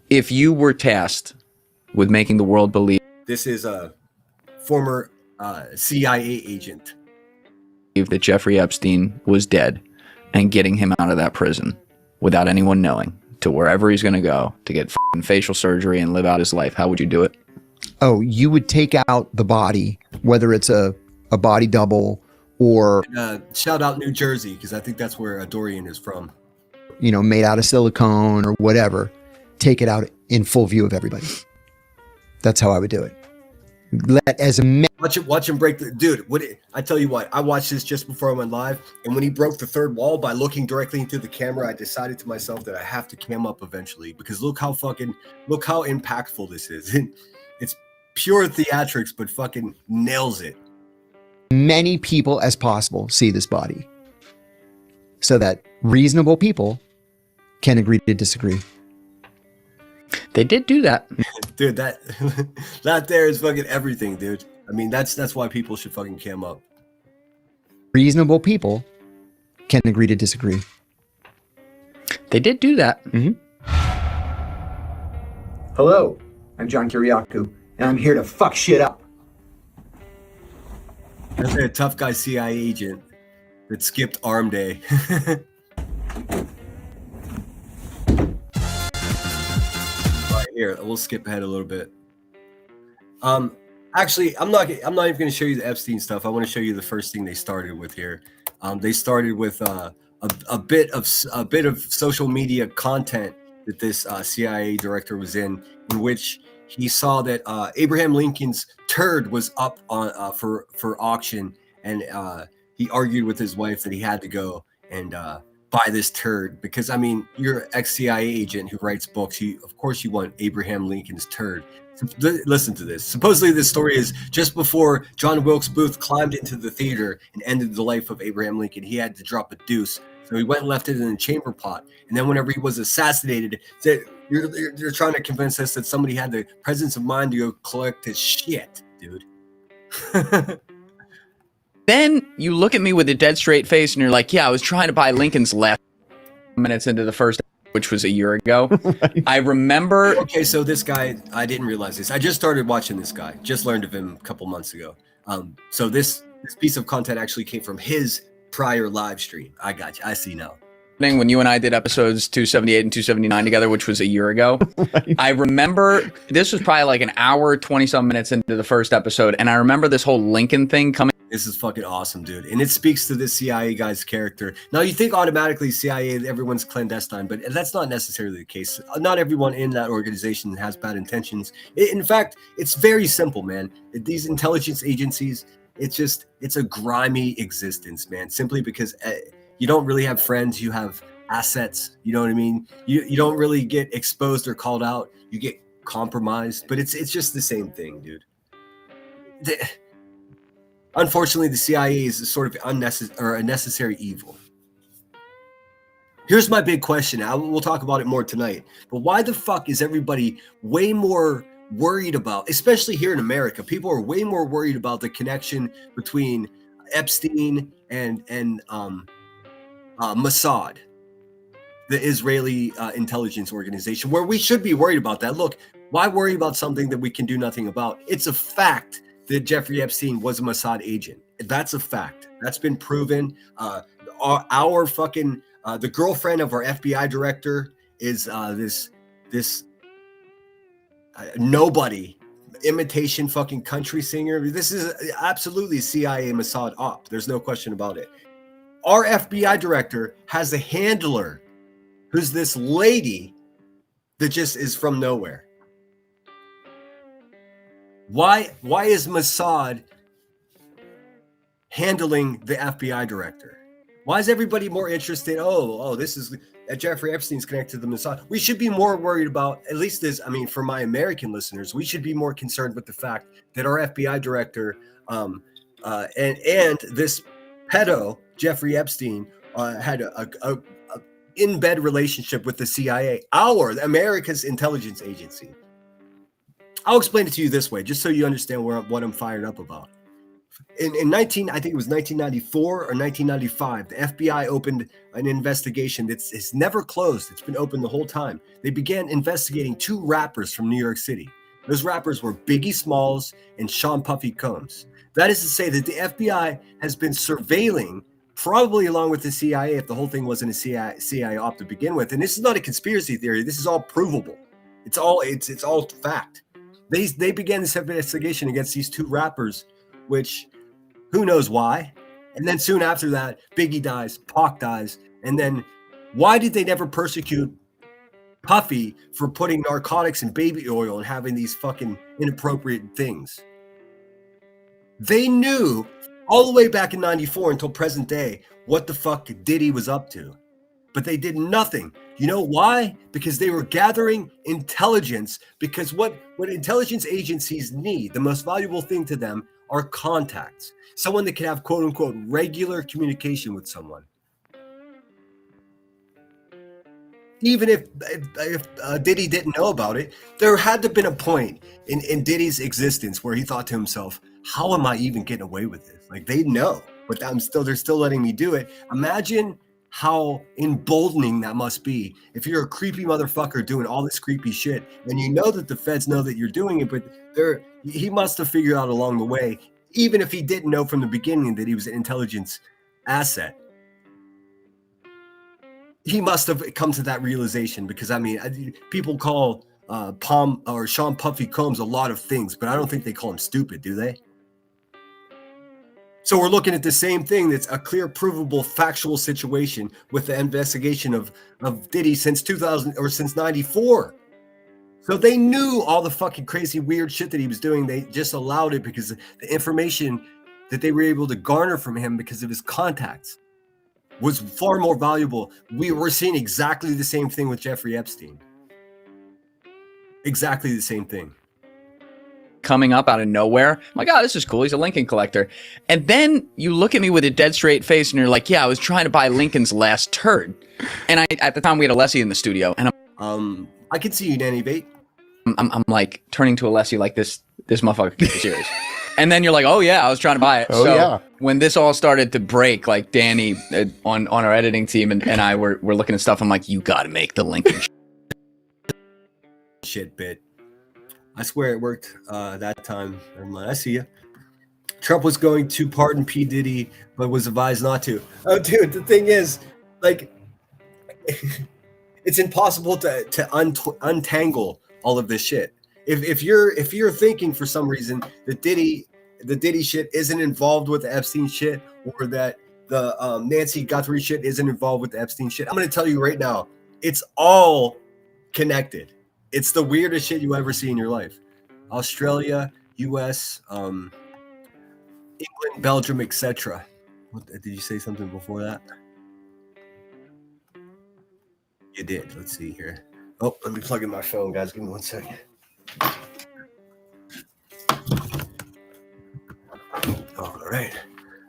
If you were tasked with making the world believe this is a former CIA agent that Jeffrey Epstein was dead and getting him out of that prison without anyone knowing to wherever he's going to go to get facial surgery and live out his life, how would you do it? Oh, you would take out the body, whether it's a body double or... shout out New Jersey, because I think that's where Dorian is from. You know, made out of silicone or whatever. Take it out in full view of everybody. That's how I would do it. Watch him break the... Dude, I tell you what, I watched this just before I went live, and when he broke the third wall by looking directly into the camera, I decided to myself that I have to cam up eventually, because look how impactful this is. It's pure theatrics, but fucking nails it. Many people as possible see this body so that reasonable people can agree to disagree. They did do that. Dude, that there is fucking everything, dude. I mean, that's why people should fucking cam up. Reasonable people can agree to disagree. They did do that. Mm-hmm. Hello, I'm John Kiriakou, and I'm here to fuck shit up. That's a tough guy CIA agent that skipped arm day. Right here, we'll skip ahead a little bit. Actually, I'm not even going to show you the Epstein stuff. I want to show you the first thing they started with here. They started with a bit of social media content that this CIA director was in which he saw that Abraham Lincoln's turd was up on for auction, and he argued with his wife that he had to go and buy this turd because, I mean, you're an ex-CIA agent who writes books. Of course you want Abraham Lincoln's turd. So, listen to this. Supposedly this story is just before John Wilkes Booth climbed into the theater and ended the life of Abraham Lincoln. He had to drop a deuce. So he went and left it in a chamber pot. And then whenever he was assassinated, said, you're trying to convince us that somebody had the presence of mind to go collect his shit, dude. Then you look at me with a dead straight face and you're like, yeah, I was trying to buy Lincoln's left minutes into the first, which was a year ago. Right. I remember. Okay, so this guy, I didn't realize this. I just started watching this guy. Just learned of him a couple months ago. So this piece of content actually came from his prior live stream. I got you. I see now. When you and I did episodes 278 and 279 together, which was a year ago. Right. I remember this was probably like an hour, 20-some minutes into the first episode. And I remember this whole Lincoln thing coming. This is fucking awesome, dude. And it speaks to this CIA guy's character. Now, you think automatically CIA, everyone's clandestine, but that's not necessarily the case. Not everyone in that organization has bad intentions. In fact, it's very simple, man. These intelligence agencies, it's a grimy existence, man, simply because you don't really have friends, you have assets, you know what I mean? You don't really get exposed or called out, you get compromised, but it's just the same thing, dude. Unfortunately, the CIA is a sort of a necessary evil. Here's my big question. We'll talk about it more tonight. But why the fuck is everybody way more worried about, especially here in America, people are way more worried about the connection between Epstein and Mossad, the Israeli intelligence organization, where we should be worried about that. Look, why worry about something that we can do nothing about? It's a fact that Jeffrey Epstein was a Mossad agent. That's a fact. That's been proven. Our fucking the girlfriend of our FBI director is this nobody, imitation fucking country singer. This is absolutely CIA Mossad op. There's no question about it. Our FBI director has a handler who's this lady that just is from nowhere. Why is Mossad handling the FBI director? Why is everybody more interested? This is Jeffrey Epstein's connected to the Mossad. We should be more worried about, at least for my American listeners, we should be more concerned with the fact that our FBI director and this pedo, Jeffrey Epstein, had a in-bed relationship with the CIA, America's intelligence agency. I'll explain it to you this way, just so you understand what I'm fired up about. I think it was 1994 or 1995, the FBI opened an investigation that's never closed. It's been open the whole time. They began investigating 2 rappers from New York City. Those rappers were Biggie Smalls and Sean Puffy Combs. That is to say that the FBI has been surveilling, probably along with the CIA, if the whole thing wasn't a CIA op to begin with. And this is not a conspiracy theory. This is all provable. It's all fact. They began this investigation against these 2 rappers, which who knows why. And then soon after that, Biggie dies, Pac dies. And then why did they never persecute Puffy for putting narcotics in baby oil and having these fucking inappropriate things? They knew all the way back in 94 until present day what the fuck Diddy was up to. But they did nothing. You know why? Because they were gathering intelligence, because what intelligence agencies need, the most valuable thing to them, are contacts. Someone that can have quote unquote regular communication with someone. Even if Diddy didn't know about it, there had to have been a point in Diddy's existence where he thought to himself, how am I even getting away with this? Like, they know, but they're still letting me do it. Imagine how emboldening that must be if you're a creepy motherfucker doing all this creepy shit and you know that the feds know that you're doing it, but he must have figured out along the way, even if he didn't know from the beginning that he was an intelligence asset. He must have come to that realization, because people call Sean Puffy Combs a lot of things, but I don't think they call him stupid, do they? So we're looking at the same thing. That's a clear, provable, factual situation with the investigation of Diddy since 2000 or since 94. So they knew all the fucking crazy, weird shit that he was doing. They just allowed it because the information that they were able to garner from him because of his contacts was far more valuable. We were seeing exactly the same thing with Jeffrey Epstein. Exactly the same thing. Coming up out of nowhere. I'm like, oh, this is cool. He's a Lincoln collector. And then you look at me with a dead straight face and you're like, yeah, I was trying to buy Lincoln's last turd. And at the time we had Alessi in the studio, and I could see you, Danny Bate. I'm like turning to Alessi like this motherfucker is serious. And then you're like, oh yeah, I was trying to buy it. When this all started to break, like Danny on our editing team and I were looking at stuff, I'm like, you got to make the Lincoln shit bit. I swear it worked that time. I see you. Trump was going to pardon P. Diddy, but was advised not to. Oh, dude, the thing is, like, it's impossible to untangle all of this shit. If you're thinking for some reason that the Diddy shit isn't involved with the Epstein shit, or that the Nancy Guthrie shit isn't involved with the Epstein shit, I'm going to tell you right now, it's all connected. It's the weirdest shit you ever see in your life. Australia, US, England, Belgium, etc. Did you say something before that? You did. Let's see here. Oh, let me plug in my phone, guys. Give me 1 second. All right.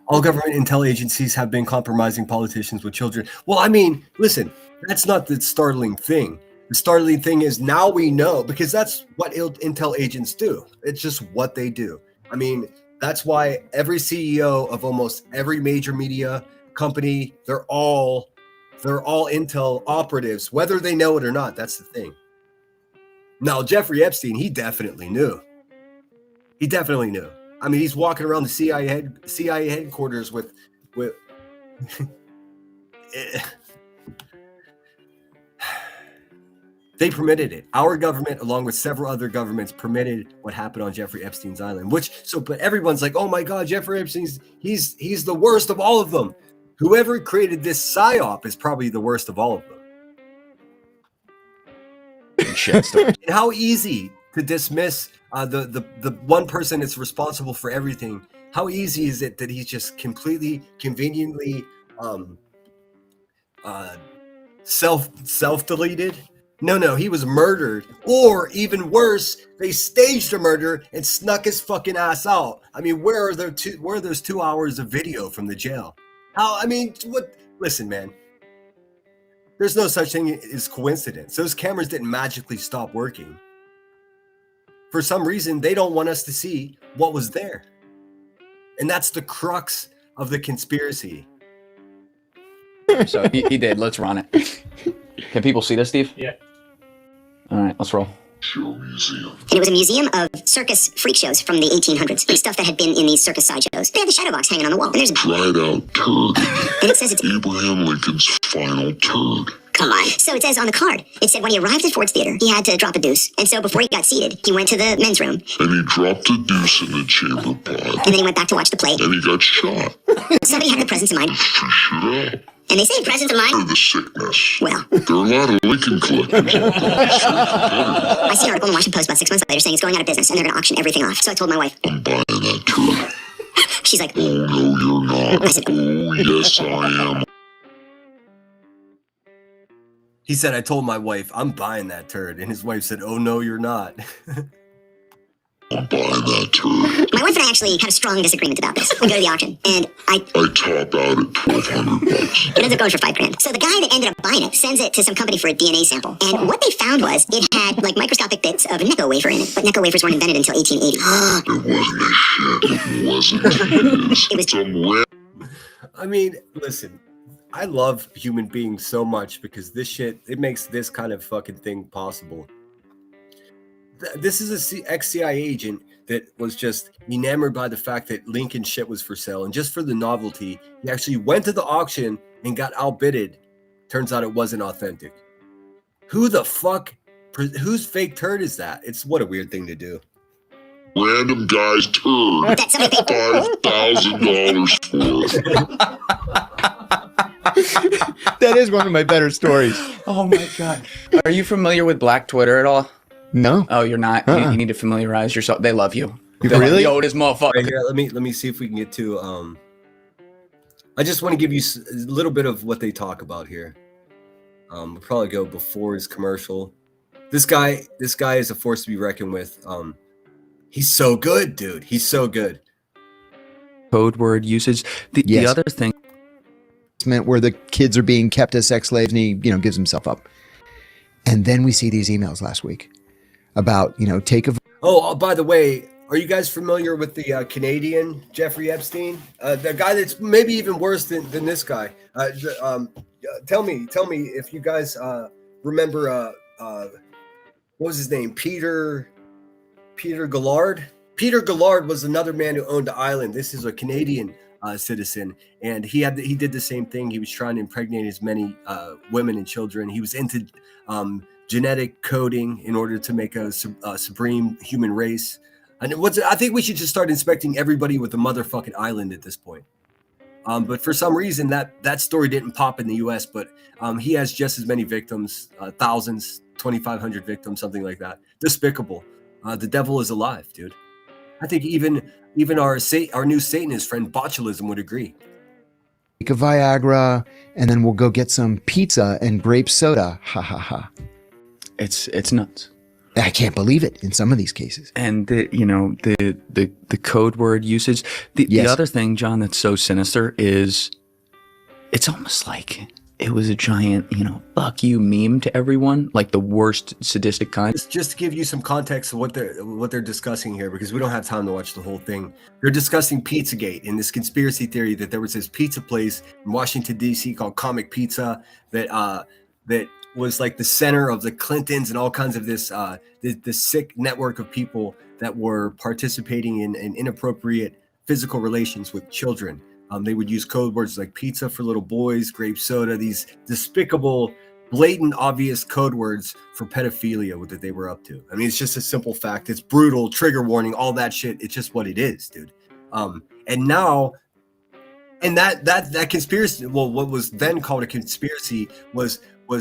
All government intel agencies have been compromising politicians with children. Well, I mean, listen, that's not the startling thing. The startling thing is now we know, because that's what intel agents do. It's just what they do. I mean, that's why every CEO of almost every major media company, they're all intel operatives, whether they know it or not. That's the thing. Now, Jeffrey Epstein, he definitely knew. He definitely knew. I mean, he's walking around the CIA headquarters with they permitted it. Our government, along with several other governments, permitted what happened on Jeffrey Epstein's island. But everyone's like, "Oh my God, Jeffrey Epstein's he's the worst of all of them." Whoever created this psyop is probably the worst of all of them. And how easy to dismiss the one person that's responsible for everything. How easy is it that he's just completely conveniently self-deleted? No, he was murdered, or even worse, they staged a murder and snuck his fucking ass out. I mean, where are those 2 hours of video from the jail? How? I mean, what? Listen, man. There's no such thing as coincidence. Those cameras didn't magically stop working. For some reason, they don't want us to see what was there. And that's the crux of the conspiracy. So he did. Let's run it. Can people see this, Steve? Yeah. All right, let's roll. Show museum. And it was a museum of circus freak shows from the 1800s. Like stuff that had been in these circus sideshows. They had the shadow box hanging on the wall. And there's a dried out turd. And it says it's Abraham Lincoln's final turd. Come on. So it says on the card, it said when he arrived at Ford's Theater, he had to drop a deuce. And so before he got seated, he went to the men's room. And he dropped a deuce in the chamber pot. And then he went back to watch the play. And he got shot. Somebody had the presence of mind. And they say presence of mind. Or the sickness. Well. There are a lot of Lincoln collectors out there. I see an article in the Washington Post about 6 months later saying it's going out of business and they're going to auction everything off. So I told my wife. I'm buying that turd. She's like, oh, no, you're not. I said, oh, yes, I am. He said, I told my wife, I'm buying that turd. And his wife said, oh, no, you're not. I'm buying that turd. My wife and I actually had a strong disagreement about this. We go to the auction, and I top out at $1,200. It ends up going for $5,000. So the guy that ended up buying it sends it to some company for a DNA sample. And what they found was it had like microscopic bits of Necco wafer in it. But Necco wafers weren't invented until 1880. It wasn't a shit. It wasn't. It was somewhere. I mean, listen, I love human beings so much because this shit, it makes this kind of fucking thing possible. This is a ex-CIA agent that was just enamored by the fact that Lincoln shit was for sale. And just for the novelty, he actually went to the auction and got outbidded. Turns out it wasn't authentic. Who the fuck, whose fake turd is that? It's what a weird thing to do. Random guy's turd. $5,000 for it. That is one of my better stories. Oh my God. Are you familiar with Black Twitter at all? No. Oh, you're not? You need to familiarize yourself. They love you. Really? Like, yo, this motherfucker. Right here, let me see if we can get to, I just want to give you a little bit of what they talk about here. We'll probably go before his commercial. This guy is a force to be reckoned with. He's so good, dude. He's so good. Code word usage. The other thing where the kids are being kept as sex slaves and he, gives himself up. And then we see these emails last week about, take a... Oh, by the way, are you guys familiar with the Canadian Jeffrey Epstein? The guy that's maybe even worse than this guy. Tell me if you guys remember, what was his name? Peter Gallard? Peter Gallard was another man who owned the island. This is a Canadian citizen, and he did the same thing. He was trying to impregnate as many women and children. He was into genetic coding in order to make a supreme human race. And I think we should just start inspecting everybody with the motherfucking island at this point. But for some reason, that story didn't pop in the U.S., but he has just as many victims, thousands, 2,500 victims, something like that. Despicable. The devil is alive, dude. I think even our new Satanist friend botulism would agree. Take a Viagra, and then we'll go get some pizza and grape soda. Ha ha ha. It's nuts. I can't believe it in some of these cases. And the code word usage. The other thing, John, that's so sinister is it's almost like it was a giant, fuck you meme to everyone, like the worst sadistic kind. Just to give you some context of what they're discussing here, because we don't have time to watch the whole thing. They're discussing Pizzagate and this conspiracy theory that there was this pizza place in Washington D.C. called Comic Pizza that was like the center of the Clintons and all kinds of this sick network of people that were participating in inappropriate physical relations with children. They would use code words like pizza for little boys, grape soda, these despicable, blatant, obvious code words for pedophilia that they were up to. I mean, it's just a simple fact. It's brutal, trigger warning, all that shit. It's just what it is, dude. And now, and that conspiracy, well, what was then called a conspiracy was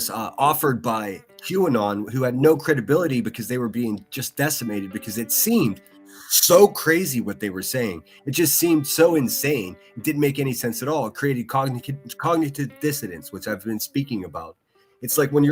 offered by QAnon, who had no credibility because they were being just decimated because it seemed so crazy what they were saying. It just seemed so insane. It didn't make any sense at all. It created cognitive dissonance, which I've been speaking about. It's like when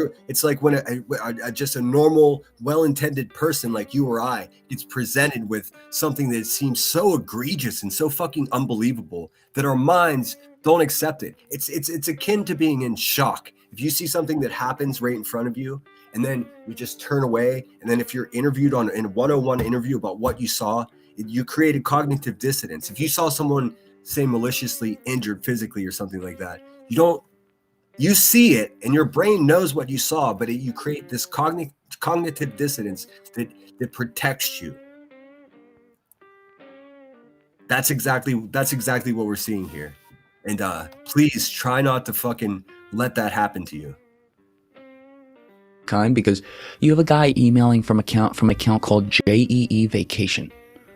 just a normal, well-intended person like you or I gets presented with something that seems so egregious and so fucking unbelievable that our minds don't accept it. It's akin to being in shock. If you see something that happens right in front of you, and then you just turn away, and then if you're interviewed in a one-on-one interview about what you saw, you created cognitive dissonance. If you saw someone, say, maliciously injured physically or something like that, you see it, and your brain knows what you saw, but you create this cognitive dissonance that protects you. That's exactly what we're seeing here. And please try not to fucking let that happen to you. Because you have a guy emailing from account called JEE Vacation.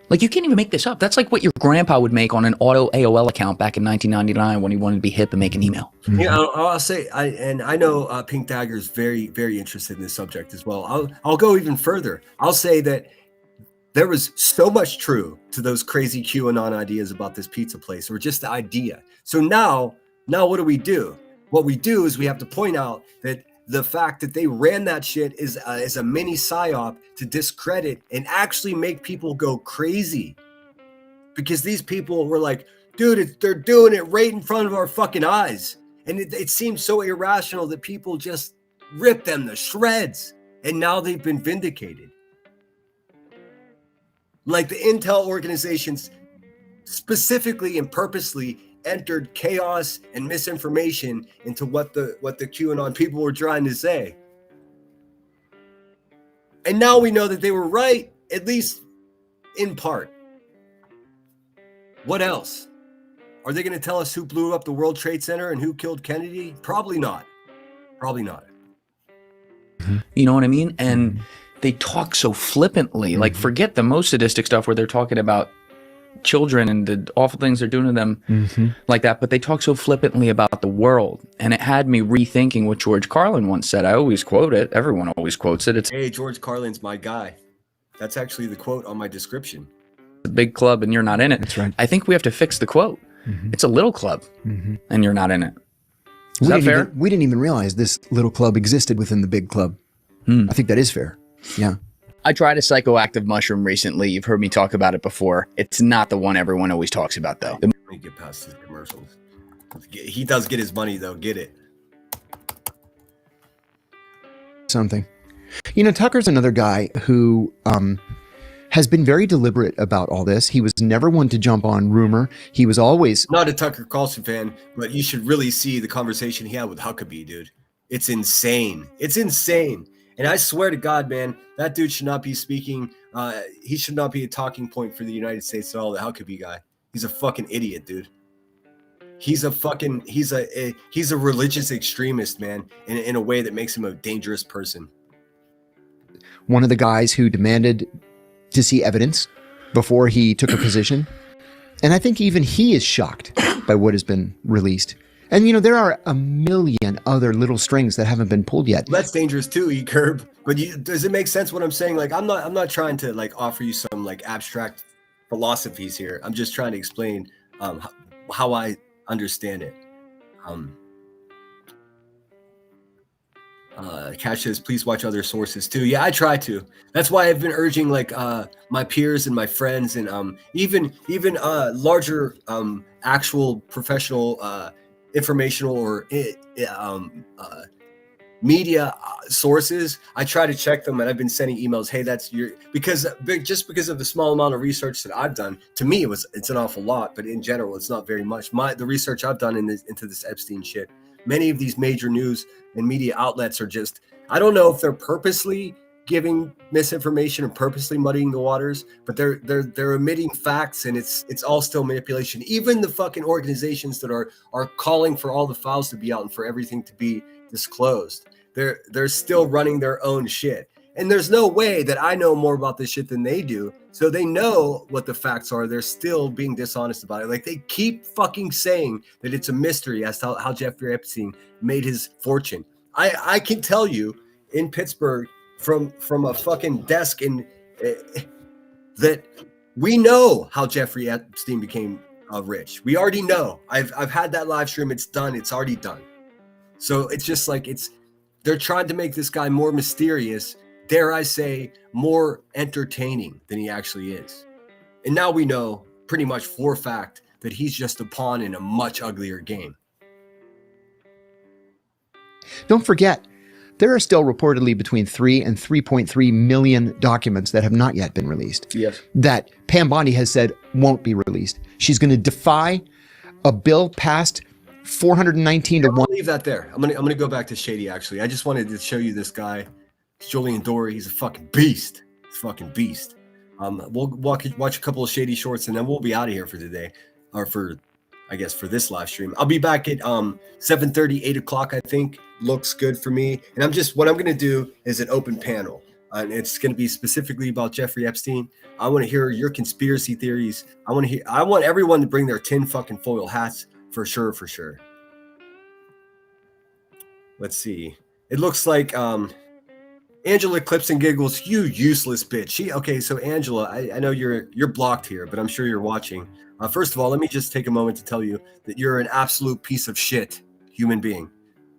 Like, you can't even make this up. That's like what your grandpa would make on an auto AOL account back in 1999 when he wanted to be hip and make an email. Yeah, I'll say, I know Pink Dagger is very, very interested in this subject as well. I'll go even further. I'll say that there was so much true to those crazy QAnon ideas about this pizza place, or just the idea. So now what do? What we do is we have to point out that the fact that they ran that shit is a mini psyop to discredit and actually make people go crazy. Because these people were like, dude, they're doing it right in front of our fucking eyes. And it seems so irrational that people just rip them to shreds. And now they've been vindicated. Like the intel organizations specifically and purposely entered chaos and misinformation into what the QAnon people were trying to say. And now we know that they were right, at least in part. What else? Are they going to tell us who blew up the World Trade Center and who killed Kennedy? Probably not. Probably not. You know what I mean? And they talk so flippantly. Like, forget the most sadistic stuff where they're talking about children and the awful things they're doing to them like that, but they talk so flippantly about the world, and it had me rethinking what George Carlin once said. I always quote it. Everyone always quotes it. It's, hey, George Carlin's my guy. That's actually the quote on my description. a big club and you're not in it. That's right. I think we have to fix the quote. It's a little club and you're not in it. Is that fair? We didn't even realize this little club existed within the big club. I think that is fair. Yeah. I tried a psychoactive mushroom recently. You've heard me talk about it before. It's not the one everyone always talks about, though. Let me get past his commercials. He does get his money, though. Get it. Something. You know, Tucker's another guy who has been very deliberate about all this. He was never one to jump on rumor. He was always... Not a Tucker Carlson fan, but you should really see the conversation he had with Huckabee, dude. It's insane. It's insane. And I swear to God, man, that dude should not be speaking. He should not be a talking point for the United States at all, the Huckabee guy. He's a fucking idiot, dude. He's a religious extremist, man, in a way that makes him a dangerous person. One of the guys who demanded to see evidence before he took a position. And I think even he is shocked by what has been released. And, you know, there are a million other little strings that haven't been pulled yet. That's dangerous too, E-Curb. But does it make sense what I'm saying? Like, I'm not trying to like offer you some like abstract philosophies here. I'm just trying to explain how I understand it. Cash says, please watch other sources too. Yeah, I try to. That's why I've been urging like my peers and my friends and even larger actual professional informational or media sources. I try to check them, and I've been sending emails. Hey, that's your because of the small amount of research that I've done. To me, it's an awful lot, but in general, it's not very much. The research I've done into this Epstein shit. Many of these major news and media outlets are just, I don't know if they're purposely giving misinformation and purposely muddying the waters, but they're omitting facts, and it's all still manipulation. Even the fucking organizations that are calling for all the files to be out and for everything to be disclosed, they're still running their own shit. And there's no way that I know more about this shit than they do. So they know what the facts are. They're still being dishonest about it. Like they keep fucking saying that it's a mystery as to how Jeffrey Epstein made his fortune. I can tell you in Pittsburgh from a fucking desk in that we know how Jeffrey Epstein became rich. We already know. I've had that live stream. It's done. It's already done. So it's just like they're trying to make this guy more mysterious, dare I say, more entertaining than he actually is. And now we know pretty much for a fact that he's just a pawn in a much uglier game. Don't forget, there are still reportedly between 3 and 3.3 million documents that have not yet been released. Yes. That Pam Bondi has said won't be released. She's going to defy a bill passed 419 to 1. I'll leave that there. I'm gonna go back to Shady, actually. I just wanted to show you this guy, Julian Dory. He's a fucking beast. He's a fucking beast. We'll watch a couple of Shady shorts, and then we'll be out of here for today, or for this live stream. I'll be back at 7:30, 8 o'clock, I think. Looks good for me. And what I'm going to do is an open panel. And it's going to be specifically about Jeffrey Epstein. I want to hear your conspiracy theories. I want everyone to bring their tin fucking foil hats for sure. Let's see. It looks like Angela Clips and Giggles, you useless bitch. Okay, so Angela, I know you're blocked here, but I'm sure you're watching. First of all, let me just take a moment to tell you that you're an absolute piece of shit human being.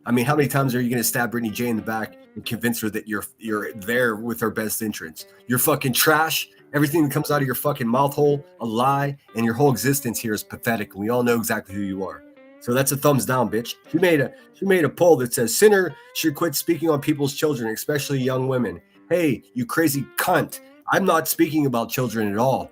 I mean, how many times are you going to stab Brittany J in the back and convince her that you're there with her best interests? You're fucking trash. Everything that comes out of your fucking mouth hole, a lie, and your whole existence here is pathetic. And we all know exactly who you are. So that's a thumbs down, bitch. She made a poll that says sinner should quit speaking on people's children, especially young women. Hey, you crazy cunt. I'm not speaking about children at all.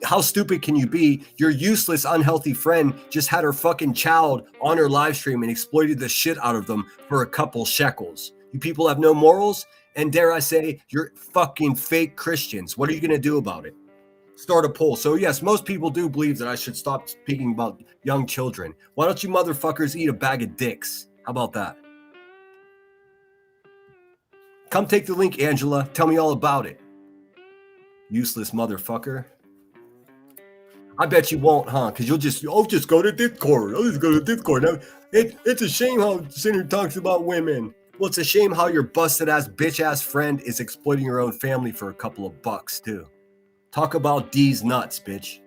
How stupid can you be? Your useless, unhealthy friend just had her fucking child on her live stream and exploited the shit out of them for a couple shekels. You people have no morals, and dare I say, you're fucking fake Christians. What are you going to do about it? Start a poll. So yes, most people do believe that I should stop speaking about young children. Why don't you motherfuckers eat a bag of dicks? How about that? Come take the link, Angela. Tell me all about it. Useless motherfucker. I bet you won't, huh? Because I'll just go to Discord. I'll just go to Discord. Now, it's a shame how Sinner talks about women. Well, it's a shame how your busted-ass, bitch-ass friend is exploiting your own family for a couple of bucks, too. Talk about D's nuts, bitch.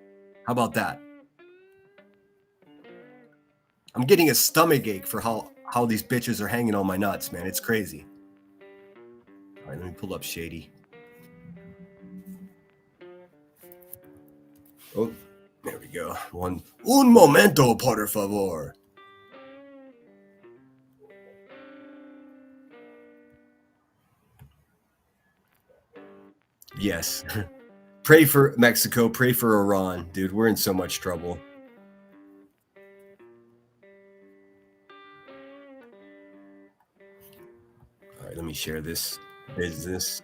How about that? I'm getting a stomach ache for how these bitches are hanging on my nuts, man. It's crazy. All right, let me pull up Shady. Oh, there we go. Un momento, por favor. Yes. Pray for Mexico. Pray for Iran. Dude, we're in so much trouble. All right, let me share this business.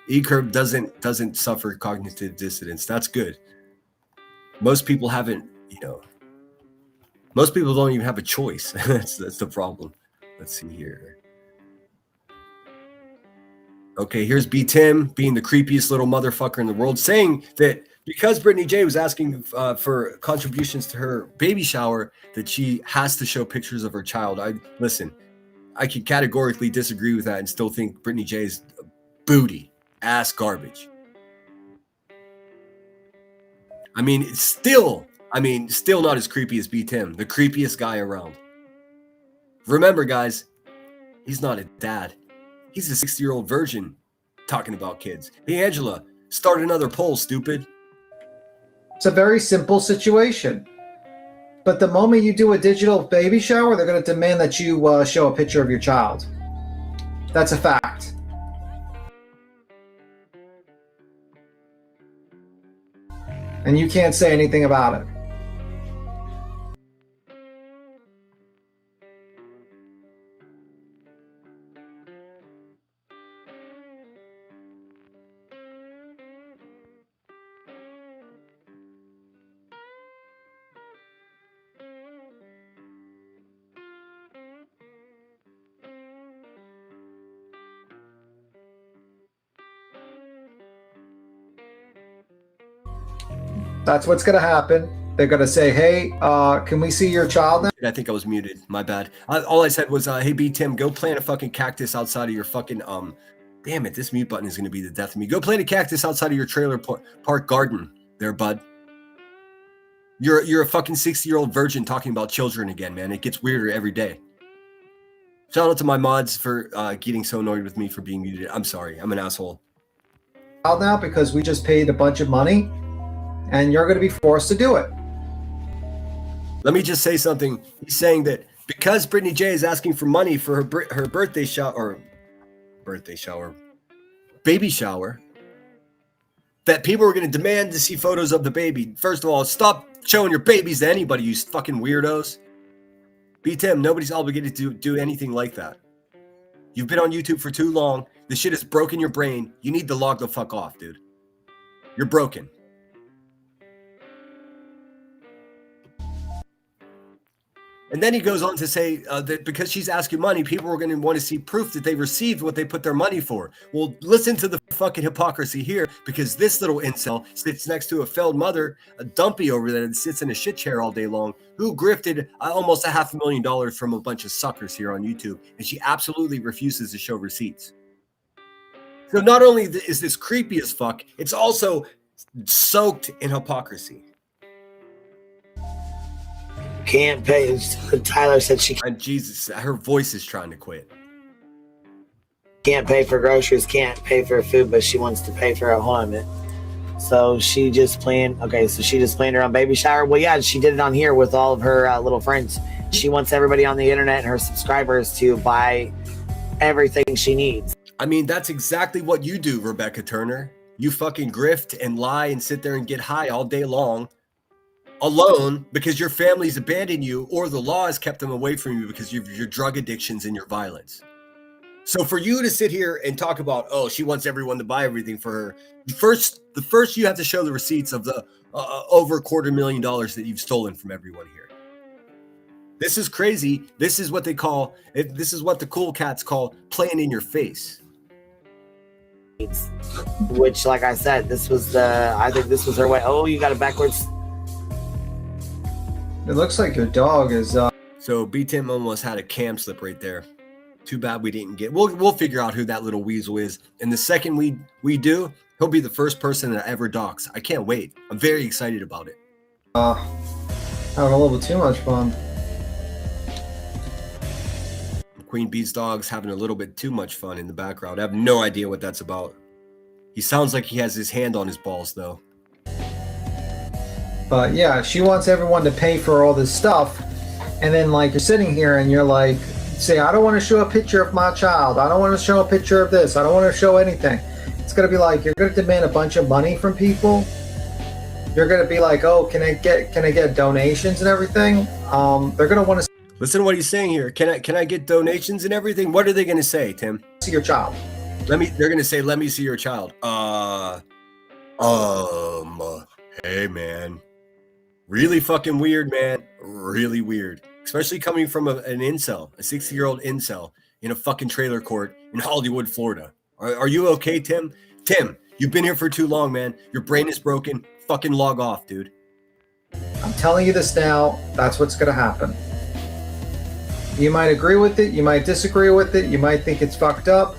E-curb doesn't suffer cognitive dissonance. That's good. Most people haven't, most people don't even have a choice. that's the problem. Let's see here. Okay, here's B. Tim being the creepiest little motherfucker in the world, saying that because Brittany J was asking for contributions to her baby shower, that she has to show pictures of her child. I could categorically disagree with that and still think Brittany J is booty, ass garbage. I mean, it's still not as creepy as B. Tim, the creepiest guy around. Remember, guys, he's not a dad. He's a 60-year-old virgin talking about kids. Hey, Angela, start another poll, stupid. It's a very simple situation. But the moment you do a digital baby shower, they're going to demand that you show a picture of your child. That's a fact. And you can't say anything about it. That's what's going to happen. They're going to say, hey, can we see your child now? I think I was muted. My bad. All I said was, hey, B. Tim, go plant a fucking cactus outside of your fucking, damn it, this mute button is going to be the death of me. Go plant a cactus outside of your trailer park garden there, bud. You're a fucking 60-year-old virgin talking about children again, man. It gets weirder every day. Shout out to my mods for getting so annoyed with me for being muted. I'm sorry. I'm an asshole. Now because we just paid a bunch of money and you're going to be forced to do it. Let me just say something. He's saying that because Brittany J is asking for money for her baby shower, that people are going to demand to see photos of the baby. First of all, stop showing your babies to anybody, you fucking weirdos. B. Tim, nobody's obligated to do anything like that. You've been on YouTube for too long. This shit has broken your brain. You need to log the fuck off, dude. You're broken. And then he goes on to say that because she's asking money, people are going to want to see proof that they received what they put their money for. Well, listen to the fucking hypocrisy here, because this little incel sits next to a failed mother, a dumpy over there that sits in a shit chair all day long, who grifted almost $500,000 from a bunch of suckers here on YouTube, and she absolutely refuses to show receipts. So not only is this creepy as fuck, it's also soaked in hypocrisy. Can't pay. Tyler said she and Jesus, her voice is trying to quit. Can't pay for groceries, can't pay for food, but she wants to pay for a home. So she just planned. Okay, so she just planned her own baby shower. Well, yeah, she did it on here with all of her little friends. She wants everybody on the internet and her subscribers to buy everything she needs. I mean, that's exactly what you do, Rebecca Turner. You fucking grift and lie and sit there and get high all day long. Alone because your family's abandoned you or the law has kept them away from you because of your drug addictions and your violence. So for you to sit here and talk about, oh, she wants everyone to buy everything for her. The first you have to show the receipts of the over $250,000 that you've stolen from everyone here. This is crazy. This is what they call, this is what the cool cats call playing in your face. Which, like I said, I think this was her way. Oh, you got it backwards. It looks like your dog is. So B. Tim almost had a cam slip right there. Too bad we didn't get. We'll figure out who that little weasel is, and the second we do, he'll be the first person that ever dox. I can't wait. I'm very excited about it. Having a little too much fun. Queen Bee's dog's having a little bit too much fun in the background. I have no idea what that's about. He sounds like he has his hand on his balls though. But yeah, she wants everyone to pay for all this stuff. And then like you're sitting here and you're like, say, I don't want to show a picture of my child. I don't want to show a picture of this. I don't want to show anything. It's going to be like, you're going to demand a bunch of money from people. You're going to be like, oh, can I get donations and everything? They're going to want to listen to what he's saying here. Can I get donations and everything? What are they going to say, Tim? See your child. They're going to say, let me see your child. Hey man. Really fucking weird, man. Really weird. Especially coming from an incel, a 60-year-old incel in a fucking trailer court in Hollywood, Florida. Are you okay, Tim? Tim, you've been here for too long, man. Your brain is broken. Fucking log off, dude. I'm telling you this now. That's what's going to happen. You might agree with it. You might disagree with it. You might think it's fucked up.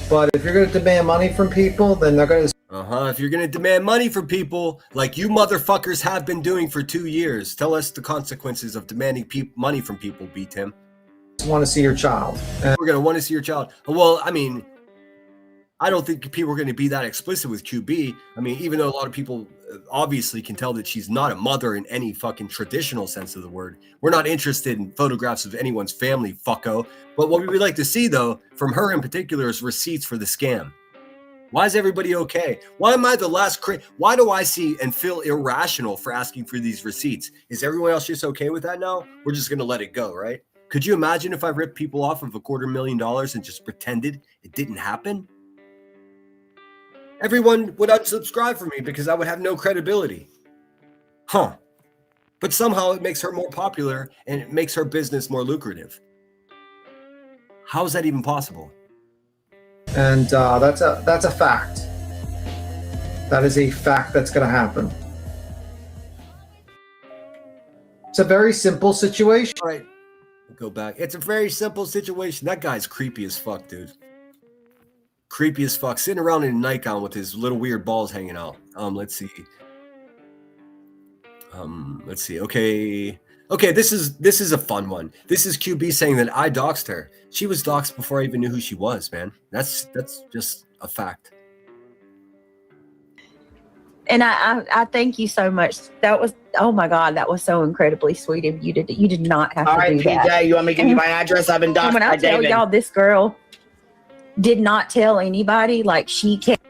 But if you're going to demand money from people, then they're going to... If you're going to demand money from people like you motherfuckers have been doing for 2 years, tell us the consequences of demanding money from people, B. Tim. Want to see your child. We're going to want to see your child. Well, I mean, I don't think people are going to be that explicit with QB. I mean, even though a lot of people obviously can tell that she's not a mother in any fucking traditional sense of the word. We're not interested in photographs of anyone's family, fucko. But what we would like to see, though, from her in particular, is receipts for the scam. Why is everybody okay? Why am I the last why do I see and feel irrational for asking for these receipts? Is everyone else just okay with that now? We're just going to let it go, right? Could you imagine if I ripped people off of $250,000 and just pretended it didn't happen? Everyone would unsubscribe from me because I would have no credibility. But somehow it makes her more popular and it makes her business more lucrative. How is that even possible? And that's a fact. That is a fact that's going to happen. It's a very simple situation. All right, go back. It's a very simple situation. That guy's creepy as fuck, dude. Creepy as fuck. Sitting around in a nightgown with his little weird balls hanging out. Let's see. Okay, this is a fun one. This is QB saying that I doxed her. She was doxed before I even knew who she was, man. That's just a fact. And I thank you so much. That was, oh my God, that was so incredibly sweet of you. You did not have to do that. PJ, you want me to give you my address? I've been doxed When I by tell David. y'all, this girl did not tell anybody. Like, she can't.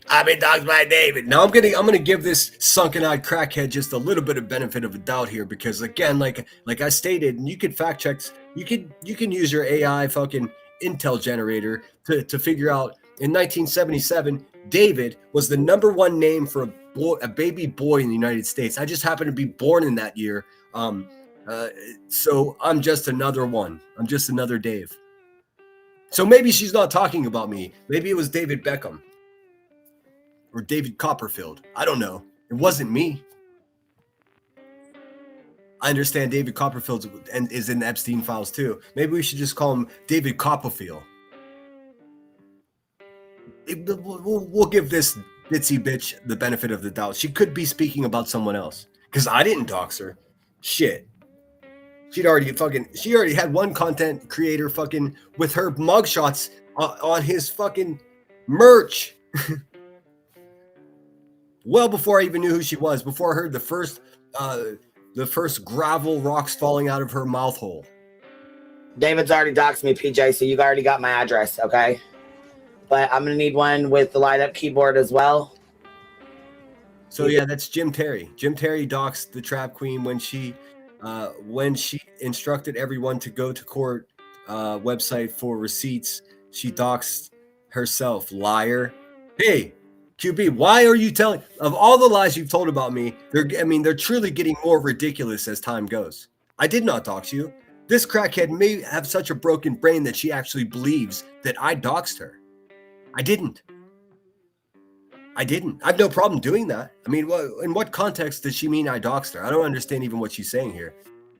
I've been doxed by David. Now I'm gonna give this sunken-eyed crackhead just a little bit of benefit of a doubt here, because again, like I stated, and you can fact check, you can use your AI fucking intel generator to figure out. In 1977, David was the #1 name for a baby boy in the United States. I just happened to be born in that year, so I'm just another one. I'm just another Dave. So maybe she's not talking about me. Maybe it was David Beckham. Or David Copperfield. I don't know. It wasn't me. I understand David Copperfield is in the Epstein files too. Maybe we should just call him David Copperfield. We'll give this ditzy bitch the benefit of the doubt. She could be speaking about someone else. Because I didn't dox her. Shit. She already had one content creator fucking with her mugshots on his fucking merch. Well before I even knew who she was, before I heard the first gravel rocks falling out of her mouth hole. David's already doxed me, PJ, so you've already got my address, okay? But I'm gonna need one with the light up keyboard as well. So yeah, that's Jim Terry. Jim Terry doxed the Trap Queen when she instructed everyone to go to court website for receipts. She doxed herself. Liar. Hey, QB, why are you telling, of all the lies you've told about me, they're truly getting more ridiculous as time goes. I did not dox you. This crackhead may have such a broken brain that she actually believes that I doxed her. I didn't. I have no problem doing that. I mean, in what context does she mean I doxed her? I don't understand even what she's saying here.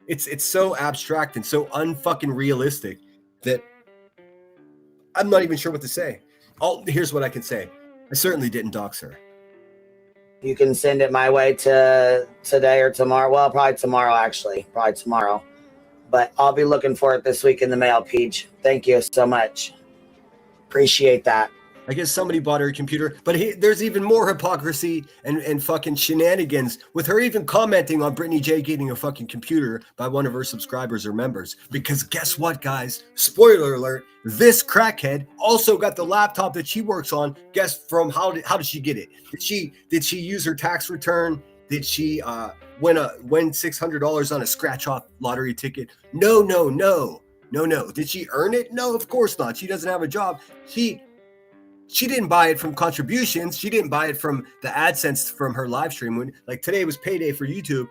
It's so abstract and so unfucking realistic that I'm not even sure what to say. Here's what I can say. I certainly didn't dox her. You can send it my way to today or tomorrow. Well, probably tomorrow, actually. Probably tomorrow. But I'll be looking for it this week in the mail, Peach. Thank you so much. Appreciate that. I guess somebody bought her a computer, but there's even more hypocrisy and fucking shenanigans with her even commenting on Brittany J getting a fucking computer by one of her subscribers or members. Because guess what, guys? Spoiler alert, this crackhead also got the laptop that she works on. Guess from how did she get it? Did she use her tax return? Did she win $600 on a scratch-off lottery ticket? No. Did she earn it? No, of course not. She doesn't have a job. She didn't buy it from contributions. She didn't buy it from the AdSense from her live stream. When, like, today was payday for YouTube.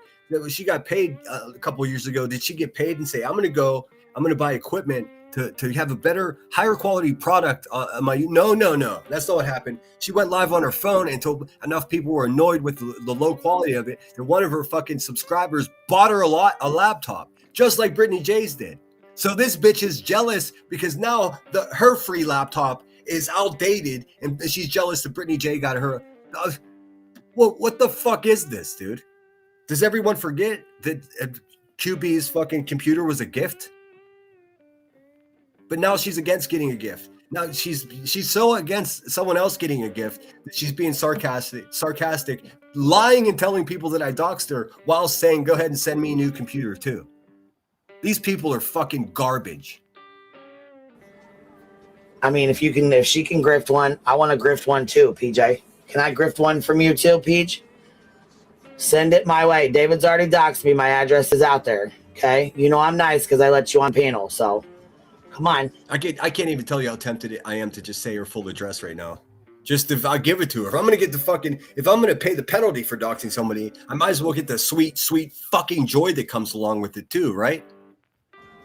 She got paid a couple years ago. Did she get paid and say, I'm going to buy equipment to have a better, higher quality product? No. That's not what happened. She went live on her phone until enough people were annoyed with the low quality of it. And one of her fucking subscribers bought her a laptop, just like Brittany J's did. So this bitch is jealous because now her free laptop is outdated, and she's jealous that Brittany J got her. What the fuck is this, dude? Does everyone forget that QB's fucking computer was a gift? But now she's against getting a gift. Now she's so against someone else getting a gift that she's being sarcastic, lying and telling people that I doxed her while saying, go ahead and send me a new computer too. These people are fucking garbage. I mean, if she can grift one, I want to grift one too, PJ. Can I grift one from you too, Peach? Send it my way. David's already doxed me. My address is out there. Okay? You know I'm nice because I let you on panel, so come on. I can't even tell you how tempted I am to just say her full address right now. Just if I give it to her. If I'm gonna get if I'm gonna pay the penalty for doxing somebody, I might as well get the sweet, sweet fucking joy that comes along with it too, right?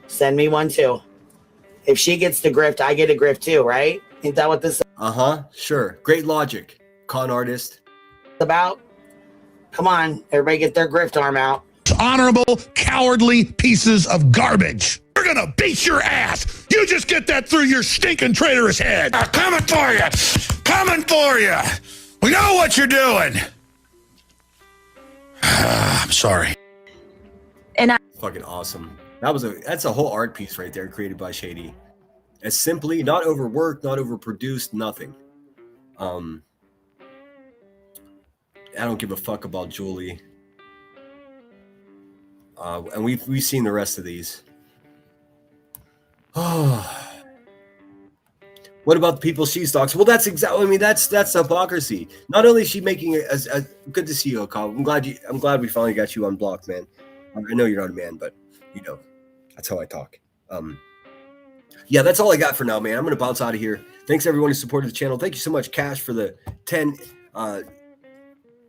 Send me one too. If she gets the grift, I get a grift too, right? Ain't that what this is Sure. Great logic, con artist. About? Come on, everybody get their grift arm out. Honorable, cowardly pieces of garbage. We're gonna beat your ass. You just get that through your stinking traitorous head. Coming for you. Coming for you. We know what you're doing. I'm sorry. And Fucking awesome. That's a whole art piece right there created by Shady. As simply, not overworked, not overproduced, nothing. I don't give a fuck about Julie. And we've seen the rest of these. What about the people she's doxed? Well, that's exactly. I mean, that's hypocrisy. Not only is she making it as good to see you, Kyle. I'm glad we finally got you unblocked, man. I know you're not a man, but you know, that's how I talk. Yeah, that's all I got for now, man. I'm gonna bounce out of here. Thanks everyone who supported the channel. Thank you so much, Cash, for the 10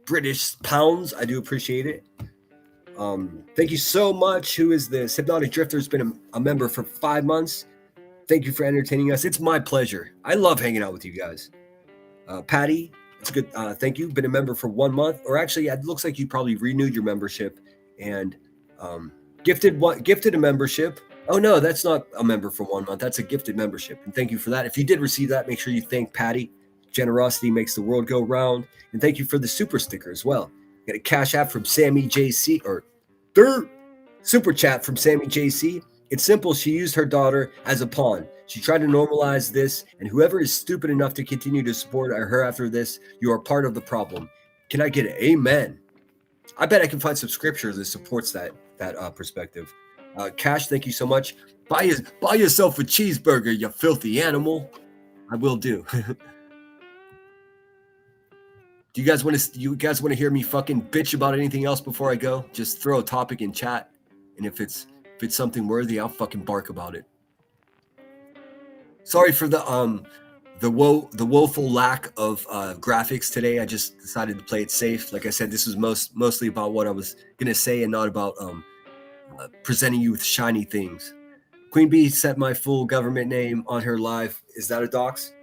British pounds. I do appreciate it. Thank you so much. Who is this? Hypnotic Drifter has been a member for 5 months. Thank you for entertaining us. It's my pleasure. I love hanging out with you guys. Patty, it's good. Thank you. Been a member for 1 month, or actually, it looks like you probably renewed your membership and gifted a membership. Oh no, that's not a member for 1 month. That's a gifted membership, and thank you for that. If you did receive that, make sure you thank Patty. Generosity makes the world go round, and thank you for the super sticker as well. Got a cash app from Sammy JC or super chat from Sammy JC. It's simple. She used her daughter as a pawn. She tried to normalize this, and whoever is stupid enough to continue to support her after this, you are part of the problem. Can I get an amen? I bet I can find some scripture that supports that perspective. Cash, thank you so much. Buy yourself a cheeseburger, you filthy animal. I will do. Do you guys want to hear me fucking bitch about anything else before I go? Just throw a topic in chat, and if it's something worthy, I'll fucking bark about it. Sorry for the woeful lack of graphics today. I just decided to play it safe. Like I said, this was mostly about what I was gonna say and not about presenting you with shiny things. Queen Bee set my full government name on her live. Is that a dox?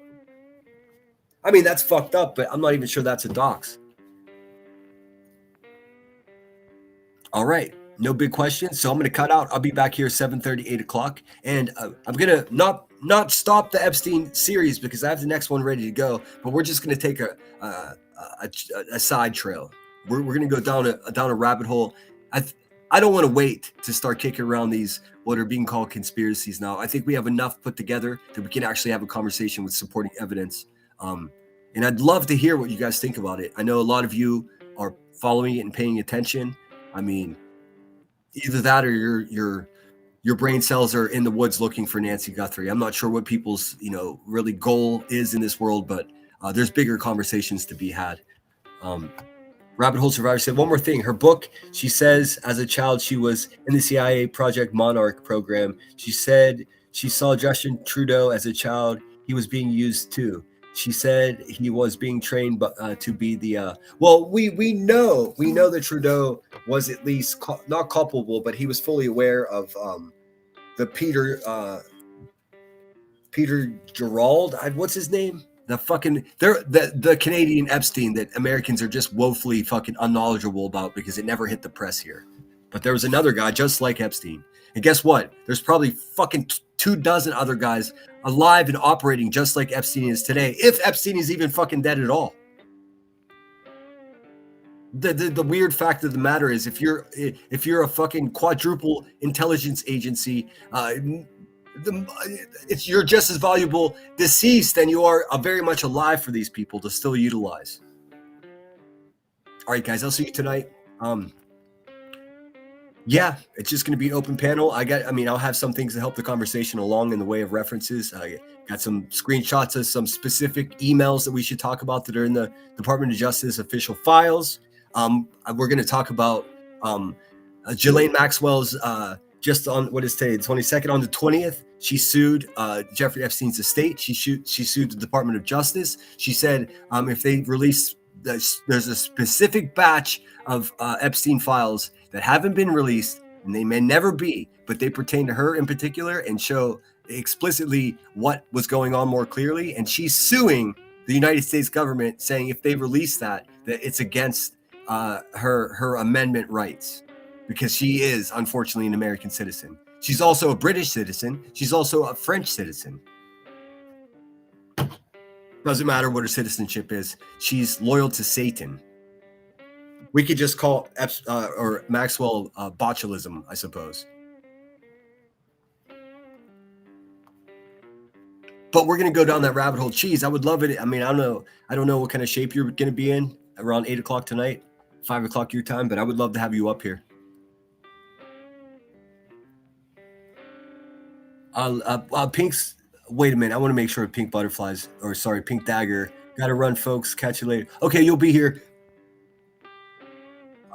I mean, that's fucked up, but I'm not even sure that's a dox. All right. No big questions, so I'm going to cut out. I'll be back here 7:30, 8 o'clock, and I'm going to not stop the Epstein series because I have the next one ready to go, but we're just going to take a side trail. We're going to go down a rabbit hole. I don't want to wait to start kicking around these what are being called conspiracies now. I think we have enough put together that we can actually have a conversation with supporting evidence. And I'd love to hear what you guys think about it. I know a lot of you are following it and paying attention. I mean, either that or your brain cells are in the woods looking for Nancy Guthrie. I'm not sure what people's really goal is in this world, but there's bigger conversations to be had. Rabbit Hole Survivor said one more thing. Her book, she says as a child she was in the CIA Project Monarch program. She said she saw Justin Trudeau as a child. He was being used too. She said he was being trained to be the we know that Trudeau was at least not culpable, but he was fully aware of the Peter Gerald, what's his name? The Canadian Epstein that Americans are just woefully fucking unknowledgeable about because it never hit the press here. But there was another guy just like Epstein. And guess what? There's probably fucking 24 other guys alive and operating just like Epstein is today, if Epstein is even fucking dead at all. The weird fact of the matter is, if you're a fucking quadruple intelligence agency, you're just as valuable deceased than you are very much alive for these people to still utilize. All right, guys, I'll see you tonight. Yeah, it's just going to be an open panel. I'll have some things to help the conversation along in the way of references. I got some screenshots of some specific emails that we should talk about that are in the Department of Justice official files. We're going to talk about Ghislaine Maxwell's just on what is today, the 22nd. On the 20th, she sued Jeffrey Epstein's estate. She sued the Department of Justice. She said if they release, there's a specific batch of Epstein files that haven't been released, and they may never be, but they pertain to her in particular and show explicitly what was going on more clearly. And she's suing the United States government, saying if they release that it's against her amendment rights, because she is unfortunately an American citizen. She's also a British citizen. She's also a French citizen. Doesn't matter what her citizenship is. She's loyal to Satan. We could just call or Maxwell botulism, I suppose. But we're going to go down that rabbit hole. Cheese, I would love it. I mean, I don't know what kind of shape you're going to be in around 8 o'clock tonight, 5 o'clock your time, but I would love to have you up here. Pink's, wait a minute. I want to make sure Pink Butterflies, or sorry, Pink Dagger. Got to run, folks. Catch you later. Okay, you'll be here.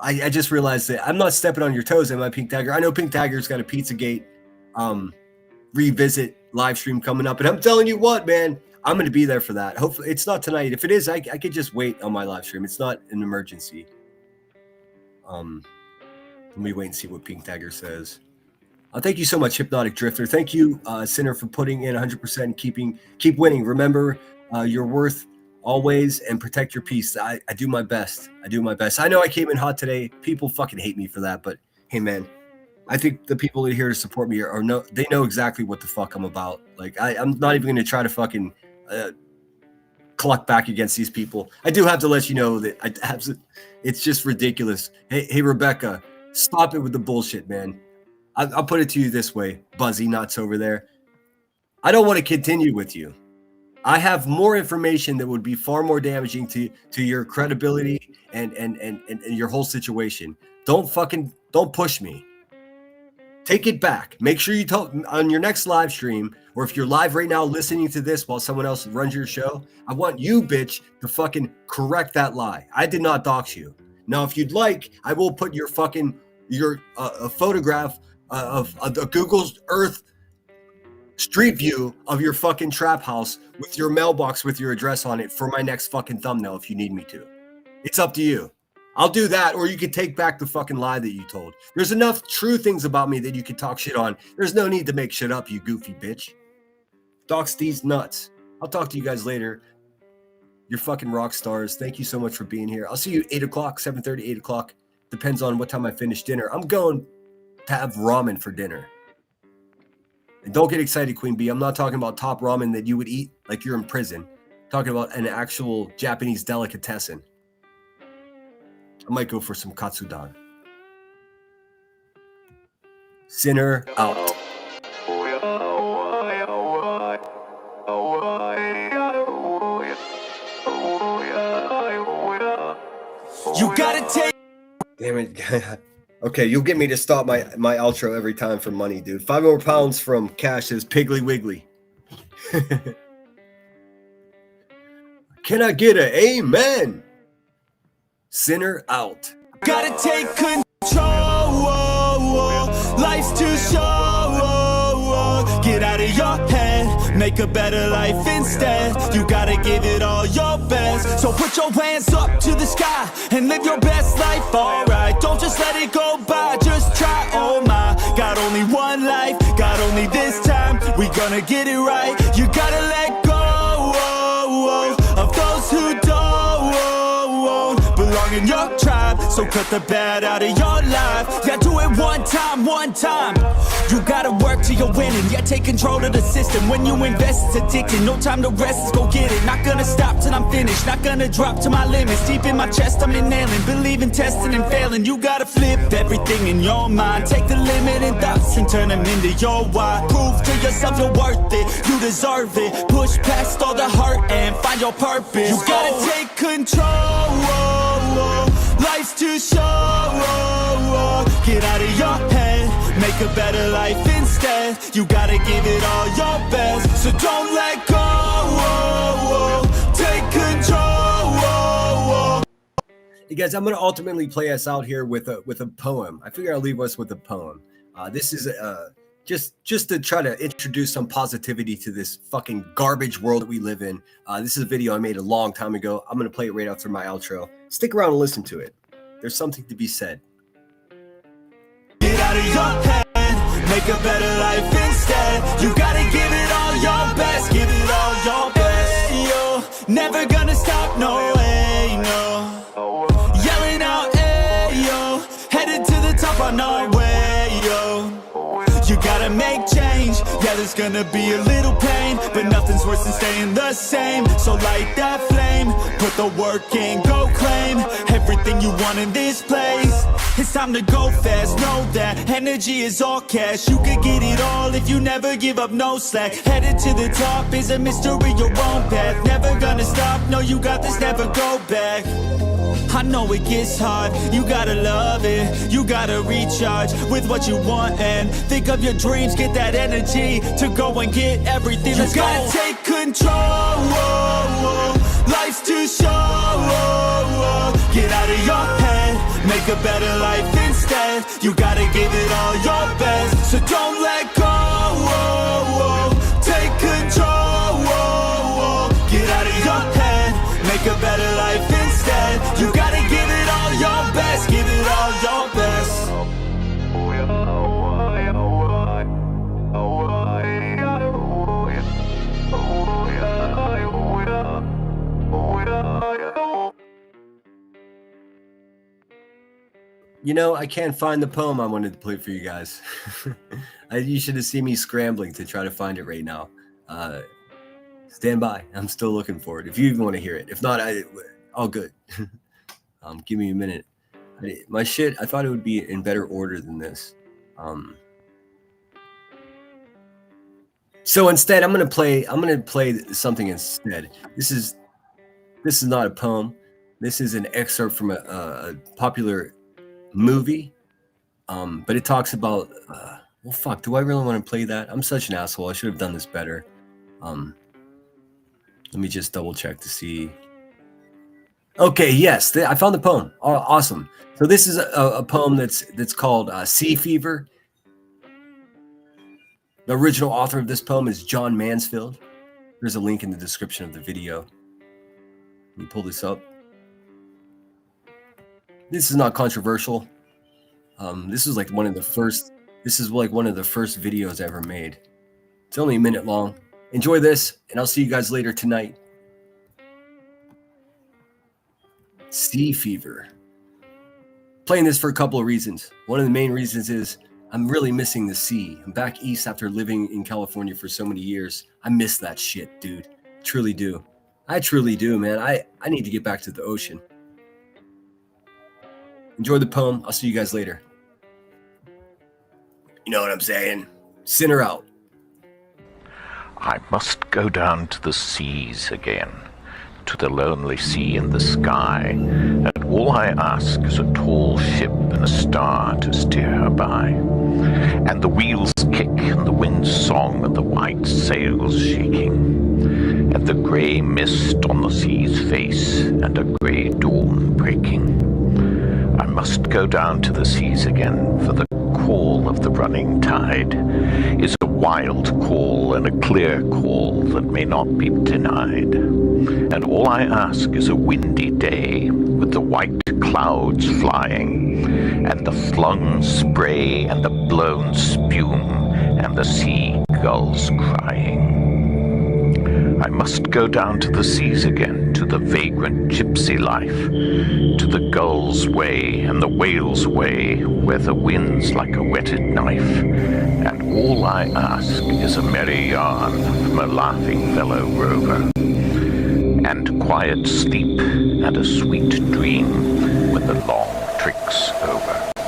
I just realized that I'm not stepping on your toes, am I, Pink Dagger? I know Pink Dagger's got a Pizzagate revisit live stream coming up, and I'm telling you what, man, I'm going to be there for that. Hopefully, it's not tonight. If it is, I could just wait on my live stream. It's not an emergency. Let me wait and see what Pink Dagger says. Thank you so much, Hypnotic Drifter. Thank you, Sinner, for putting in 100% and keep winning. Remember, your worth always, and protect your peace. I do my best. I know I came in hot today. People fucking hate me for that, but hey, man, I think the people that are here to support me they know exactly what the fuck I'm about. Like, I'm not even going to try to fucking cluck back against these people. I do have to let you know that it's just ridiculous. Hey, Rebecca, stop it with the bullshit, man. I'll put it to you this way, Buzzy Nuts over there. I don't want to continue with you. I have more information that would be far more damaging to your credibility and your whole situation. Don't push me. Take it back. Make sure you tell on your next live stream, or if you're live right now listening to this while someone else runs your show, I want you, bitch, to fucking correct that lie. I did not dox you. Now, if you'd like, I will put your a photograph of the Google's Earth Street View of your fucking trap house with your mailbox with your address on it for my next fucking thumbnail if you need me to. It's up to you. I'll do that, or you could take back the fucking lie that you told. There's enough true things about me that you could talk shit on. There's no need to make shit up, you goofy bitch. Dox these nuts. I'll talk to you guys later. You're fucking rock stars. Thank you so much for being here. I'll see you 8 o'clock, 7:30, 8 o'clock. Depends on what time I finish dinner. I'm going to have ramen for dinner. And don't get excited, Queen Bee. I'm not talking about top ramen that you would eat like you're in prison. I'm talking about an actual Japanese delicatessen. I might go for some katsudon. Sinner out. You gotta take. Damn it. Okay, you'll get me to stop my outro every time for money, dude. 5 more pounds from Cash says Piggly Wiggly. Can I get an amen? Sinner out. Gotta take control. Life's too short. Get out of your head. Make a better life instead. You gotta give it all your best. So put your hands up to the sky and live your best life, alright. Don't just let it go by, just try, oh my. Got only one life, got only this time. We gonna get it right. You gotta let go of those who don't belong in your tribe. So So cut the bad out of your life. Yeah, do it one time, one time. You gotta work till you're winning. Yeah, take control of the system. When you invest, it's addicting. No time to rest, let's go get it. Not gonna stop till I'm finished. Not gonna drop to my limits. Deep in my chest, I'm inhaling. Believing, testing, and failing. You gotta flip everything in your mind. Take the limiting thoughts and turn them into your why. Prove to yourself you're worth it. You deserve it. Push past all the hurt and find your purpose. You gotta take control. Life's too short. Get out of your head. Make a better life instead. You gotta give it all your best. So don't let go. Take control. Hey guys, I'm gonna ultimately play us out here with a poem. I figure I'll leave us with a poem. This is just to try to introduce some positivity to this fucking garbage world that we live in. This is a video I made a long time ago. I'm gonna play it right after my outro. Stick around and listen to it. There's something to be said. Get out of your head, make a better life instead. You gotta give it all your best, give it all your best. Yo, never gonna stop, no way, no. Yelling out, hey, yo, headed to the top on our way, yo. You gotta make change, yeah, there's gonna be a little pain, but nothing's worse than staying the same. So light that flame, put the work in, go claim everything you want in this place. It's time to go fast, know that energy is all cash. You could get it all if you never give up, no slack. Headed to the top is a mystery, your own path. Never gonna stop, no, you got this, never go back. I know it gets hard, you gotta love it. You gotta recharge with what you want and think of your dreams. Get that energy to go and get everything. Let's go. You gotta take control. Life's too short. Get out of your head, make a better life instead. You gotta give it all your best, so don't let go. Take control. Get out of your head, make a better life instead. You gotta give it all your best, give it all your best. You know, I can't find the poem I wanted to play for you guys. You should have seen me scrambling to try to find it right now. Stand by. I'm still looking for it. If you even want to hear it. If not, all good. Give me a minute. My shit, I thought it would be in better order than this. So instead, I'm gonna play something instead. This is not a poem. This is an excerpt from a popular movie. But it talks about well, fuck, do I really want to play that? I'm such an asshole. I should have done this better. Let me just double check to see. Okay, yes, I found the poem. Oh, awesome. So this is a poem that's called Sea Fever. The original author of this poem is John Mansfield. There's a link in the description of the video. Let me pull this up. This is not controversial. This is like one of the first videos I ever made. It's only a minute long. Enjoy this, and I'll see you guys later tonight. Sea Fever. Playing this for a couple of reasons. One of the main reasons is I'm really missing the sea. I'm back east after living in California for so many years. I miss that shit, dude. Truly do. I truly do, man. I need to get back to the ocean. Enjoy the poem. I'll see you guys later. You know what I'm saying? Sinner out. I must go down to the seas again, to the lonely sea in the sky, and all I ask is a tall ship and a star to steer her by, and the wheels kick and the wind's song and the white sails shaking, and the grey mist on the sea's face and a grey dawn breaking. I must go down to the seas again, for the call of the running tide is a wild call and a clear call that may not be denied. And all I ask is a windy day with the white clouds flying and the flung spray and the blown spume and the seagulls crying. I must go down to the seas again to the vagrant gypsy life, to the gull's way and the whale's way, where the wind's like a whetted knife. And all I ask is a merry yarn from a laughing fellow rover, and quiet sleep and a sweet dream when the long trick's over.